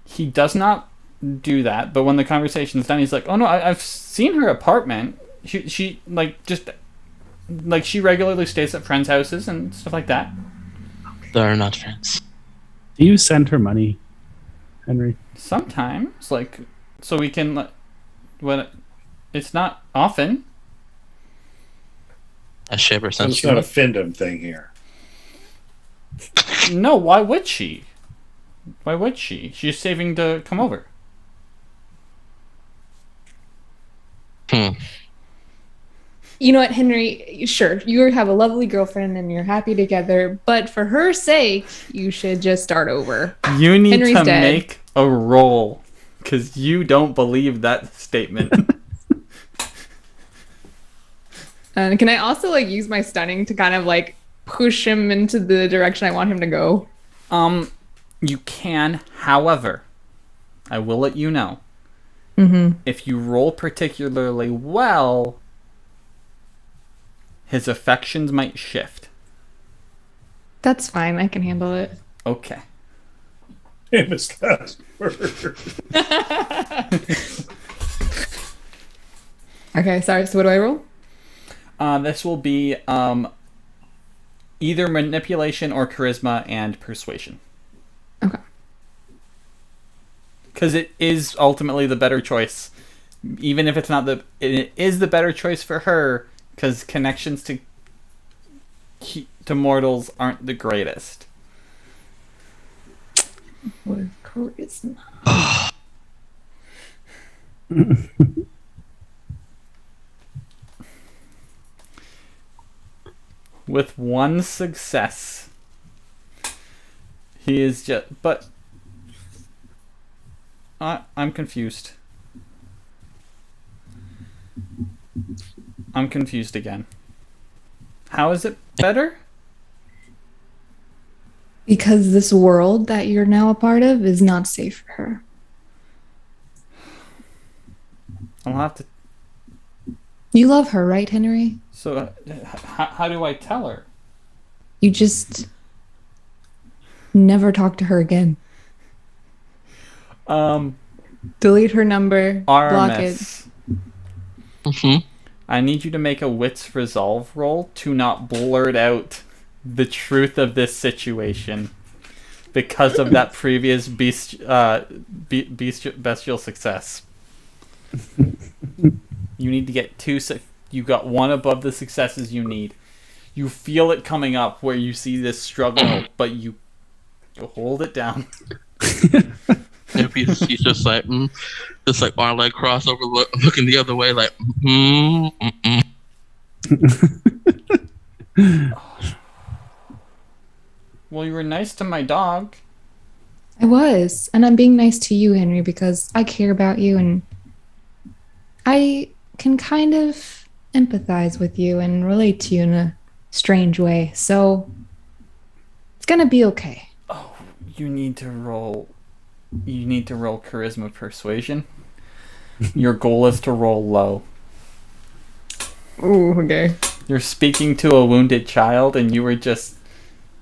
He does not do that, but when the conversation's done, he's like, "Oh no, I've seen her apartment. She she regularly stays at friends' houses and stuff like that." they're not friends. Do you send her money, Henry? Sometimes, so we can, when it's not often. Has she ever So sent it's you? not a Findom thing here. No, why would she? Why would she? She's saving to come over. You know what, Henry? Sure, you have a lovely girlfriend and you're happy together, but for her sake, you should just start over. You need Henry's to dead. make a roll because you don't believe that statement. And can I also use my stunning to kind of push him into the direction I want him to go? You can, however, I will let you know. If you roll particularly well, his affections might shift. That's fine. I can handle it. Okay. Famous last word. Okay, sorry. So what do I roll? This will be either manipulation or charisma and persuasion. Okay. Because it is ultimately the better choice. Even if it's not it is the better choice for her, because connections to mortals aren't the greatest. Or charisma. With one success, he is just. But I'm confused. I'm confused again. How is it better? Because this world that you're now a part of is not safe for her. I'll have to. You love her, right, Henry? So, how do I tell her? You just never talk to her again. Delete her number. Block it. Mm-hmm. I need you to make a wits resolve roll to not blurt out the truth of this situation because of that previous bestial success. You need to get 2. You got 1 above the successes you need. You feel it coming up where you see this struggle, but you hold it down. If he's just like, just like arm leg cross over, looking the other way, like, Well, you were nice to my dog. I was. And I'm being nice to you, Henry, because I care about you and I can kind of empathize with you and relate to you in a strange way. So it's going to be okay. Oh, you need to roll charisma persuasion. Your goal is to roll low. Ooh, okay. You're speaking to a wounded child, and you were just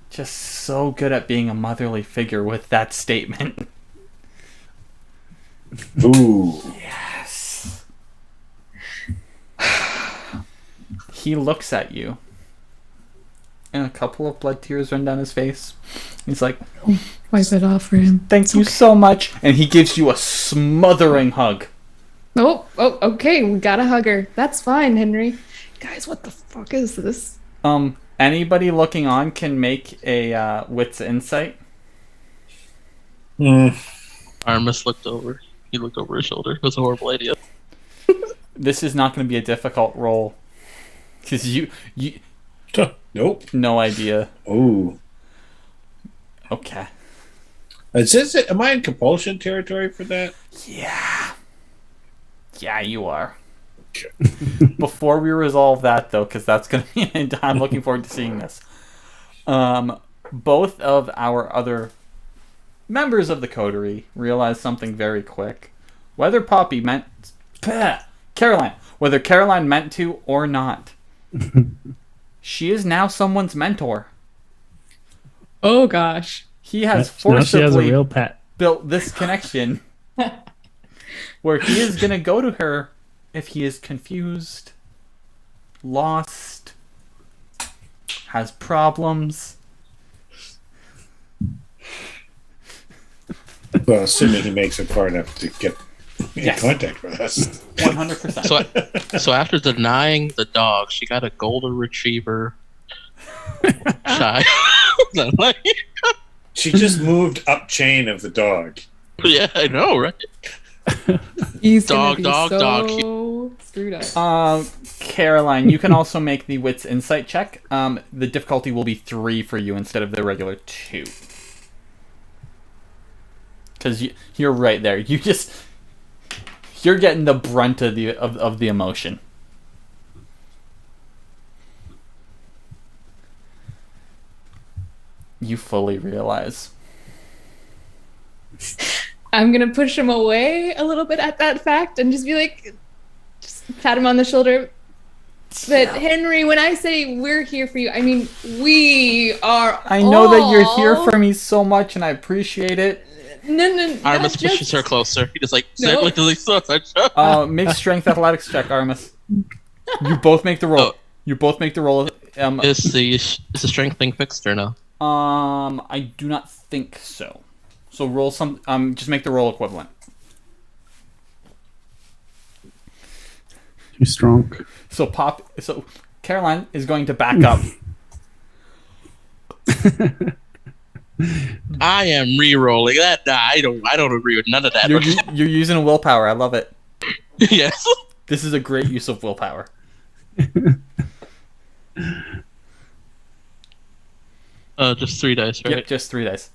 so good at being a motherly figure with that statement. Ooh. Yes. He looks at you, and a couple of blood tears run down his face. He's like, Wipe it off for him. "Thank you so much," and he gives you a smothering hug. Oh, okay. We gotta hug her. That's fine, Henry. Guys, what the fuck is this? Anybody looking on can make a wits insight. Aramis looked over. He looked over his shoulder. It was a horrible idea. This is not going to be a difficult roll because you Nope. no idea. Ooh. Okay. Am I in compulsion territory for that? Yeah, you are. Before we resolve that, though, because that's going to be... I'm looking forward to seeing this. Both of our other members of the coterie realize something very quick. Whether Caroline meant to or not, she is now someone's mentor. Oh, gosh. He has Now she has a forcibly real pet. built this connection where he is going to go to her if he is confused, lost, has problems. Well, assuming he makes it far enough to get in Yes. contact with us. 100%. So after denying the dog, she got a golden retriever shy. She just moved up chain of the dog. Yeah, I know, right? He's Dog, gonna be dog, so screwed up. Caroline, you can also make the wits insight check. The difficulty will be 3 for you instead of the regular 2. Because you're right there. You're getting the brunt of the emotion. You fully realize. I'm gonna push him away a little bit at that fact and just be like, just pat him on the shoulder. But Henry, when I say we're here for you, I mean we are. I know that you're here for me so much, and I appreciate it. No. Aramis pushes her closer. He just like No. Make strength athletics check, Aramis. You both make the roll. Oh. You both make the roll. Is the strength thing fixed or no? I do not think so. So roll some. Just make the roll equivalent. Too strong. So Caroline is going to back up. I am re-rolling that. Nah, I don't agree with none of that. You're using willpower. I love it. Yes. This is a great use of willpower. Just 3 dice, right? Yep, just 3 dice.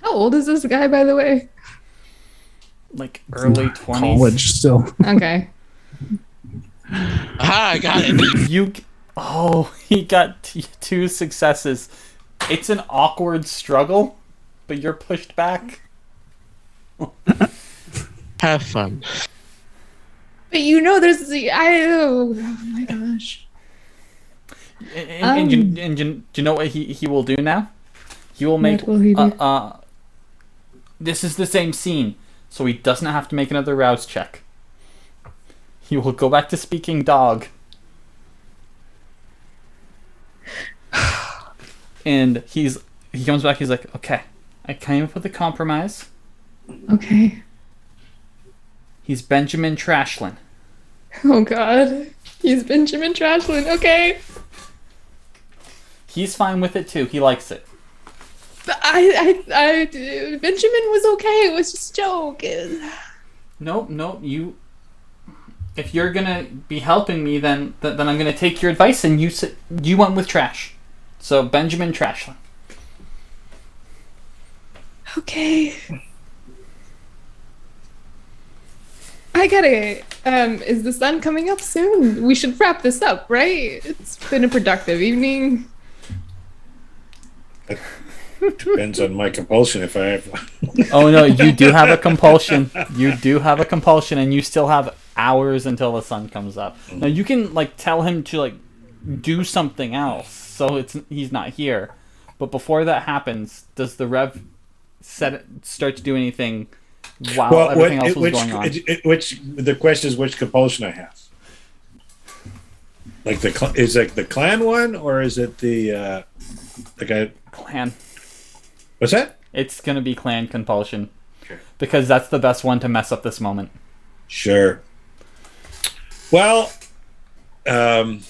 How old is this guy, by the way? Like early 20s. College still. Okay. Aha, I got it. He got 2 successes. It's an awkward struggle, but you're pushed back. Have fun. But you know, there's the oh my gosh. And do you know what he will do now? He will make. What will he do? This is the same scene, so he doesn't have to make another rouse check. He will go back to speaking dog. And he comes back, he's like, okay, I came up with a compromise. Okay. He's Benjamin Trashlin. Oh god. He's Benjamin Trashlin. Okay. He's fine with it too. He likes it. But Benjamin was okay. It was just a joke. No, you. If you're gonna be helping me, then I'm gonna take your advice, and you went with trash. So Benjamin Trashlin. Okay. I gotta. Is the sun coming up soon? We should wrap this up, right? It's been a productive evening. Depends on my compulsion if I have one. Oh no, you do have a compulsion. You do have a compulsion, and you still have hours until the sun comes up. Now you can tell him to do something else, so he's not here. But before that happens, does the Rev start to do anything while everything else was going on? The question is which compulsion I have. Is it the clan one, or is it the guy? Clan. What's that? It's gonna be clan compulsion. Okay. Because that's the best one to mess up this moment. Sure. Well, I'm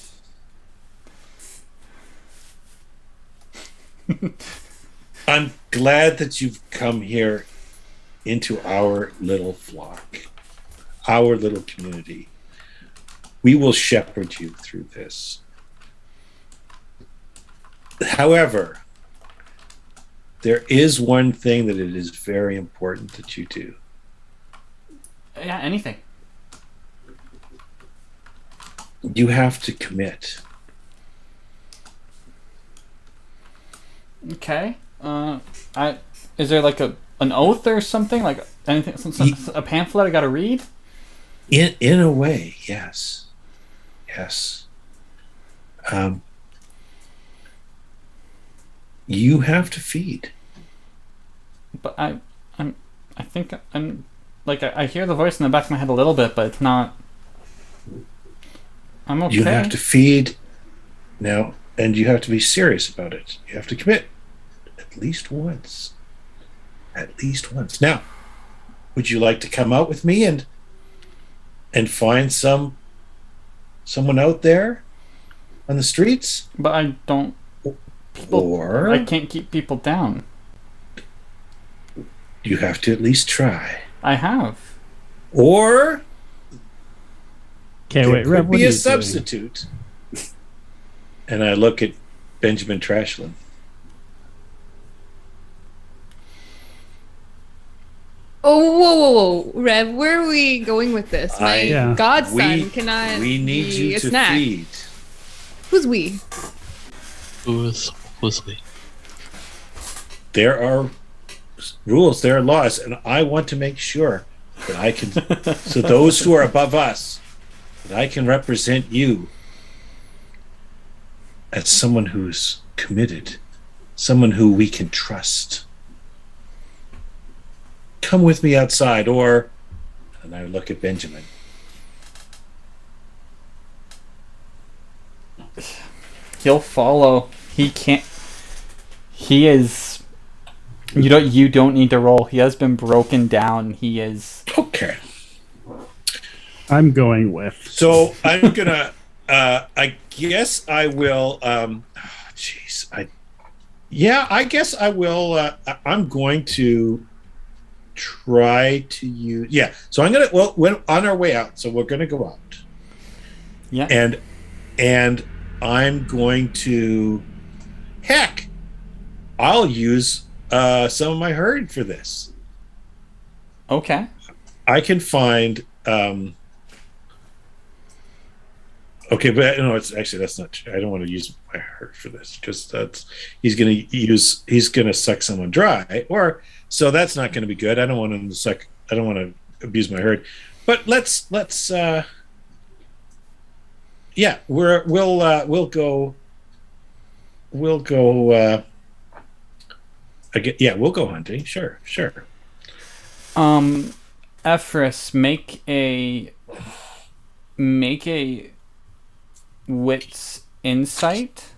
glad that you've come here into our little flock, our little community. We will shepherd you through this. However, there is one thing that it is very important that you do. Yeah, anything. You have to commit. Okay. Is there an oath or something, anything, a pamphlet I gotta read? In a way, yes. You have to feed. But I think I'm I hear the voice in the back of my head a little bit, but it's not. I'm okay. You have to feed now, and you have to be serious about it. You have to commit at least once. At least once. Now, would you like to come out with me and find someone out there on the streets? But I don't. I can't keep people down. You have to at least try. I have. Or Okay, wait, there Rev, could what be are a you substitute. And I look at Benjamin Trashlin. Oh, whoa, Rev, where are we going with this? My godson cannot. We need be you a to snack. feed. Who's we? Who's we? There are rules, there are laws, and I want to make sure that I can, so those who are above us, that I can represent you as someone who's committed, someone who we can trust. Come with me outside, and I look at Benjamin. He'll follow. He can't. He is. You don't need to roll. He has been broken down. He is. Okay. I'm going with. So I'm gonna. I guess I will. I guess I will. I'm going to try to use. Yeah. So I'm gonna. Well, when on our way out, so we're gonna go out. Yeah. And I'm going to. Heck, I'll use some of my herd for this. Okay. I can find. Okay, but no, that's not true. I don't want to use my herd for this because he's gonna suck someone dry, so that's not going to be good. I don't want him to suck. I don't want to abuse my herd. But let's yeah, we'll go again, yeah, we'll go hunting. Sure. Efrys, make a wits insight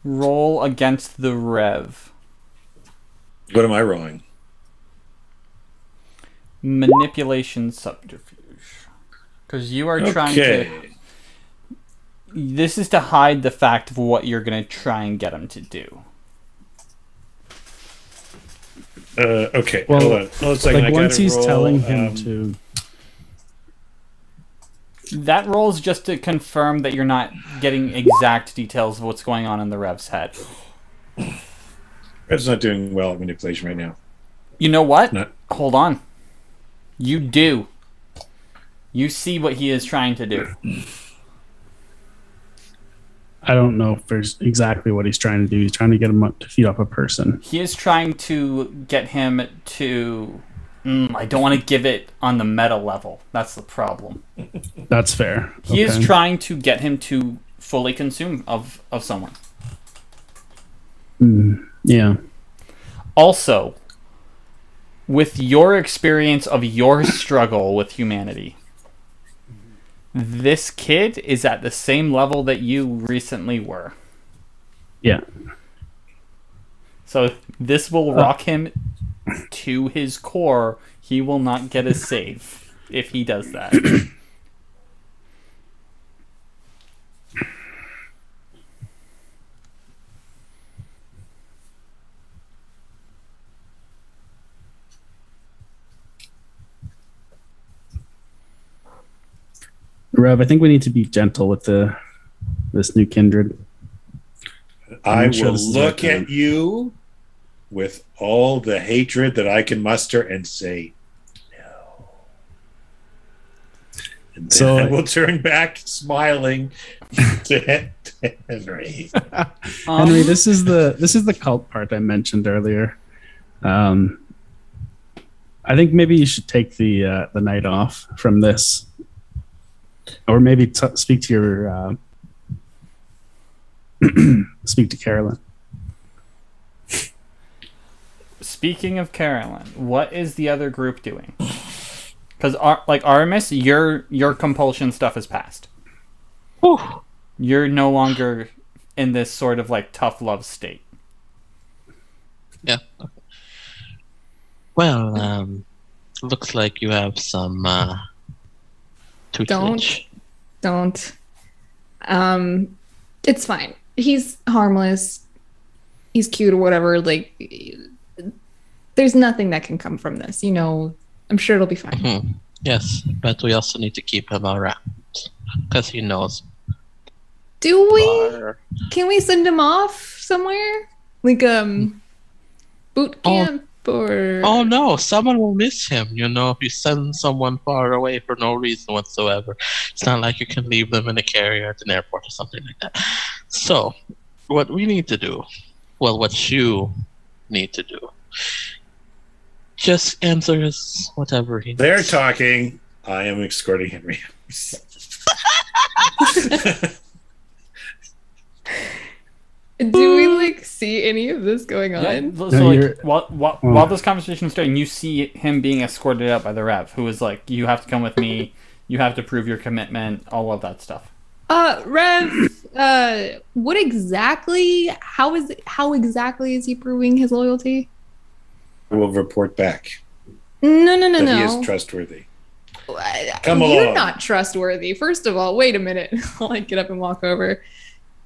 roll against the rev. What am I rolling? Manipulation subterfuge. Because you are trying to... This is to hide the fact of what you're going to try and get him to do. Okay, Well, hold on. Hold a second. Like I once gotta he's roll, telling him to. That roll is just to confirm that you're not getting exact details of what's going on in the Rev's head. Rev's not doing well at manipulation right now. You know what? Not. Hold on. You do. You see what he is trying to do. I don't know if there's exactly what he's trying to do. He's trying to get him up to feed off a person. He is trying to get him to... I don't want to give it on the meta level. That's the problem. That's fair. He is trying to get him to fully consume of someone. Yeah. Also, with your experience of your struggle with humanity, this kid is at the same level that you recently were. Yeah. So this will rock him to his core. He will not get a save if he does that. Rev, I think we need to be gentle with this new kindred. I I'm sure will this is look our at time. you with all the hatred that I can muster and say no. And then So- I will turn back smiling to Henry. Henry, this is the cult part I mentioned earlier. I think maybe you should take the night off from this, or maybe speak to your speak to Carolyn. Speaking of Carolyn, what is the other group doing? Because, like, Aramis, your compulsion stuff is passed. Whew. You're no longer in this sort of, like, tough love state. Yeah. Okay. Well, looks like you have some tutelage. Don't. It's fine. He's harmless. He's cute or whatever. Like, there's nothing that can come from this. You know, I'm sure it'll be fine. Mhm. Yes, but we also need to keep him around because he knows. Do we? our- Can we send him off somewhere? Like, boot camp or... Oh no, someone will miss him. You know, if you send someone far away for no reason whatsoever, it's not like you can leave them in a carrier at an airport or something like that. So, what we need to do, well, what you need to do, just answer his whatever he They're needs. talking. I am escorting Henry. Do we, like, see any of this going on? Yeah, so, No, like, you're- while this conversation is starting, you see him being escorted out by the Rev, who is like, you have to come with me, you have to prove your commitment, all of that stuff. Rev, what exactly, how exactly is he proving his loyalty? I will report back No. that he is trustworthy. Come You're along. not trustworthy. First of all, wait a minute. I'll, like, get up and walk over.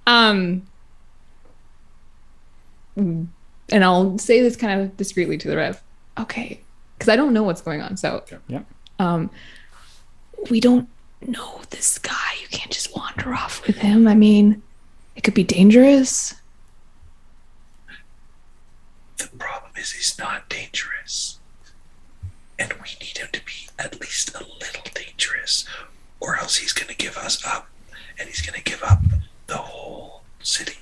And I'll say this kind of discreetly to the Rev. Okay, because I don't know what's going on. So, Yep. We don't know this guy. You can't just wander off with him. I mean, it could be dangerous. The problem is he's not dangerous. And we need him to be at least a little dangerous. Or else he's going to give us up. And he's going to give up the whole city.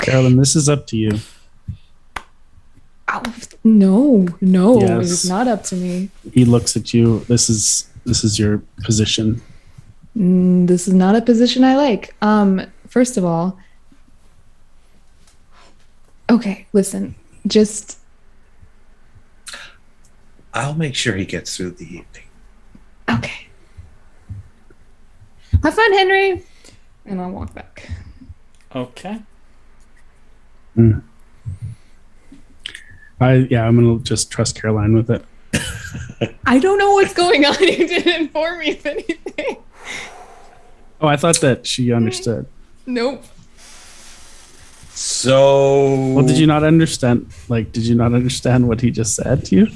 Carolyn, this is up to you. Oh, no, Yes. it's not up to me. He looks at you. This is your position. This is not a position I like. First of all, okay, listen, just I'll make sure he gets through the evening. okay. Have fun, Henry. And I'll walk back. Okay. I'm gonna just trust Caroline with it. I don't know what's going on. You didn't inform me of anything. Oh, I thought that she understood. Nope. So, Well, did you not understand? Did you not understand what he just said to you?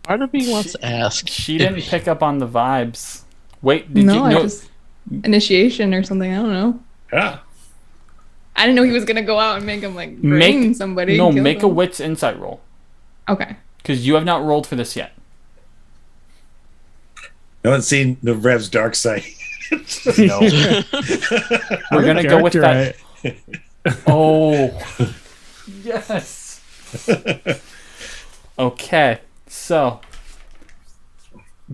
Part of me wants to ask. She didn't pick up on the vibes. Wait, did you I know? just initiation or something. I don't know. Yeah. I didn't know he was gonna go out and make him bring somebody. No, kill make a them. wits insight roll. Okay. Because you have not rolled for this yet. No one's seen the Rev's dark side. No. We're going to go with that. Oh. Yes. Okay. So,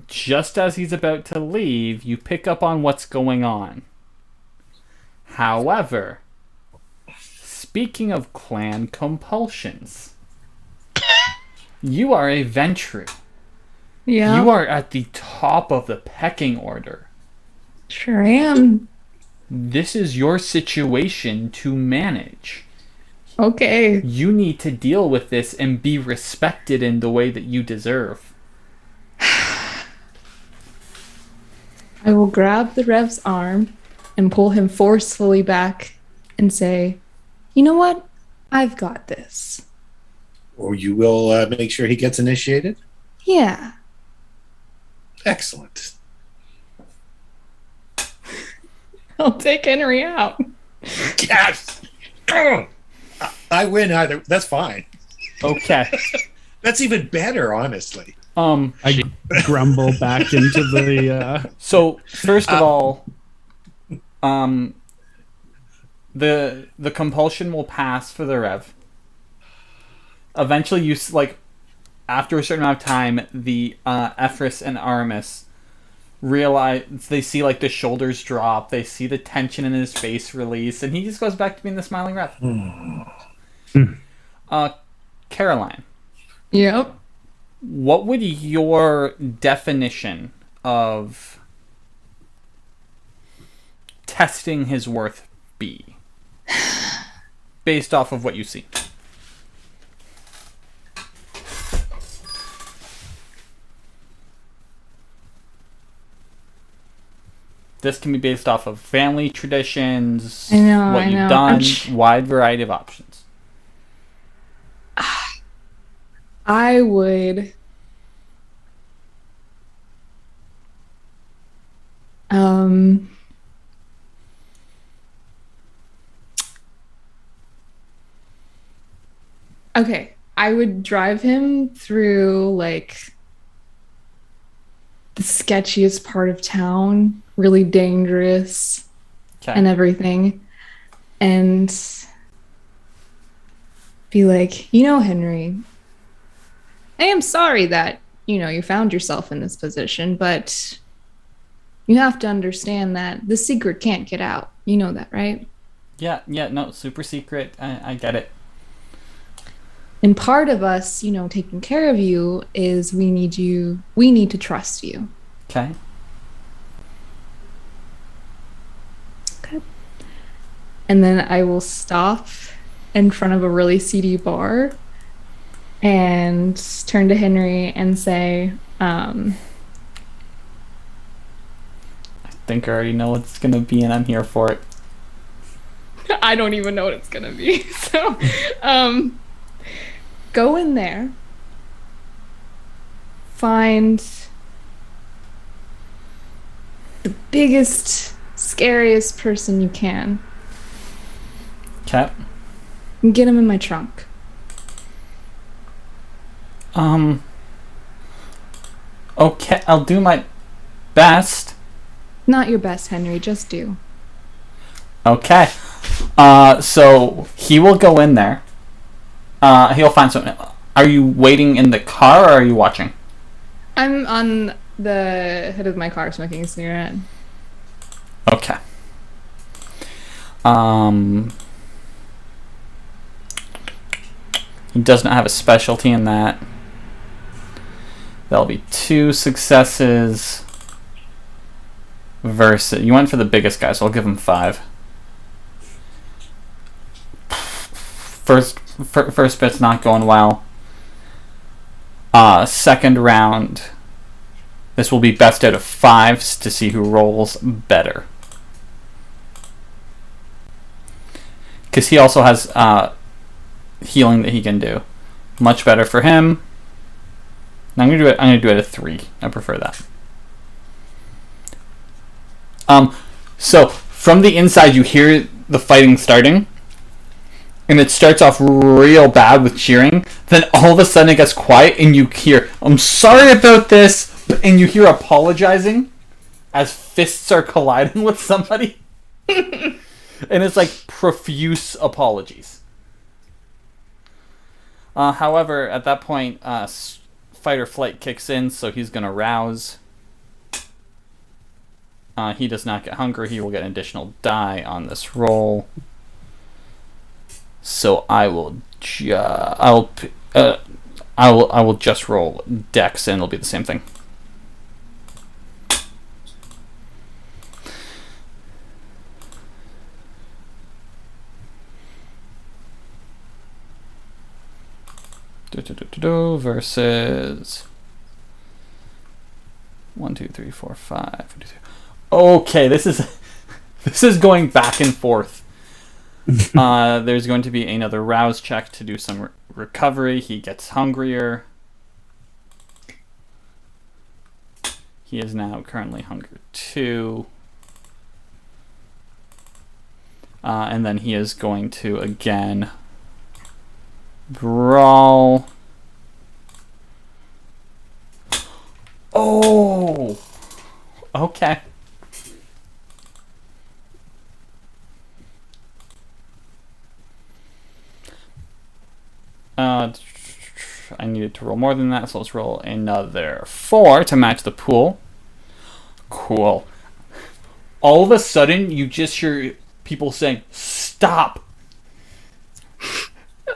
just as he's about to leave, you pick up on what's going on. However, speaking of clan compulsions, you are a Ventru. Yeah. You are at the top of the pecking order. Sure am. This is your situation to manage. Okay. You need to deal with this and be respected in the way that you deserve. I will grab the Rev's arm and pull him forcefully back and say, you know what? I've got this. Or you will make sure he gets initiated? Yeah. Excellent. I'll take Henry out. Yes! I win either. That's fine. Okay. That's even better, honestly. I grumble back into the. So first of all, the compulsion will pass for the Rev. Eventually, after a certain amount of time, the Efrys and Aramis realize, they see the shoulders drop, they see the tension in his face release, and he just goes back to being the smiling Rev. Caroline. Yep. What would your definition of testing his worth be? Based off of what you see. This can be based off of family traditions, I know, what I you've know. done, wide variety of options. I would okay, I would drive him through the sketchiest part of town, really dangerous and everything, and be like, Henry, I am sorry that, you found yourself in this position, but you have to understand that the secret can't get out. You know that, right? Yeah, no, super secret. I get it. And part of us, taking care of you is we need to trust you. Okay. Okay. And then I will stop in front of a really seedy bar and turn to Henry and say, I think I already know what it's going to be, and I'm here for it. I don't even know what it's going to be. So, go in there, find the biggest, scariest person you can, Okay. and get him in my trunk. Okay, I'll do my best. Not your best, Henry, just do. Okay. So he will go in there. He'll find something. Are you waiting in the car, or are you watching? I'm on the hood of my car smoking a cigarette. Okay. He does not have a specialty in that. That'll be 2 successes versus... You went for the biggest guy, so I'll give him 5. First bit's not going well. Second round, this will be best out of 5s to see who rolls better. Because he also has healing that he can do. Much better for him. I'm gonna do it at a 3. I prefer that. So from the inside you hear the fighting starting. And it starts off real bad with cheering. Then all of a sudden it gets quiet and you hear, "I'm sorry about this," and you hear apologizing as fists are colliding with somebody. And it's like profuse apologies. However, at that point, fight or flight kicks in, so he's going to rouse. He does not get hungry. He will get an additional die on this roll. So I will just roll Dex, and it'll be the same thing. Versus 1, 2, 3, 4, 5. Okay, this is going back and forth. There's going to be another rouse check to do some recovery. He gets hungrier. He is now currently hunger 2. And then he is going to again brawl. Oh! Okay. I needed to roll more than that, so let's roll another 4 to match the pool. Cool. All of a sudden, you just hear people saying, "Stop!"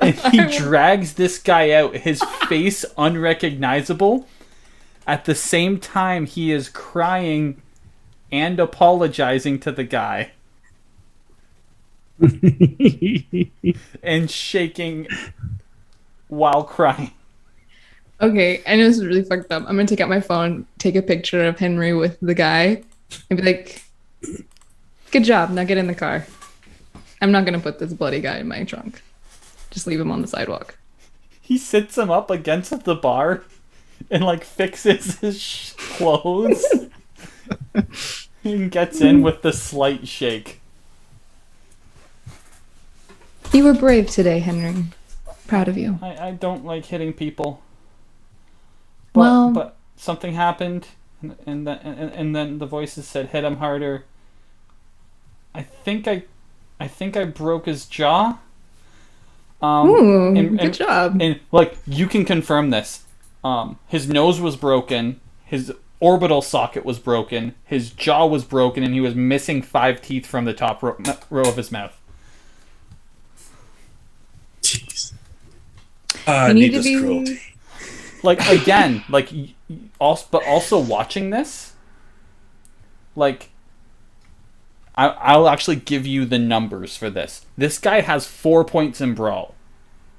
And he drags this guy out, his face unrecognizable. At the same time, he is crying and apologizing to the guy. And shaking while crying. Okay, I know this is really fucked up. I'm gonna take out my phone, take a picture of Henry with the guy, and be like, "Good job, now get in the car." I'm not gonna put this bloody guy in my trunk. Just leave him on the sidewalk. He sits him up against the bar and like fixes his clothes and gets in with the slight shake. You were brave today, Henry. Proud of you. I don't like hitting people. But something happened, and then the voices said, "Hit him harder." I think I broke his jaw. Good job. And like, you can confirm this. His nose was broken. His orbital socket was broken. His jaw was broken, and he was missing 5 teeth from the top row of his mouth. Jeez. Needless cruelty. Like, again, like, also watching this, like, I'll actually give you the numbers for this. This guy has 4 points in Brawl.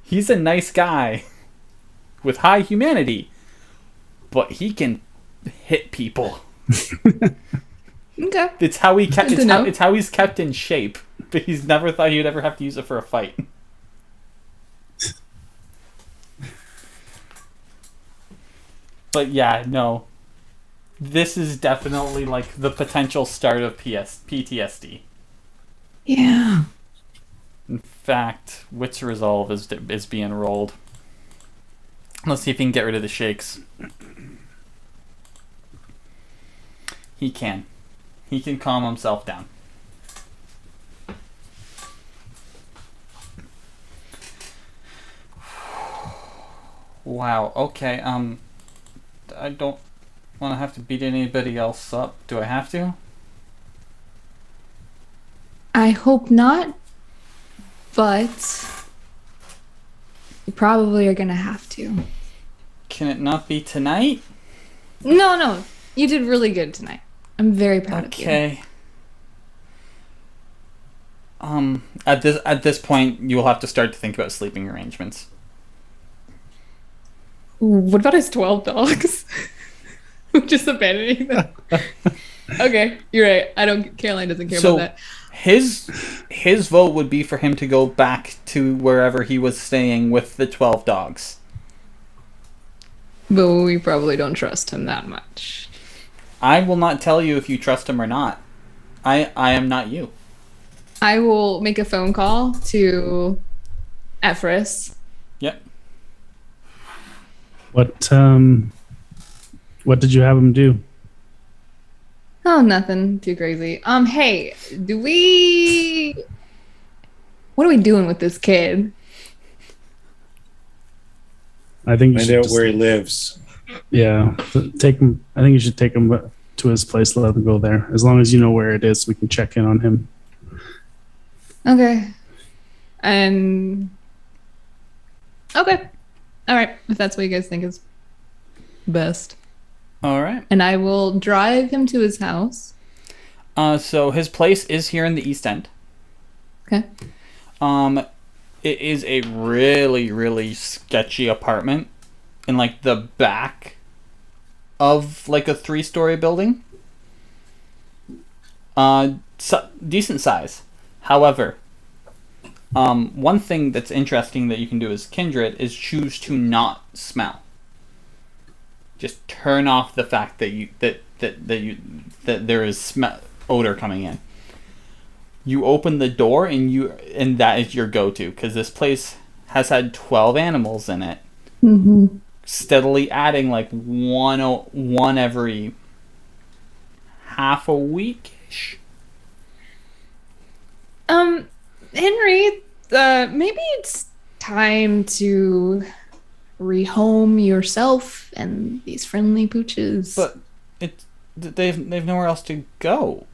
He's a nice guy with high humanity, but he can hit people. Okay. It's how he kept. It's how he's kept in shape. But he's never thought he would ever have to use it for a fight. But yeah, no. This is definitely like the potential start of PTSD. Yeah. In fact, Wit's Resolve is being rolled. Let's see if he can get rid of the shakes. He can. He can calm himself down. Wow. Okay. I don't want to have to beat anybody else up. Do I have to? I hope not, but you probably are gonna have to. Can it not be tonight? No, you did really good tonight. I'm very proud of you. Okay. At this point, you will have to start to think about sleeping arrangements. What about his 12 dogs? Just abandoning them. Okay, you're right. Caroline doesn't care about that. His vote would be for him to go back to wherever he was staying with the 12 dogs. But we probably don't trust him that much. I will not tell you if you trust him or not. I am not you. I will make a phone call to Efrys. Yep. What did you have him do? Oh, nothing too crazy. Hey, what are we doing with this kid? I think you Find should out just, where he lives. yeah, take him. I think you should take him to his place. Let him go there. As long as you know where it is, we can check in on him. Okay. And okay. All right. If that's what you guys think is best. All right. And I will drive him to his house. So his place is here in the East End. Okay. It is a really, really sketchy apartment in like the back of like a 3-story building. Decent size. However, one thing that's interesting that you can do as Kindred is choose to not smell. Just turn off the fact that there is odor coming in. You open the door and that is your go-to, because this place has had 12 animals in it, steadily adding like one every half a week-ish. Henry, maybe it's time to rehome yourself and these friendly pooches. But they've nowhere else to go.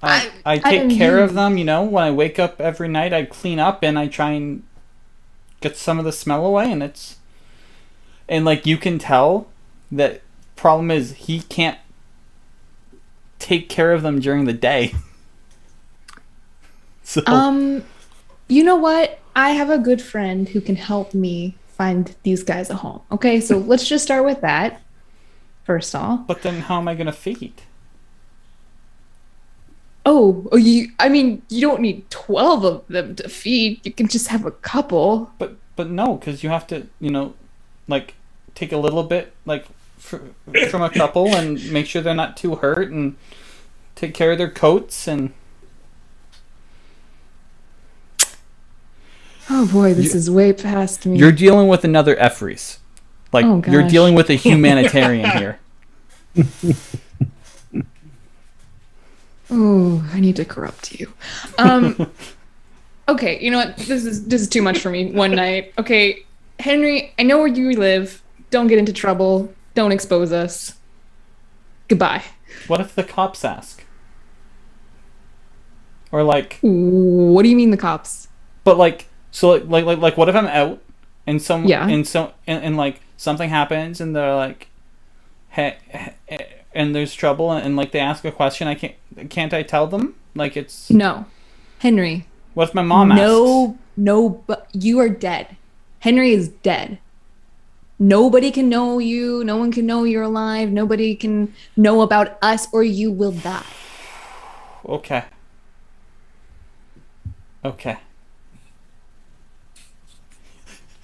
I I take care of them, when I wake up every night I clean up and I try and get some of the smell away, and like you can tell that problem is he can't take care of them during the day. So you know what? I have a good friend who can help me find these guys a home. Okay, so let's just start with that. First off. But then how am I gonna feed? You don't need 12 of them to feed. You can just have a couple. But no, because you have to, like take a little bit, like from a couple and make sure they're not too hurt and take care of their coats and. Oh boy, this is way past me. You're dealing with another Efrys. Like you're gosh. dealing with a humanitarian here. Oh, I need to corrupt you. Okay, you know what? This is too much for me one night. Okay, Henry, I know where you live. Don't get into trouble. Don't expose us. Goodbye. What if the cops ask? Or like, What do you mean the cops? but like, so like what if I'm out and and like something happens and they're like, hey, and there's trouble and like they ask a question, can't I tell them? Like it's No. Henry. What if my mom asks? No, but you are dead. Henry is dead. Nobody can know you. No one can know you're alive. Nobody can know about us, or you will die. Okay.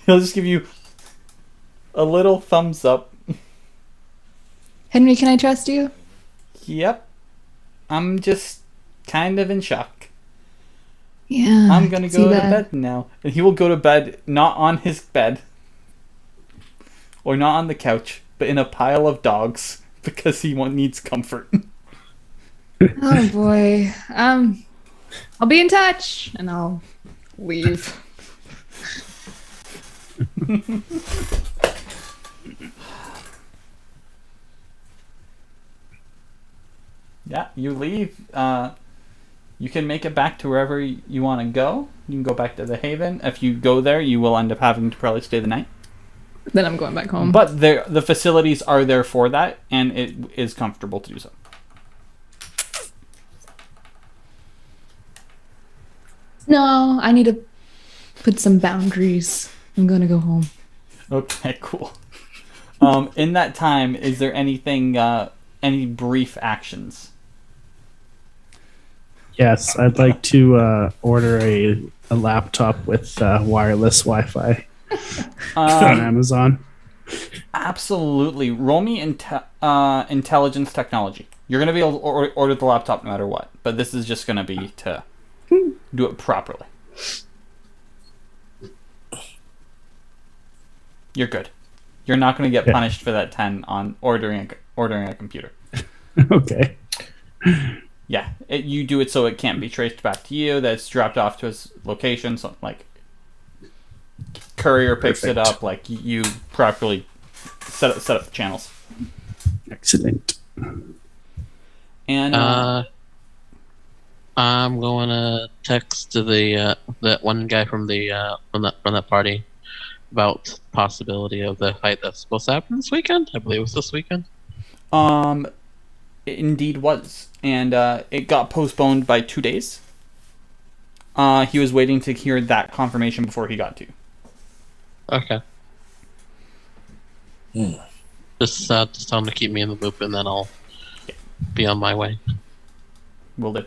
He'll just give you a little thumbs up. Henry, can I trust you? Yep. I'm just kind of in shock. Yeah. I'm gonna go to bed now. And he will go to bed not on his bed. Or not on the couch, but in a pile of dogs. Because he needs comfort. Oh boy. I'll be in touch and I'll leave. Yeah, you leave. You can make it back to wherever you want to go. You can go back to the Haven. If you go there, you will end up having to probably stay the night. Then I'm going back home. But the facilities are there for that, and it is comfortable to do so. No, I need to put some boundaries. I'm gonna go home. Okay, cool. In that time, is there anything, any brief actions? Yes, I'd like to order a laptop with wireless Wi-Fi on Amazon. Absolutely. Roll me intelligence technology. You're going to be able to order the laptop no matter what, but this is just going to be to do it properly. You're good. You're not going to get punished for that 10 on ordering a computer. Okay. Yeah, you do it so it can't be traced back to you. That's dropped off to its location. So, like, courier picks it up. Like, you properly set up the channels. Excellent. And I'm going to text the that one guy from the from that party about possibility of the fight that's supposed to happen this weekend. I believe it was this weekend. It indeed was, and it got postponed by 2 days. He was waiting to hear that confirmation before he got to. Okay. Just tell him to keep me in the loop, and then I'll be on my way. Will do.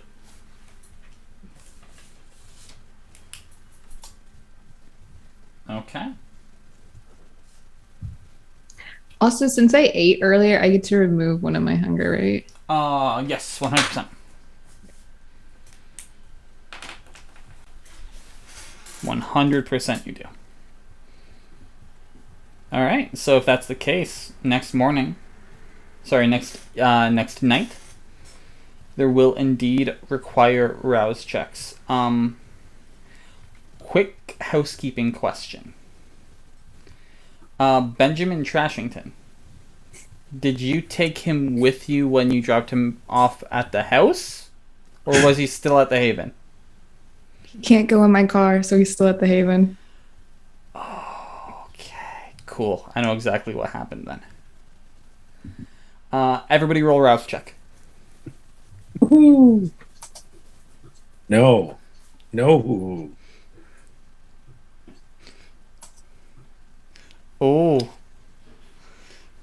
Okay. Also, since I ate earlier, I get to remove one of my hunger, right? Yes, 100%. 100% you do. Alright, so if that's the case, next night, there will indeed require rouse checks. Quick housekeeping question. Benjamin Trashington, did you take him with you when you dropped him off at the house? Or was he still at the Haven? He can't go in my car, so he's still at the Haven. Okay, cool. I know exactly what happened then. Everybody roll a rouse check. No. No. Oh.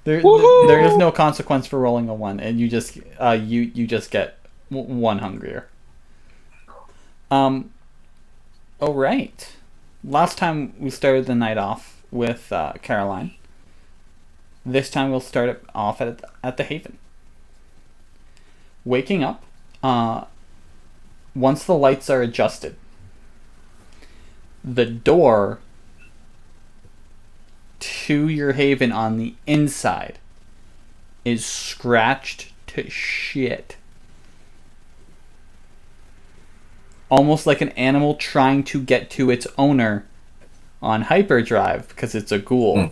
There is no consequence for rolling a 1, and you just you just get 1 hungrier. All right. Last time we started the night off with Caroline. This time we'll start it off at the Haven. Waking up, once the lights are adjusted, the door to your Haven on the inside is scratched to shit. Almost like an animal trying to get to its owner on hyperdrive because it's a ghoul.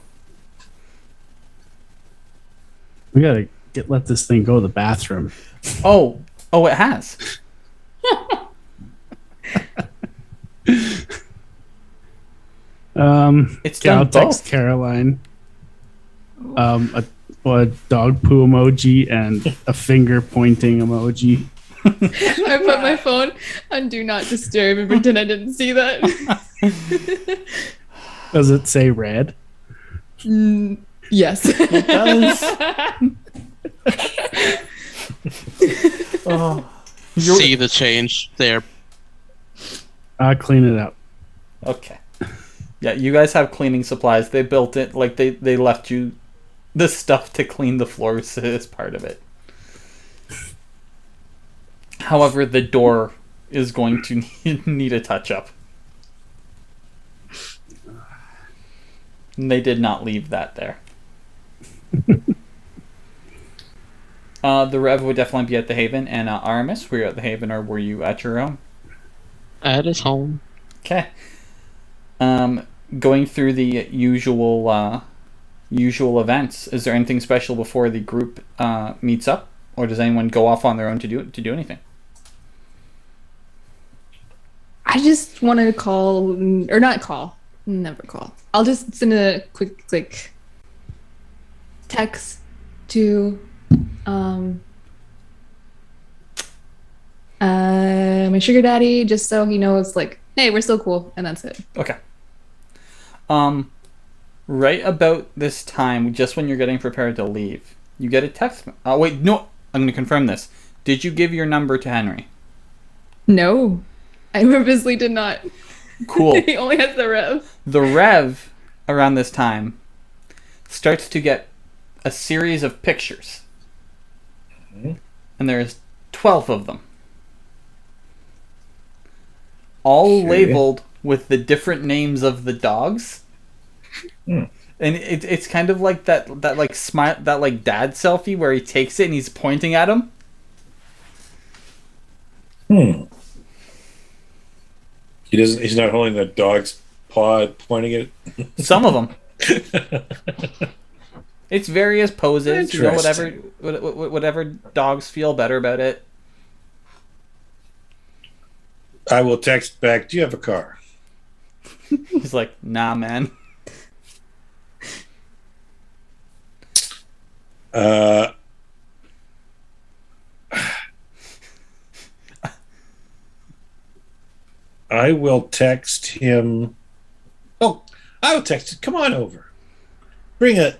We gotta let this thing go to the bathroom. Oh, it has. It's Gal done text both. Caroline. A dog poo emoji and a finger pointing emoji. I put my phone on Do Not Disturb and pretend I didn't see that. Does it say red? Yes. It does. See the change there. I'll clean it up. Okay. Yeah, you guys have cleaning supplies. They built it, like they left you the stuff to clean the floors as part of it. However, the door is going to need a touch-up. And they did not leave that there. The Rev would definitely be at the Haven. And Aramis, were you at the Haven or were you at your own? At his home. Okay. Going through the usual events, is there anything special before the group meets up? or does anyone go off on their own to do anything? I just want to call, or not call, never call. I'll just send a quick text to my sugar daddy, just so he knows, like, hey, we're still cool, and that's it. Okay. Right about this time, just when you're getting prepared to leave, you get a text. Wait, no, I'm going to confirm this. Did you give your number to Henry? No, I purposely did not. Cool. He only has the rev. The Rev, around this time, starts to get a series of pictures. And there's 12 of them. All labeled with the different names of the dogs. And it's kind of like that like smile, that like dad selfie where he takes it and he's pointing at him. He's not holding the dog's paw, pointing at it. Some of them. It's various poses, you know, whatever dogs feel better about it. I will text back, do you have a car? He's like, nah, man. I will text him. Oh, I will text. Come on over. Bring a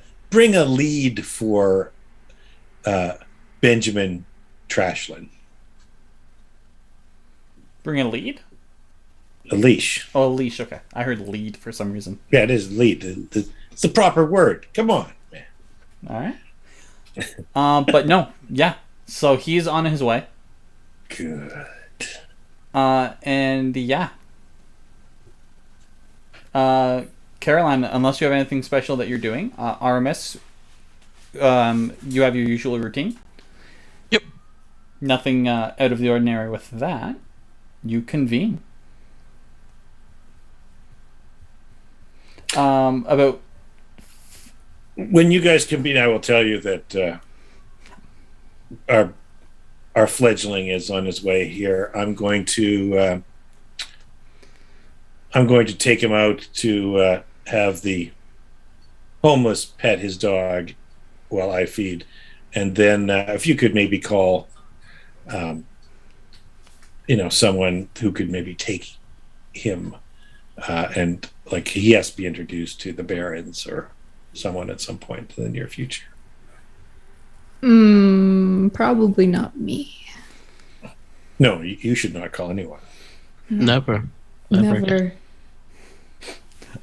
lead for Benjamin Trashland. Bring a lead? A leash. Oh, a leash. Okay, I heard lead for some reason. Yeah, it is lead. It's the proper word. Come on, man. All right. But no, yeah. So he's on his way. Good. And yeah. Caroline, unless you have anything special that you're doing, Aramis, you have your usual routine. Yep. Nothing out of the ordinary with that. You convene. About when you guys convene, I will tell you that our fledgling is on his way here. I'm going to take him out to have the homeless pet his dog while I feed, and then if you could maybe call, someone who could maybe take him, and like he has to be introduced to the Barons or someone at some point in the near future. Probably not me. No, you should not call anyone. Never. Never.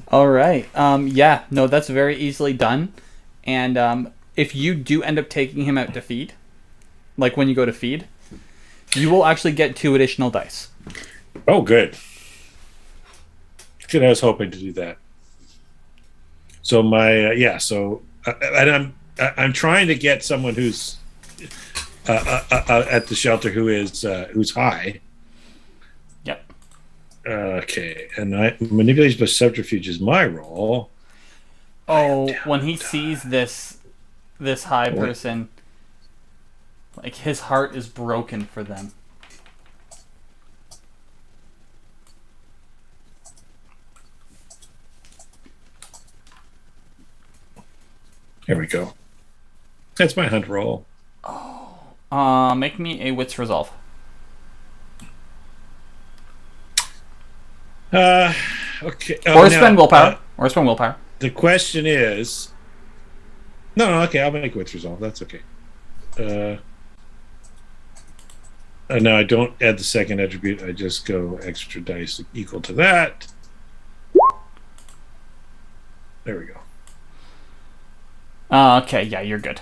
all right. Yeah. No, that's very easily done. And if you do end up taking him out to feed, like when you go to feed, you will actually get 2 additional dice. Oh, good. Good. I was hoping to do that. So and I'm trying to get someone who's at the shelter who's high. Yep. Okay, and manipulation by subterfuge is my role. Oh, when he sees this high person, like his heart is broken for them. Here we go. That's my hunt roll. Make me a wits resolve. Okay. Or spend willpower. The question is... No, okay, I'll make wits resolve. That's okay. No, I don't add the second attribute. I just go extra dice equal to that. There we go. Okay, yeah, you're good.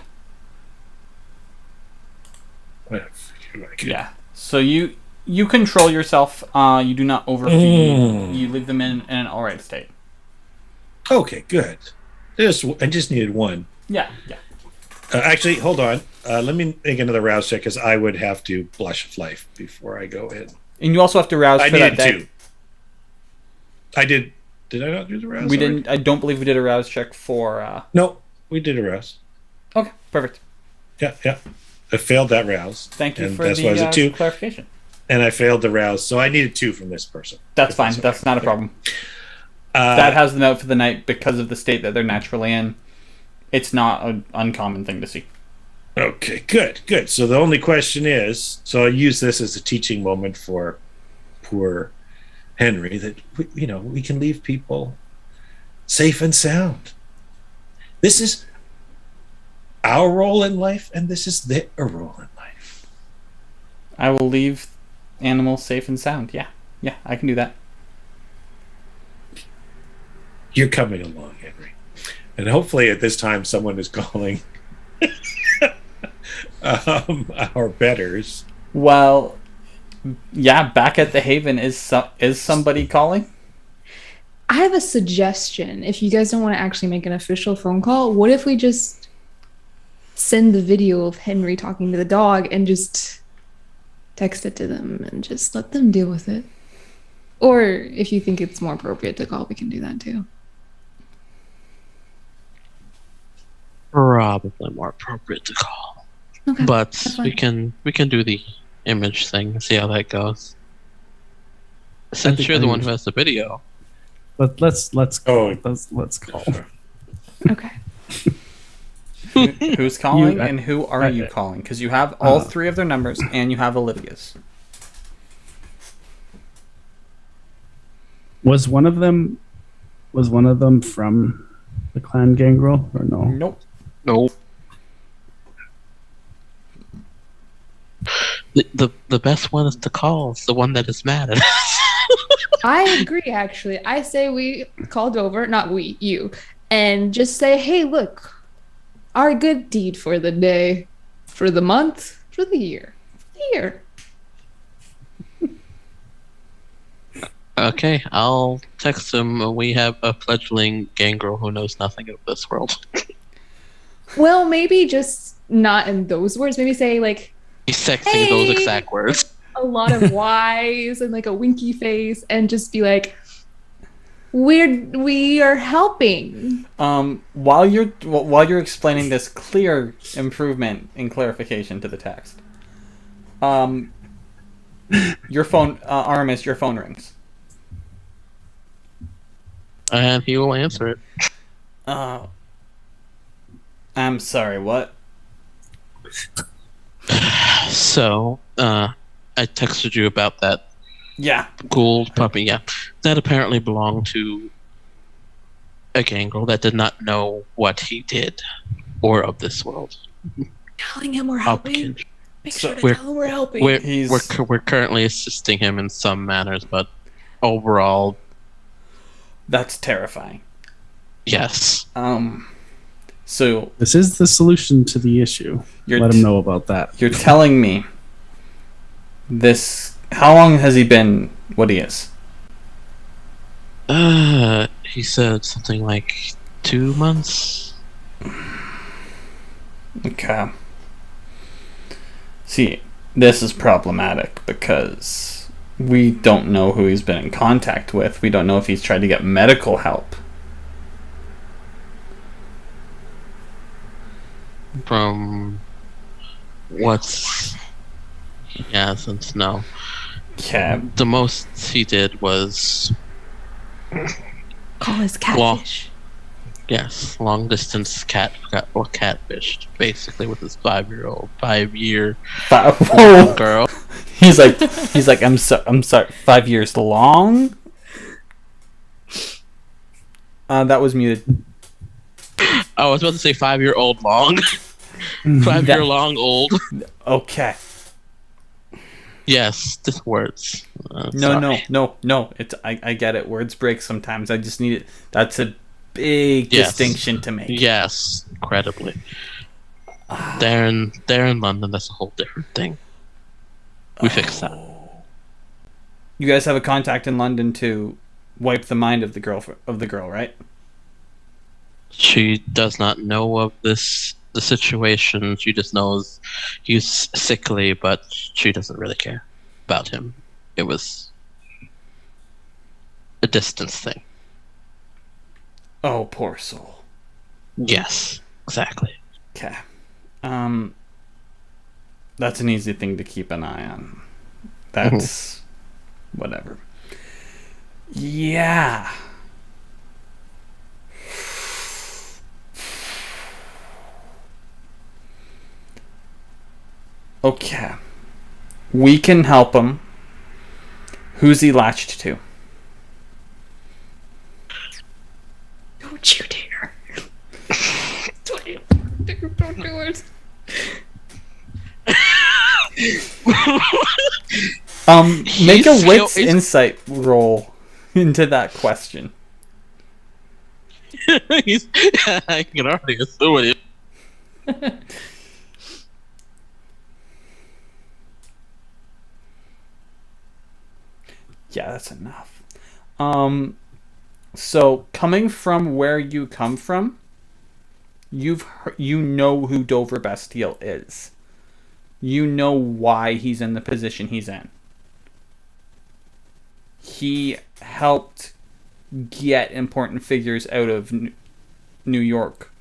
Yeah. So you control yourself. You do not overfeed. You leave them in an alright state. Okay, good. I just needed one. Yeah. Actually, hold on. Let me make another rouse check because I would have to blush of life before I go in. And you also have to rouse for that day. 2. I did. Did I not do the rouse? We didn't. I don't believe we did a rouse check for. No, we did a rouse. Okay, perfect. Yeah. I failed that rouse. Thank you and for that's why I was a 2. clarification. And I failed the rouse, so I needed 2 from this person. That's If fine. okay. That's not a problem. That has the note for the night because of the state that they're naturally in. It's not an uncommon thing to see. Okay, good. So the only question is, so I'll use this as a teaching moment for poor Henry, that we can leave people safe and sound. This is our role in life, and this is their role in life. I will leave animals safe and sound. Yeah, I can do that. You're coming along, Henry. And hopefully at this time someone is calling our betters. Well, yeah, back at the Haven, is somebody calling? I have a suggestion. If you guys don't want to actually make an official phone call, what if we just send the video of Henry talking to the dog and just text it to them and just let them deal with it? Or if you think it's more appropriate to call, we can do that too. Probably more appropriate to call. Okay, But that's fine. we can do the image thing and see how that goes. Since think you're the I one use- who has the video. But let's Oh. let's call. Okay. Who's calling, You- and who are you calling? Because you have all 3 of their numbers, and you have Olivia's. Was one of them from the clan gangrel or no? Nope. No. The best one is to call. It's the one that is mad at us. I agree, actually. I say we called over, not we, you, and just say, hey, look, our good deed for the day, for the month, for the year. Okay, I'll text him. We have a fledgling gangrel who knows nothing of this world. Well, maybe just not in those words. Maybe say, like, He's texting those Hey! exact words. a lot of Y's and, like, a winky face, and just be like, we are helping. While you're explaining this clear improvement in clarification to the text, your phone, Aramis, your phone rings. And he will answer it. I'm sorry, what? So, I texted you about that Yeah. gold puppy, yeah. That apparently belonged to a gangrel that did not know what he did or of this world. Telling him we're helping. Make sure to we're- tell him we're helping. We're currently assisting him in some manners, but overall, That's terrifying. yes. So This is the solution to the issue. You're Let t- him know about that. you're telling me this? How long has he been what he is? He said something like 2 months. Okay. See, this is problematic because we don't know who he's been in contact with. We don't know if he's tried to get medical help. From what's he hasn't, no. Okay. The most he did was, Call his catfish. yes, long distance catfished, basically, with his 5-year Whoa. girl. He's like, I'm sorry. 5 years long. That was muted. I was about to say 5-year-old long. 5-year long old. Okay. Yes, just words. No. It's I get it. Words break sometimes. I just need it. That's a big Yes. distinction to make. Yes, incredibly. They're in London. That's a whole different thing. We fixed that. You guys have a contact in London to wipe the mind of the girl, right? She does not know of the situation. She just knows he's sickly, but she doesn't really care about him. It was a distance thing. Oh, poor soul. Yes, exactly. Okay. That's an easy thing to keep an eye on. That's whatever. Yeah. Okay. We can help him. Who's he latched to? Don't you dare. Don't do it. Make a wits insight roll into that question. I can already assume it. Yeah, that's enough. So coming from where you come from, you know who Dover Bastille is. You know why he's in the position he's in. He helped get important figures out of New York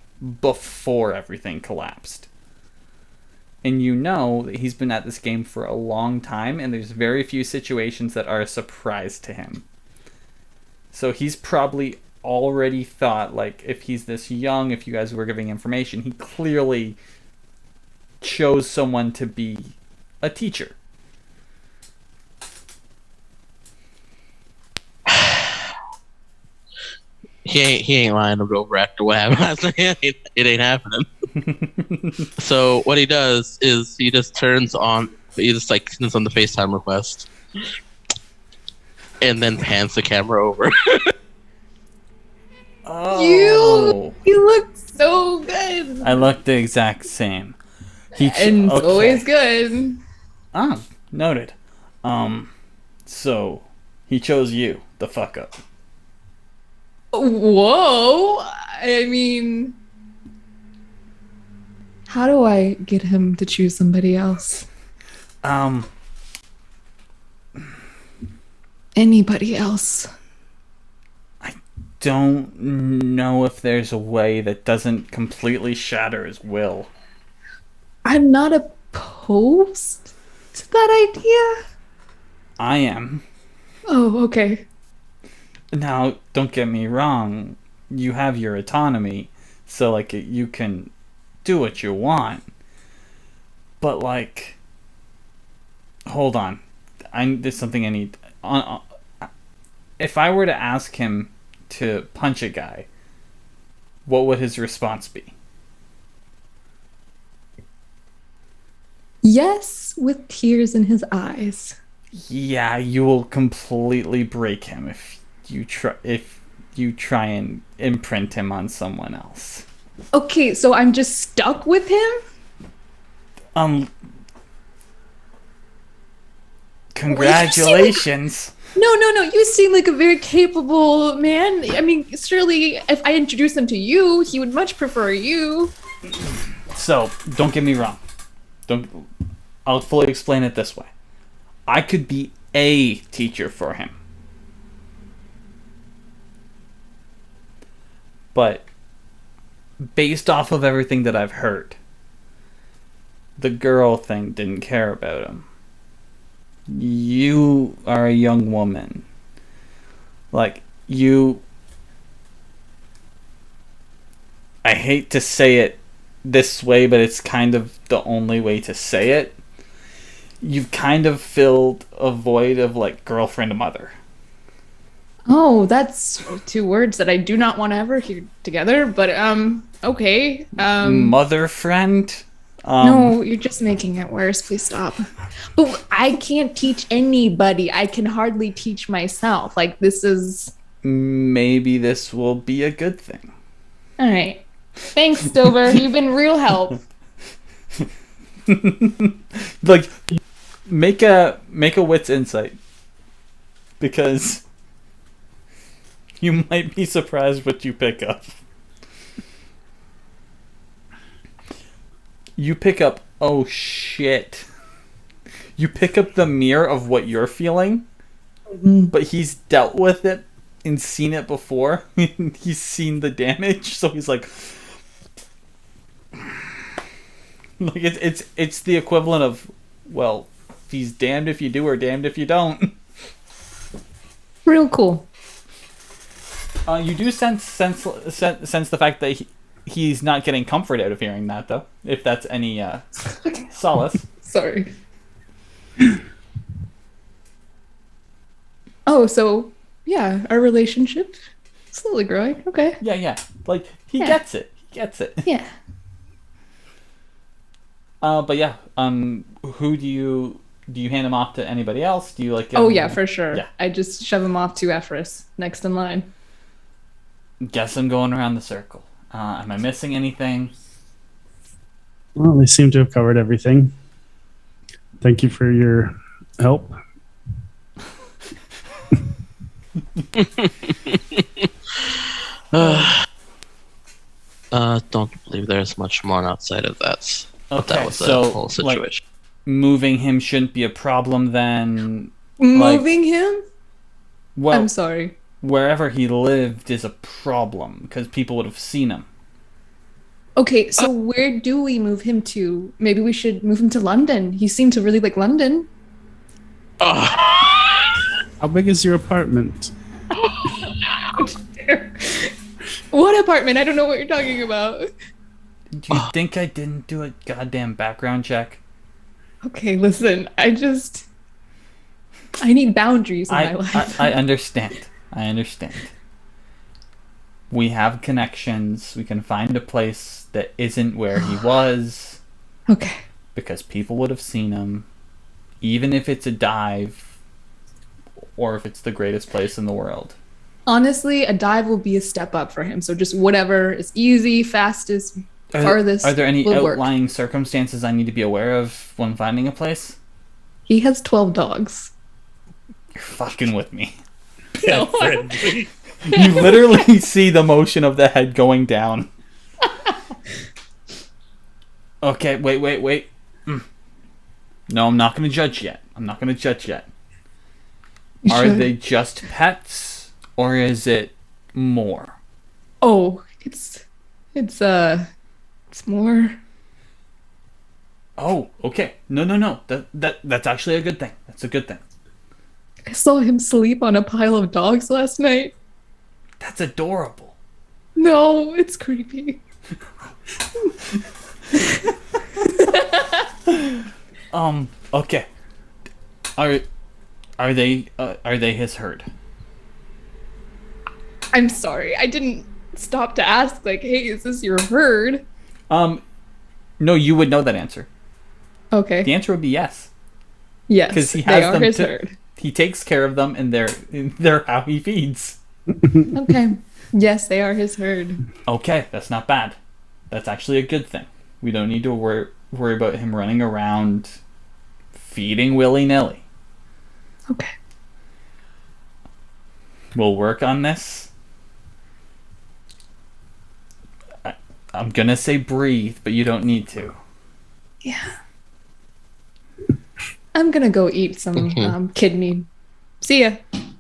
before everything collapsed. And you know that he's been at this game for a long time, and there's very few situations that are a surprise to him. So he's probably already thought, like, if he's this young, if you guys were giving information, he clearly chose someone to be a teacher. He ain't lying to go after what happened last night. It ain't happening. So what he does is he just turns on, he just like sends on the FaceTime request, and then pans the camera over. Oh, You look so good. I look the exact same. And okay. always good. Ah, noted. So he chose you, the fuck up. Whoa. I mean, how do I get him to choose somebody else? Anybody else? I don't know if there's a way that doesn't completely shatter his will. I'm not opposed to that idea. I am. Oh, okay. Now, don't get me wrong. You have your autonomy, so, like, you can do what you want. But, like, hold on. There's something I need. If I were to ask him to punch a guy, what would his response be? Yes, with tears in his eyes. Yeah, you will completely break him if you try and imprint him on someone else. Okay, so I'm just stuck with him? Congratulations. No. You seem like a very capable man. I mean, surely if I introduce him to you, he would much prefer you. So, don't get me wrong. I'll fully explain it this way. I could be a teacher for him. But based off of everything that I've heard, the girl thing didn't care about him. You are a young woman. Like, I hate to say it this way, but it's kind of the only way to say it. You've kind of filled a void of, like, girlfriend and mother. Oh, that's two words that I do not want to ever hear together, but okay. Mother friend? No, you're just making it worse. Please stop. But I can't teach anybody. I can hardly teach myself. Like, this is... Maybe this will be a good thing. All right. Thanks, Dover. You've been real help. Like, make a wits insight, because you might be surprised what you pick up. You pick up, oh shit. You pick up the mirror of what you're feeling, but he's dealt with it and seen it before. He's seen the damage, so he's like, Like it's the equivalent of, well, he's damned if you do or damned if you don't. Real cool. You do sense the fact that he's not getting comfort out of hearing that, though. If that's any solace. Sorry. Oh, so yeah, our relationship slowly growing. Okay. Yeah. Like he Yeah. gets it. He gets it. Yeah. But yeah. Who do you hand him off to anybody else? Do you like? Oh yeah, for sure. Yeah. I just shove him off to Efrys, next in line. Guess I'm going around the circle. Am I missing anything? Well, they seem to have covered everything. Thank you for your help. Don't believe there's much more outside of that. But Okay, that was so, the whole situation. Moving him shouldn't be a problem then. Moving him? Well, I'm sorry. wherever he lived is a problem because people would have seen him. Okay, so where do we move him to? Maybe we should move him to London. He seemed to really like London. How big is your apartment? What apartment? I don't know what you're talking about. Do you think I didn't do a goddamn background check? Okay, listen, I need boundaries in my life. I understand. I understand. We have connections. We can find a place that isn't where he was. Okay. Because people would have seen him. Even if it's a dive. Or if it's the greatest place in the world. Honestly, a dive will be a step up for him. So just whatever is easy, fastest, farthest. Are there any will work. outlying circumstances I need to be aware of when finding a place? He has 12 dogs. You're fucking with me. Pet friendly. You literally see the motion of the head going down. Okay, wait. No, I'm not going to judge yet. You Are should. they just pets, or is it more? Oh, it's more. Oh, okay. No. That's actually a good thing. That's a good thing. I saw him sleep on a pile of dogs last night. That's adorable. No, it's creepy. Okay. Are they his herd? I'm sorry. I didn't stop to ask, like, hey, is this your herd? No, you would know that answer. Okay. The answer would be yes. Yes, Because he they has are them his to- herd. He takes care of them, and they're how he feeds. Okay. Yes, they are his herd. Okay, that's not bad. That's actually a good thing. We don't need to worry about him running around feeding willy-nilly. Okay. We'll work on this. I'm gonna say breathe, but you don't need to. Yeah. I'm gonna go eat some kidney. See ya.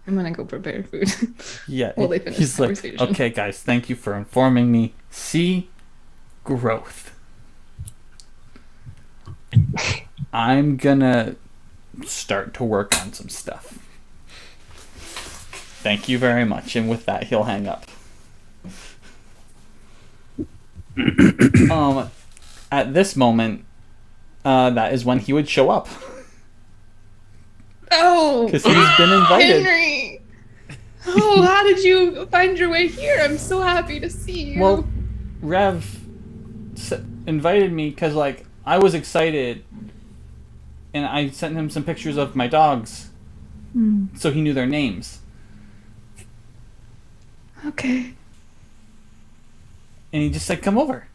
I'm gonna go prepare food. Yeah. While they finish He's the like, conversation. okay, guys, thank you for informing me. See growth. I'm gonna start to work on some stuff. Thank you very much. And with that, he'll hang up. At this moment, that is when he would show up. Oh, Because he's been invited. Henry. Oh, how did you find your way here? I'm so happy to see you. Well, Rev invited me because, like, I was excited. And I sent him some pictures of my dogs. So he knew their names. Okay. And he just said, come over.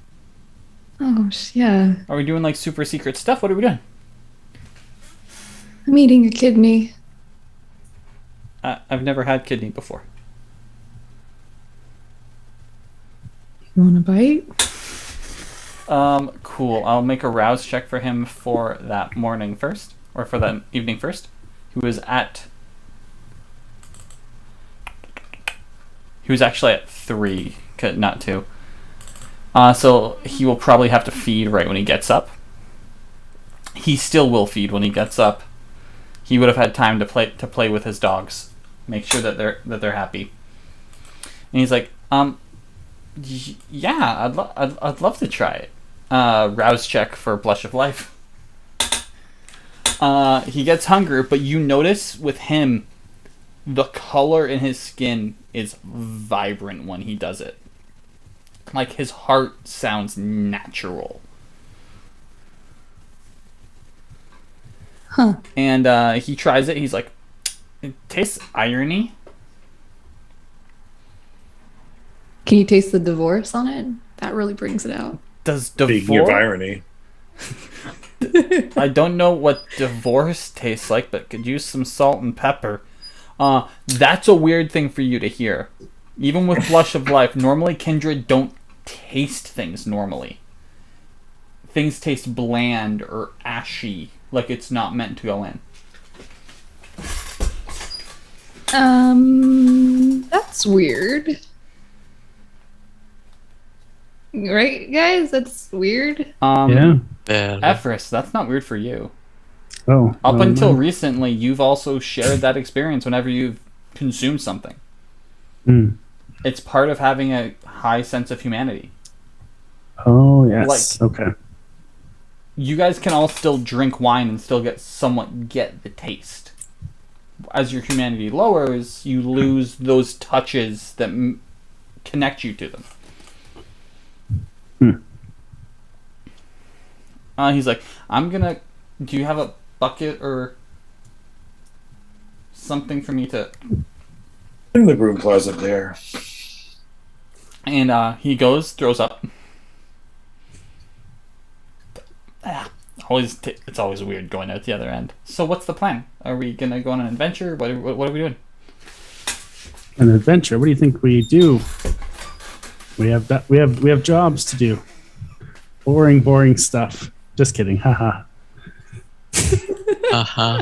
Oh, yeah. Are we doing, like, super secret stuff? What are we doing? I'm eating a kidney. I've never had kidney before. You want a bite? Cool. I'll make a rouse check for him for that morning first. Or for that evening first. He was actually at 3, not 2. So he will probably have to feed right when he gets up. he still will feed when he gets up. He would have had time to play with his dogs, make sure that they're happy. And he's like, yeah, I'd love to try it. Rouse check for Blush of Life. He gets hungry, but you notice with him, the color in his skin is vibrant when he does it. Like, his heart sounds natural. Huh. And he tries it. He's like, it tastes irony. Can you taste the divorce on it? That really brings it out. Does Speaking of divorce... irony, I don't know what divorce tastes like, but could use some salt and pepper. That's a weird thing for you to hear. Even with Blush of Life, normally Kendra don't taste things normally. Things taste bland or ashy, like it's not meant to go in. That's weird. Right, guys? That's weird. Yeah. Efrys, that's not weird for you. Oh. Up no, until no. recently, you've also shared that experience whenever you've consumed something. Mm. It's part of having a high sense of humanity. Oh, yes. Okay. You guys can all still drink wine and still somewhat get the taste. As your humanity lowers, you lose those touches that connect you to them. He's like, do you have a bucket or something for me to... in the broom closet there. And he goes, throws up. It's always weird going out the other end. So what's the plan? Are we gonna go on an adventure? What are we doing? An adventure? What do you think we do? We have jobs to do. Boring stuff. Just kidding. Haha. Uh-huh.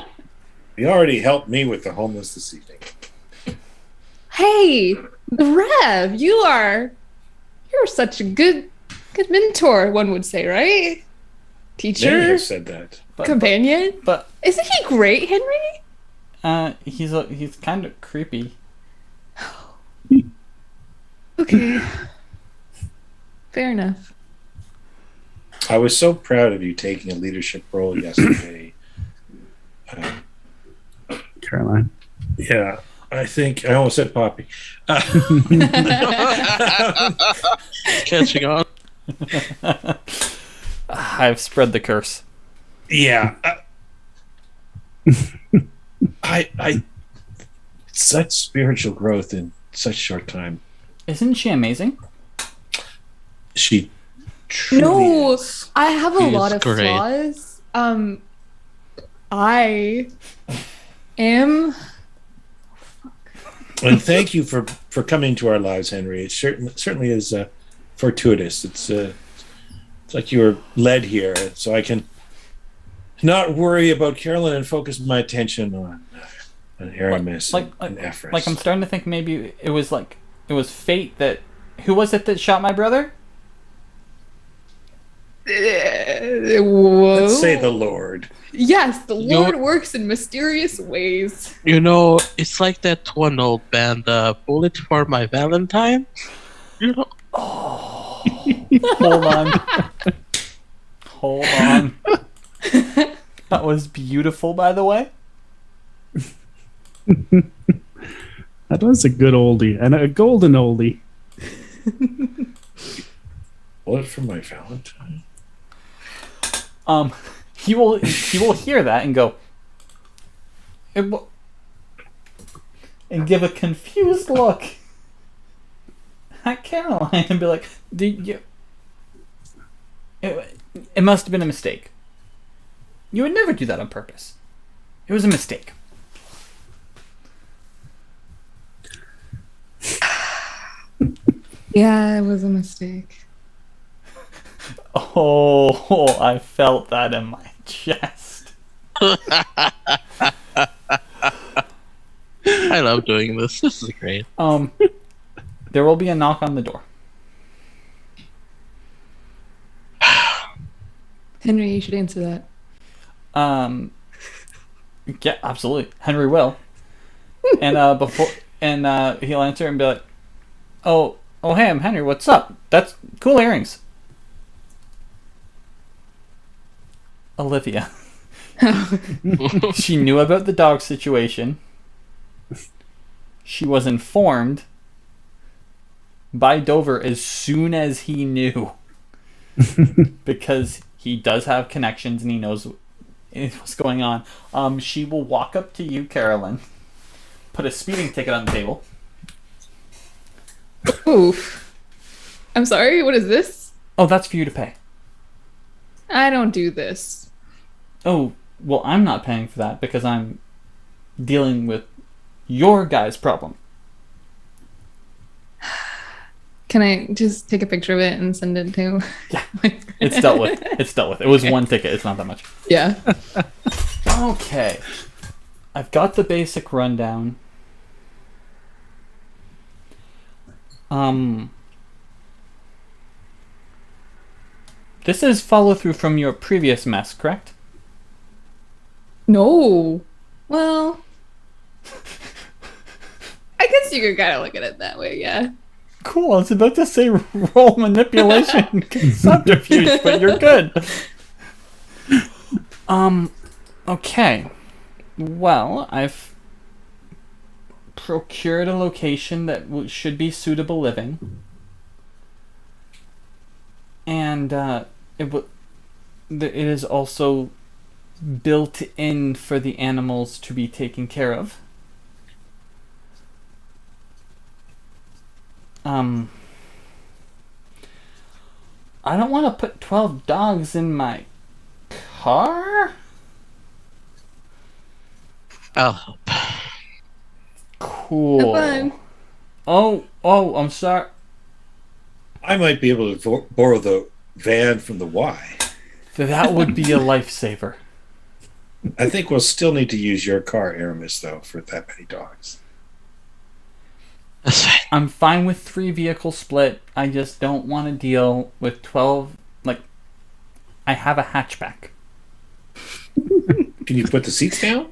You already helped me with the homeless this evening. Hey, the Rev, you're such a good mentor, one would say, right? Many Teacher, have said that. companion. But Isn't he great, Henry? he's kind of creepy. Okay. Fair enough. I was so proud of you taking a leadership role yesterday. Caroline. Yeah, I think I almost said Poppy. Catching on. I've spread the curse. Yeah, I such spiritual growth in such short time. Isn't she amazing? She truly No, is. I have a He lot is of great. flaws. I am. And thank you for coming to our lives, Henry. It certainly is fortuitous. It's like you were led here, so I can not worry about Carolyn and focus my attention on Aramis and Efrys. Like I'm starting to think maybe it was fate that... Who was it that shot my brother? Whoa. Let's say the Lord. Yes, the You know Lord what? works in mysterious ways. You know, it's like that one old band, Bullet for My Valentine. You know, Hold on. Hold on. That was beautiful, by the way. That was a good oldie and a golden oldie. Bullet for my Valentine. He will hear that and go, and give a confused look at Caroline and be like, it must have been a mistake. You would never do that on purpose. It was a mistake. Yeah, it was a mistake. Oh, I felt that in my chest. I love doing this. This is great. There will be a knock on the door. Henry, you should answer that. Yeah, absolutely. Henry will. And he'll answer and be like, "Oh, hey, I'm Henry. What's up? That's cool earrings." Olivia. She knew about the dog situation. She was informed by Dover as soon as he knew. Because he does have connections and he knows what's going on. She will walk up to you, Carolyn, put a speeding ticket on the table. Oof. I'm sorry, what is this? Oh, that's for you to pay. I don't do this. Oh, well, I'm not paying for that because I'm dealing with your guy's problem. Can I just take a picture of it and send it to... Yeah, it's dealt with. It's dealt with. It was one ticket. It's not that much. Yeah. Okay. I've got the basic rundown. This is follow through from your previous mess, correct? No. Well... I guess you could kind of look at it that way, yeah. Cool, I was about to say roll manipulation subterfuge, but you're good. Okay. Well, I've procured a location that should be suitable living. And it is also built in for the animals to be taken care of. I don't want to put 12 dogs in my car. I'll help. Cool. Have fun. Oh, I'm sorry. I might be able to borrow the van from the Y. That would be a lifesaver. I think we'll still need to use your car, Aramis, though, for that many dogs. That's fine. I'm fine with 3 vehicle split. I just don't want to deal with 12. Like, I have a hatchback. Can you put the seats down?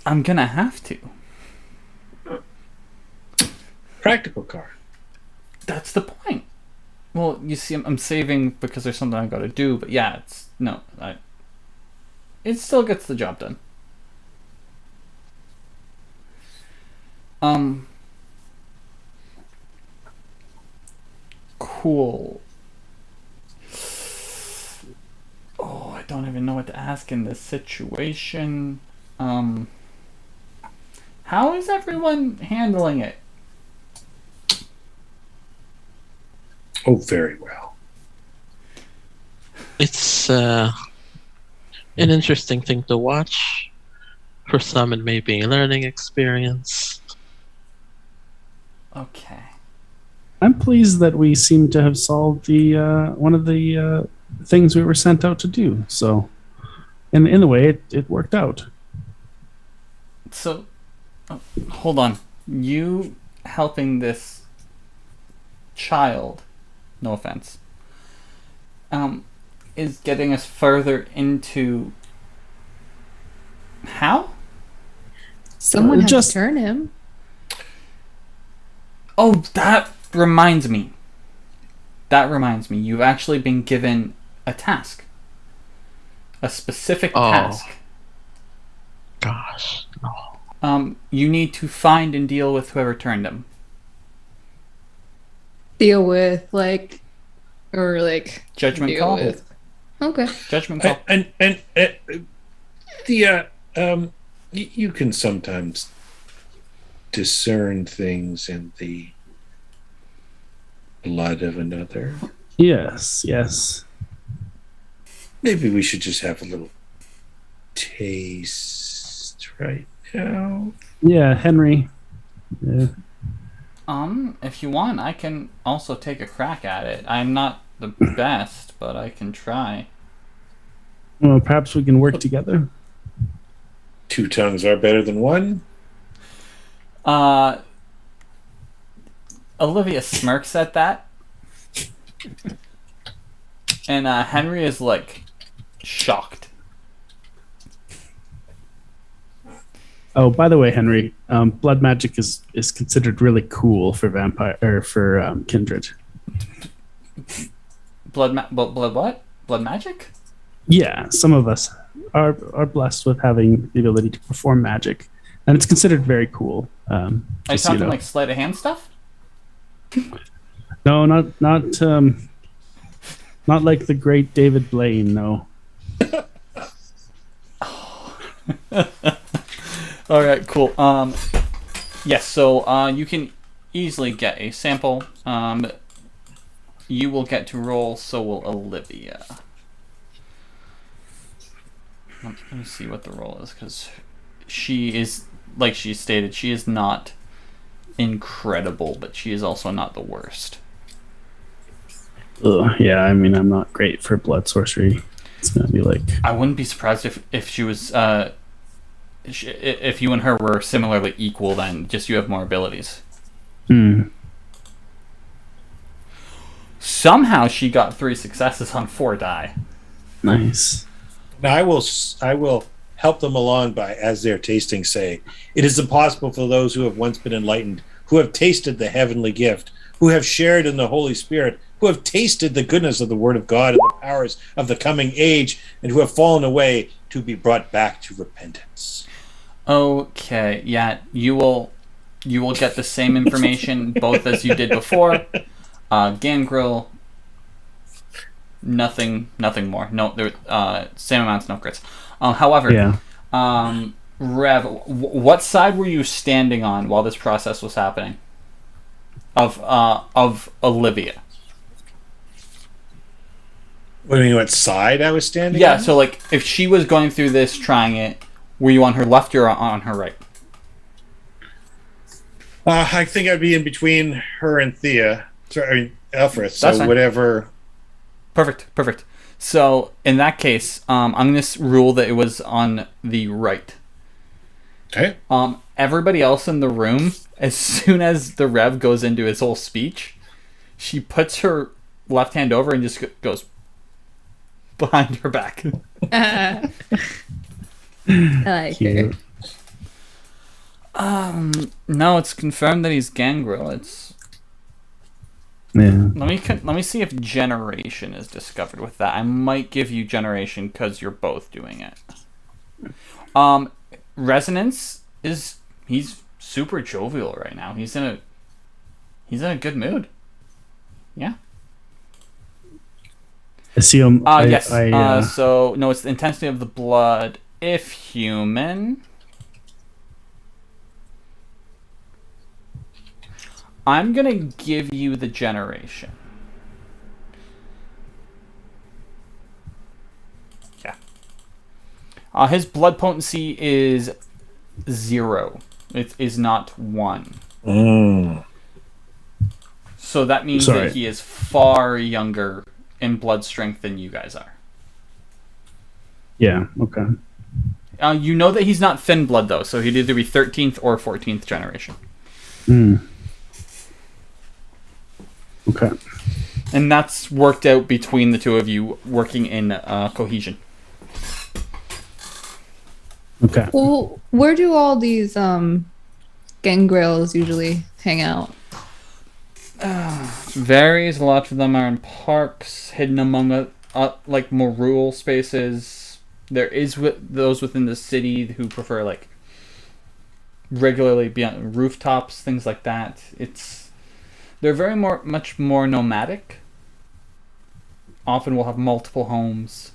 I'm gonna have to. Practical car. That's the point. Well, you see, I'm saving because there's something I gotta do, but yeah, it still gets the job done. Cool. Oh, I don't even know what to ask in this situation. How is everyone handling it? Oh, very well. It's an interesting thing to watch. For some, it may be a learning experience. Okay. I'm pleased that we seem to have solved the one of the things we were sent out to do. So, in a way, it worked out. So, hold on. You helping this child, no offense, is getting us further into... How? Someone has just- to turn him. Oh, that reminds me. You've actually been given a task. A specific task. Gosh, no. You need to find and deal with whoever turned him. Deal with, Judgment deal call? with. Okay. Judgment call. And Thea, you can sometimes discern things in the blood of another. Yes. Maybe we should just have a little taste right now. Yeah, Henry. Yeah. If you want, I can also take a crack at it. I'm not the best, but I can try. Well, perhaps we can work together. 2 tongues are better than 1. Olivia smirks at that. And Henry is shocked. Oh, by the way, Henry, blood magic is considered really cool for vampire or for kindred. Blood what? Blood magic? Yeah, some of us are blessed with having the ability to perform magic, and it's considered very cool. Are you talking like sleight of hand stuff? No, not like the great David Blaine. No. All right, cool. Yes, so you can easily get a sample. You will get to roll, so will Olivia. Let me see what the roll is, because she is, like she stated, she is not incredible, but she is also not the worst. Yeah, I mean, I'm not great for blood sorcery. It's gonna be like... I wouldn't be surprised if she was... if you and her were similarly equal, then just you have more abilities. Somehow she got 3 successes on 4 die. Nice. Now I will help them along by, as their tasting say, it is impossible for those who have once been enlightened, who have tasted the heavenly gift, who have shared in the Holy Spirit, who have tasted the goodness of the Word of God and the powers of the coming age, and who have fallen away, to be brought back to repentance. Okay, yeah, you will get the same information both as you did before. Gangrel, nothing more. No, there same amounts, no crits. However, yeah. Rev, what side were you standing on while this process was happening? Of Olivia. What do you mean? What side I was standing? Yeah, on? so like if she was going through this, trying it, were you on her left or on her right? I think I'd be in between her and Thea. Sorry, I mean Efrys. So That's fine. whatever. Perfect. So in that case, I'm gonna rule that it was on the right. Okay. Everybody else in the room, as soon as the Rev goes into his whole speech, she puts her left hand over and just goes behind her back. I like Cute. her. No, it's confirmed that he's Gangrel. It's Yeah. let me see if generation is discovered with that. I might give you generation because you're both doing it. Resonance is he's super jovial right now. He's in a good mood. Yeah. I see him. Yes. So no, it's the intensity of the blood. If human, I'm gonna give you the generation. Yeah. His blood potency is 0. It is not 1. So that means that he is far younger in blood strength than you guys are. Yeah. Okay. You know that he's not thin blood though, so he'd either be 13th or 14th generation. Okay. And that's worked out between the two of you working in cohesion. Okay. Well, where do all these gangrels usually hang out? Varies. A lot of them are in parks, hidden among like more rural spaces. There is those within the city who prefer like regularly be on rooftops, things like that. They're very much more nomadic. Often will have multiple homes.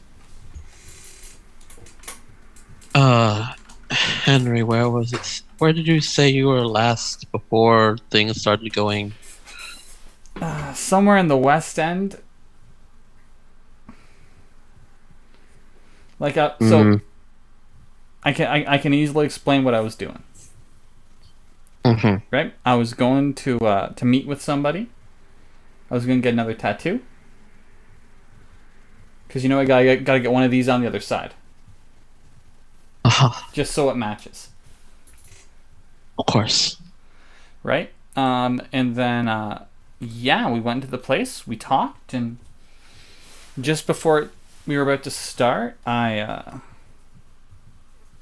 Henry, where was it? Where did you say you were last before things started going? Somewhere in the West End. Like so, I can easily explain what I was doing. Right, I was going to meet with somebody. I was going to get another tattoo. Because I gotta get one of these on the other side. Just so it matches. Of course. Right? And then, we went to the place, we talked, and just before we were about to start, I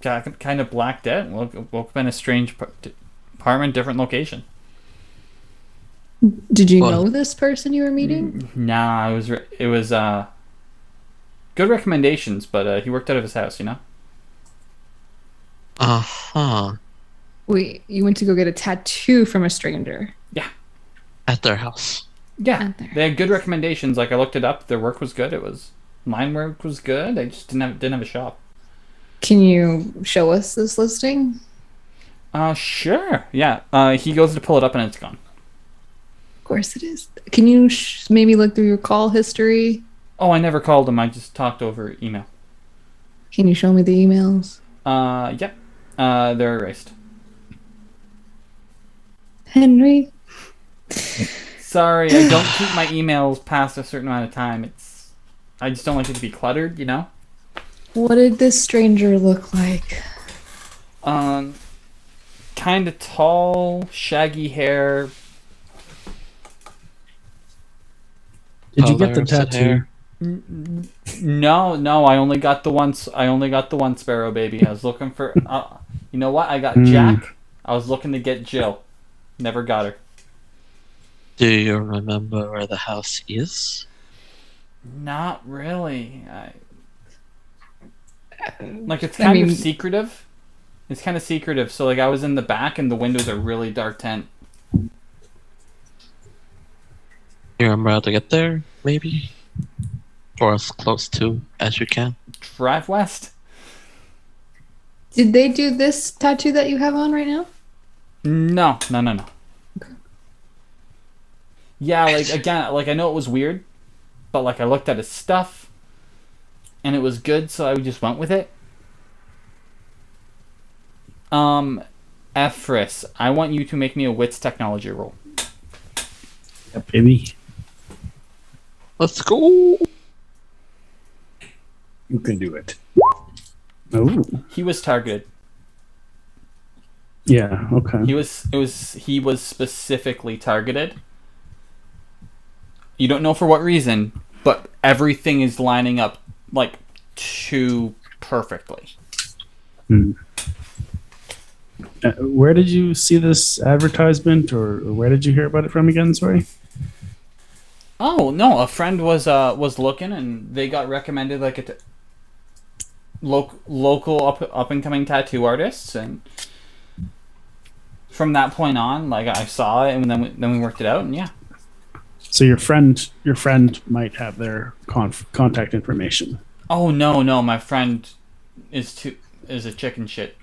kind of blacked out. Woke up in a strange apartment, different location. Did you Well- know this person you were meeting? Nah, it was good recommendations, but he worked out of his house, you know. Uh-huh. Wait, you went to go get a tattoo from a stranger. At their house. Yeah, Out there. they had good recommendations. Like I looked it up, their work was good. Mine work was good. They just didn't have a shop. Can you show us this listing? Sure. Yeah. He goes to pull it up and it's gone. Of course it is. Can you maybe look through your call history? Oh, I never called him. I just talked over email. Can you show me the emails? Yep. They're erased. Henry? Sorry, I don't keep my emails past a certain amount of time. I just don't like it to be cluttered, you know? What did this stranger look like? Kind of tall, shaggy hair. Did you get the Colors of tattoo? hair. No, I only got the one Sparrow baby. I was looking for. You know what? I got Jack. I was looking to get Jill. Never got her. Do you remember where the house is? Not really. Like it's kind of secretive. It's kind of secretive. So like I was in the back and the windows are really dark tent. You remember how to get there, maybe? Or as close to as you can? Drive west. Did they do this tattoo that you have on right now? No. Okay. Yeah, like again, like I know it was weird, but like I looked at his stuff, and it was good, so I just went with it. Efrys, I want you to make me a wits technology roll. Yeah, baby. Let's go! You can do it. Oh. He was targeted. Yeah, okay. He was specifically targeted. You don't know for what reason, but everything is lining up like too perfectly. Where did you see this advertisement, or where did you hear about it from again? Sorry. Oh no, a friend was looking and they got recommended like a local up and coming tattoo artists, and from that point on, like I saw it and then we worked it out, and yeah. So your friend might have their contact information. Oh no, my friend is a chicken shit.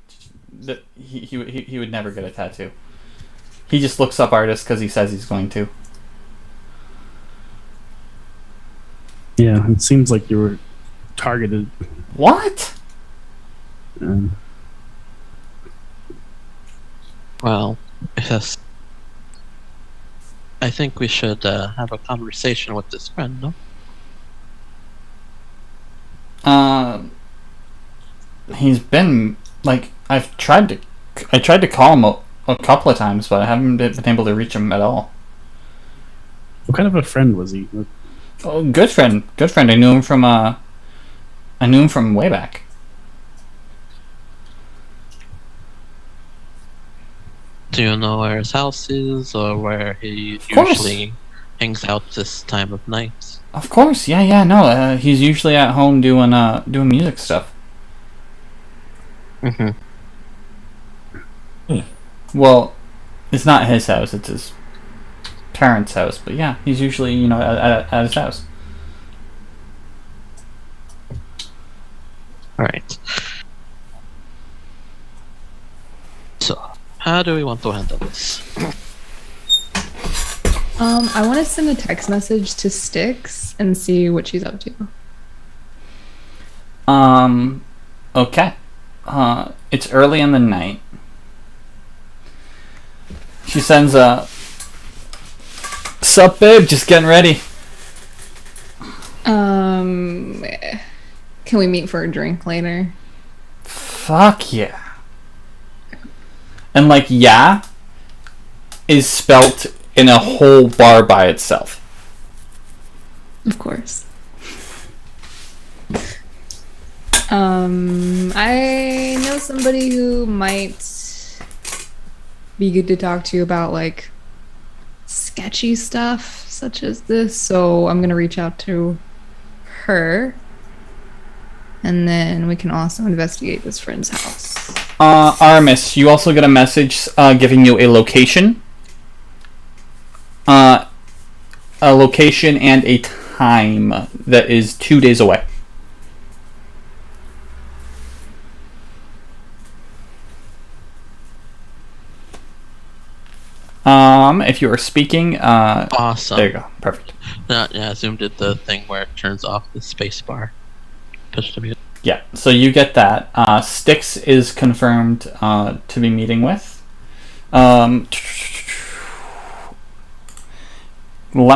That he would never get a tattoo. He just looks up artists because he says he's going to. Yeah, it seems like you were targeted. What? Well, yes. I think we should have a conversation with this friend, no? He's been like I tried to call him a couple of times, but I haven't been able to reach him at all. What kind of a friend was he? Oh, good friend. I knew him from way back. Do you know where his house is, or where he course. usually hangs out this time of night? Of course, yeah, no. He's usually at home doing music stuff. Mm-hmm. Well, it's not his house; it's his parents' house. But yeah, he's usually at his house. Alright. So, how do we want to handle this? I want to send a text message to Styx and see what she's up to. Okay. It's early in the night. She sends a "Sup, babe? Just getting ready." Can we meet for a drink later? Fuck yeah. And like yeah is spelt in a whole bar by itself. Of course. I know somebody who might be good to talk to about like sketchy stuff such as this, so I'm gonna reach out to her, and then we can also investigate this friend's house. Aramis, you also get a message giving you a location. A location and a time that is 2 days away. If you are speaking, Awesome. there you go. Perfect. Yeah, Zoom did the thing where it turns off the space bar. Push the mute. Yeah, so you get that. Styx is confirmed to be meeting with. Let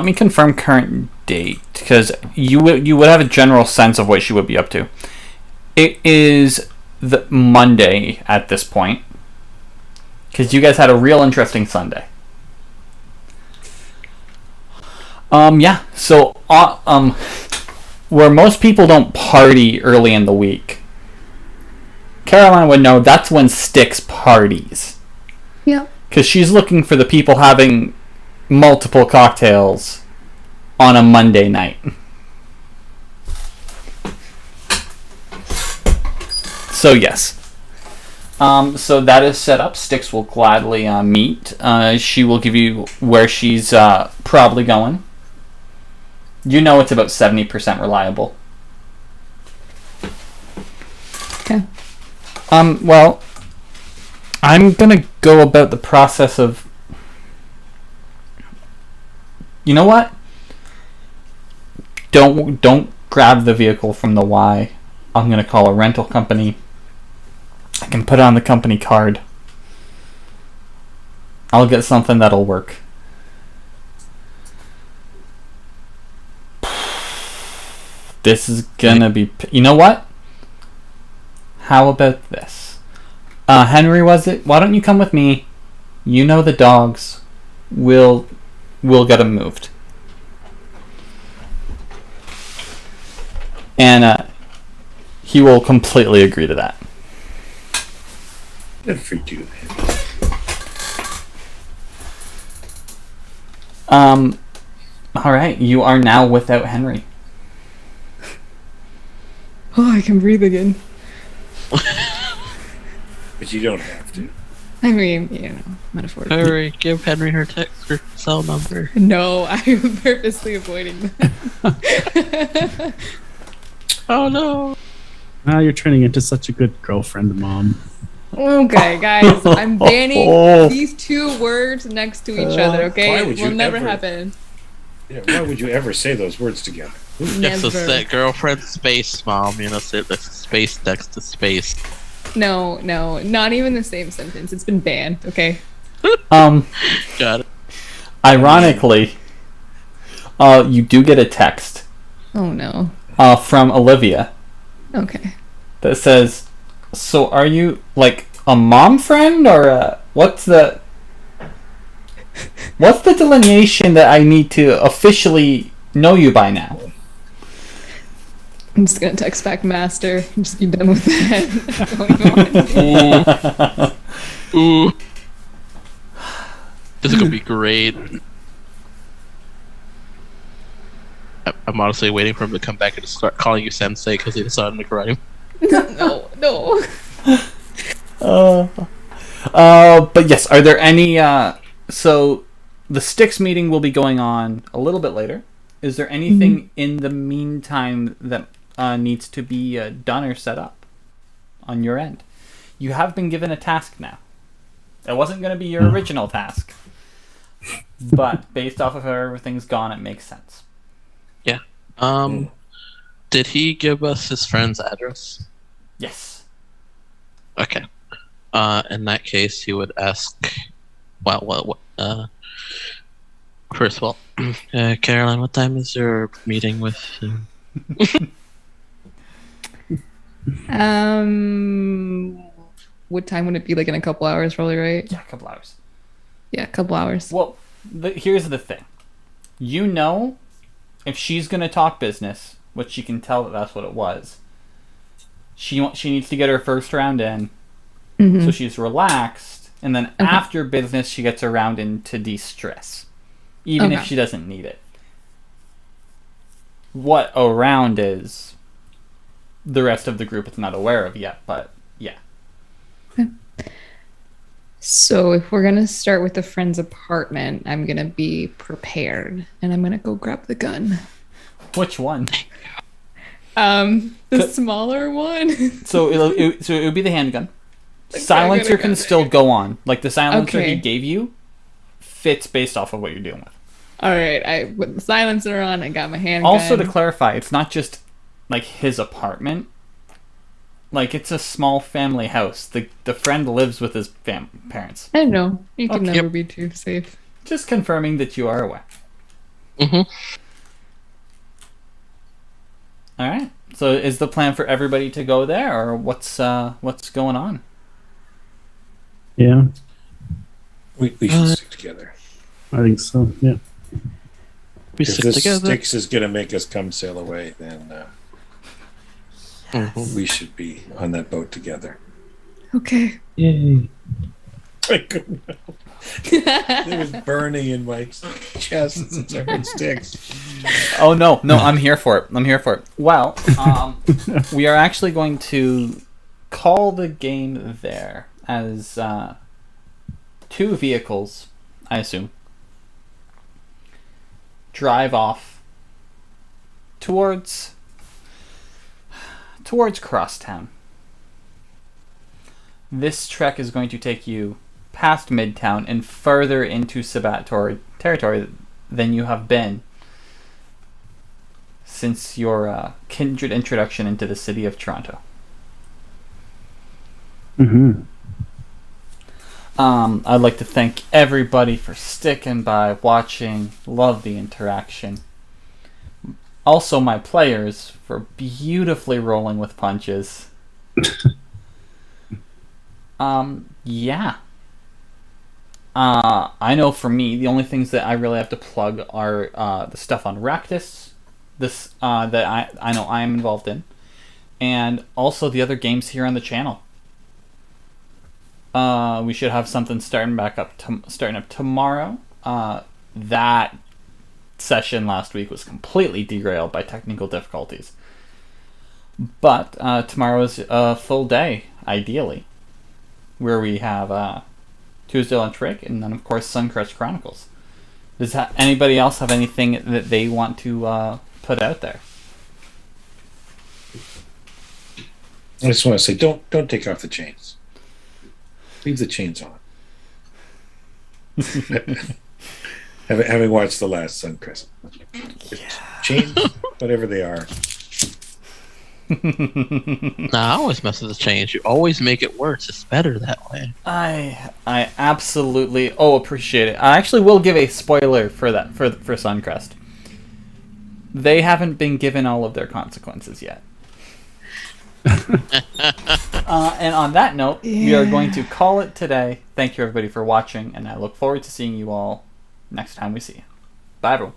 me confirm current date, because you would have a general sense of what she would be up to. It is the Monday at this point, because you guys had a real interesting Sunday. Yeah, so where most people don't party early in the week, Caroline would know that's when Styx parties. Yeah. Because she's looking for the people having multiple cocktails on a Monday night. So yes. So that is set up. Styx will gladly meet. She will give you where she's probably going. You know it's about 70% reliable. Okay. Well, I'm gonna go about the process of... You know what? Don't grab the vehicle from the Y. I'm gonna call a rental company. I can put it on the company card. I'll get something that'll work. This is gonna be... You know what? How about this? Henry, was it? Why don't you come with me? You know the dogs. We'll get them moved. And he will completely agree to that. Good for you. Alright, you are now without Henry. Oh, I can breathe again. But you don't have to. I mean, you know, metaphorically. Hurry, give Henry her her cell number. No, I'm purposely avoiding that. Oh no. Now you're turning into such a good girlfriend, Mom. Okay, guys, I'm banning these two words next to each other, okay? Why It would will you never ever- happen. Yeah, why would you ever say those words together? It's a Never. set girlfriend space, Mom. You know, say that's space next to space. No, not even the same sentence. It's been banned, okay? Got it. Ironically, you do get a text Oh no. from Olivia Okay. that says, "So are you like a mom friend or what's the delineation that I need to officially know you by now?" I'm just gonna text back master and just be done with that. Ooh. This is gonna be great. I'm honestly waiting for him to come back and start calling you sensei because he decided to crime. No. But yes, are there any so the Styx meeting will be going on a little bit later. Is there anything in the meantime that needs to be done or set up on your end? You have been given a task now. It wasn't going to be your original task, but based off of how everything's gone, it makes sense. Yeah. Did he give us his friend's address? Yes. Okay. In that case, he would ask. First of all, Caroline, what time is your meeting with? What time would it be? Like in a couple hours, probably, right? Yeah, a couple hours. Yeah, a couple hours. Well, here's the thing. You know, if she's going to talk business, which you can tell that that's what it was, she needs to get her first round in, Mhm. so she's relaxed, and then Okay. after business she gets a round in to de-stress, even if Okay. she doesn't need it. What a round is, the rest of the group is not aware of yet, but yeah. So if we're gonna start with the friend's apartment, I'm gonna be prepared, and I'm gonna go grab the gun. Which one? The Could- smaller one. So it would be the handgun. Okay, Silencer I'm gonna can go still there. go on. Like the silencer he Okay. gave you fits based off of what you're dealing with. All right, I put the silencer on. I got my handgun. Also, to clarify, it's not just like his apartment. Like it's a small family house. The friend lives with his parents. I know you can Okay. never be too safe. Just confirming that you are aware. Mm-hmm. All right. So, is the plan for everybody to go there, or what's going on? Yeah, We should stick together. I think so. Yeah. We If stick this together. Styx is going to make us come sail away, then Mhm. we should be on that boat together. Okay. Yay. I couldn't. It was burning in my chest since I heard Styx. Oh no, I'm here for it. Well, we are actually going to call the game there as 2 vehicles, I assume, drive off towards Crosstown. This trek is going to take you past Midtown and further into Sabat territory than you have been since your kindred introduction into the city of Toronto. Mm-hmm. I'd like to thank everybody for sticking by, watching. Love the interaction. Also, my players for beautifully rolling with punches. Yeah. I know for me, the only things that I really have to plug are the stuff on Ractus, this that I know I am involved in, and also the other games here on the channel. We should have something starting up tomorrow. That session last week was completely derailed by technical difficulties. But tomorrow is a full day, ideally, where we have Tuesday Lunch Break and then, of course, Suncrest Chronicles. Does anybody else have anything that they want to put out there? I just want to say, don't take off the chains. Leave the chains on. Having watched the last Suncrest. Chains, whatever they are. Nah, I always mess with the change. You always make it worse. It's better that way. I absolutely appreciate it. I actually will give a spoiler for that for Suncrest. They haven't been given all of their consequences yet. And on that note, we are going to call it today. Thank you everybody for watching, and I look forward to seeing you all next time we see you. Bye everyone.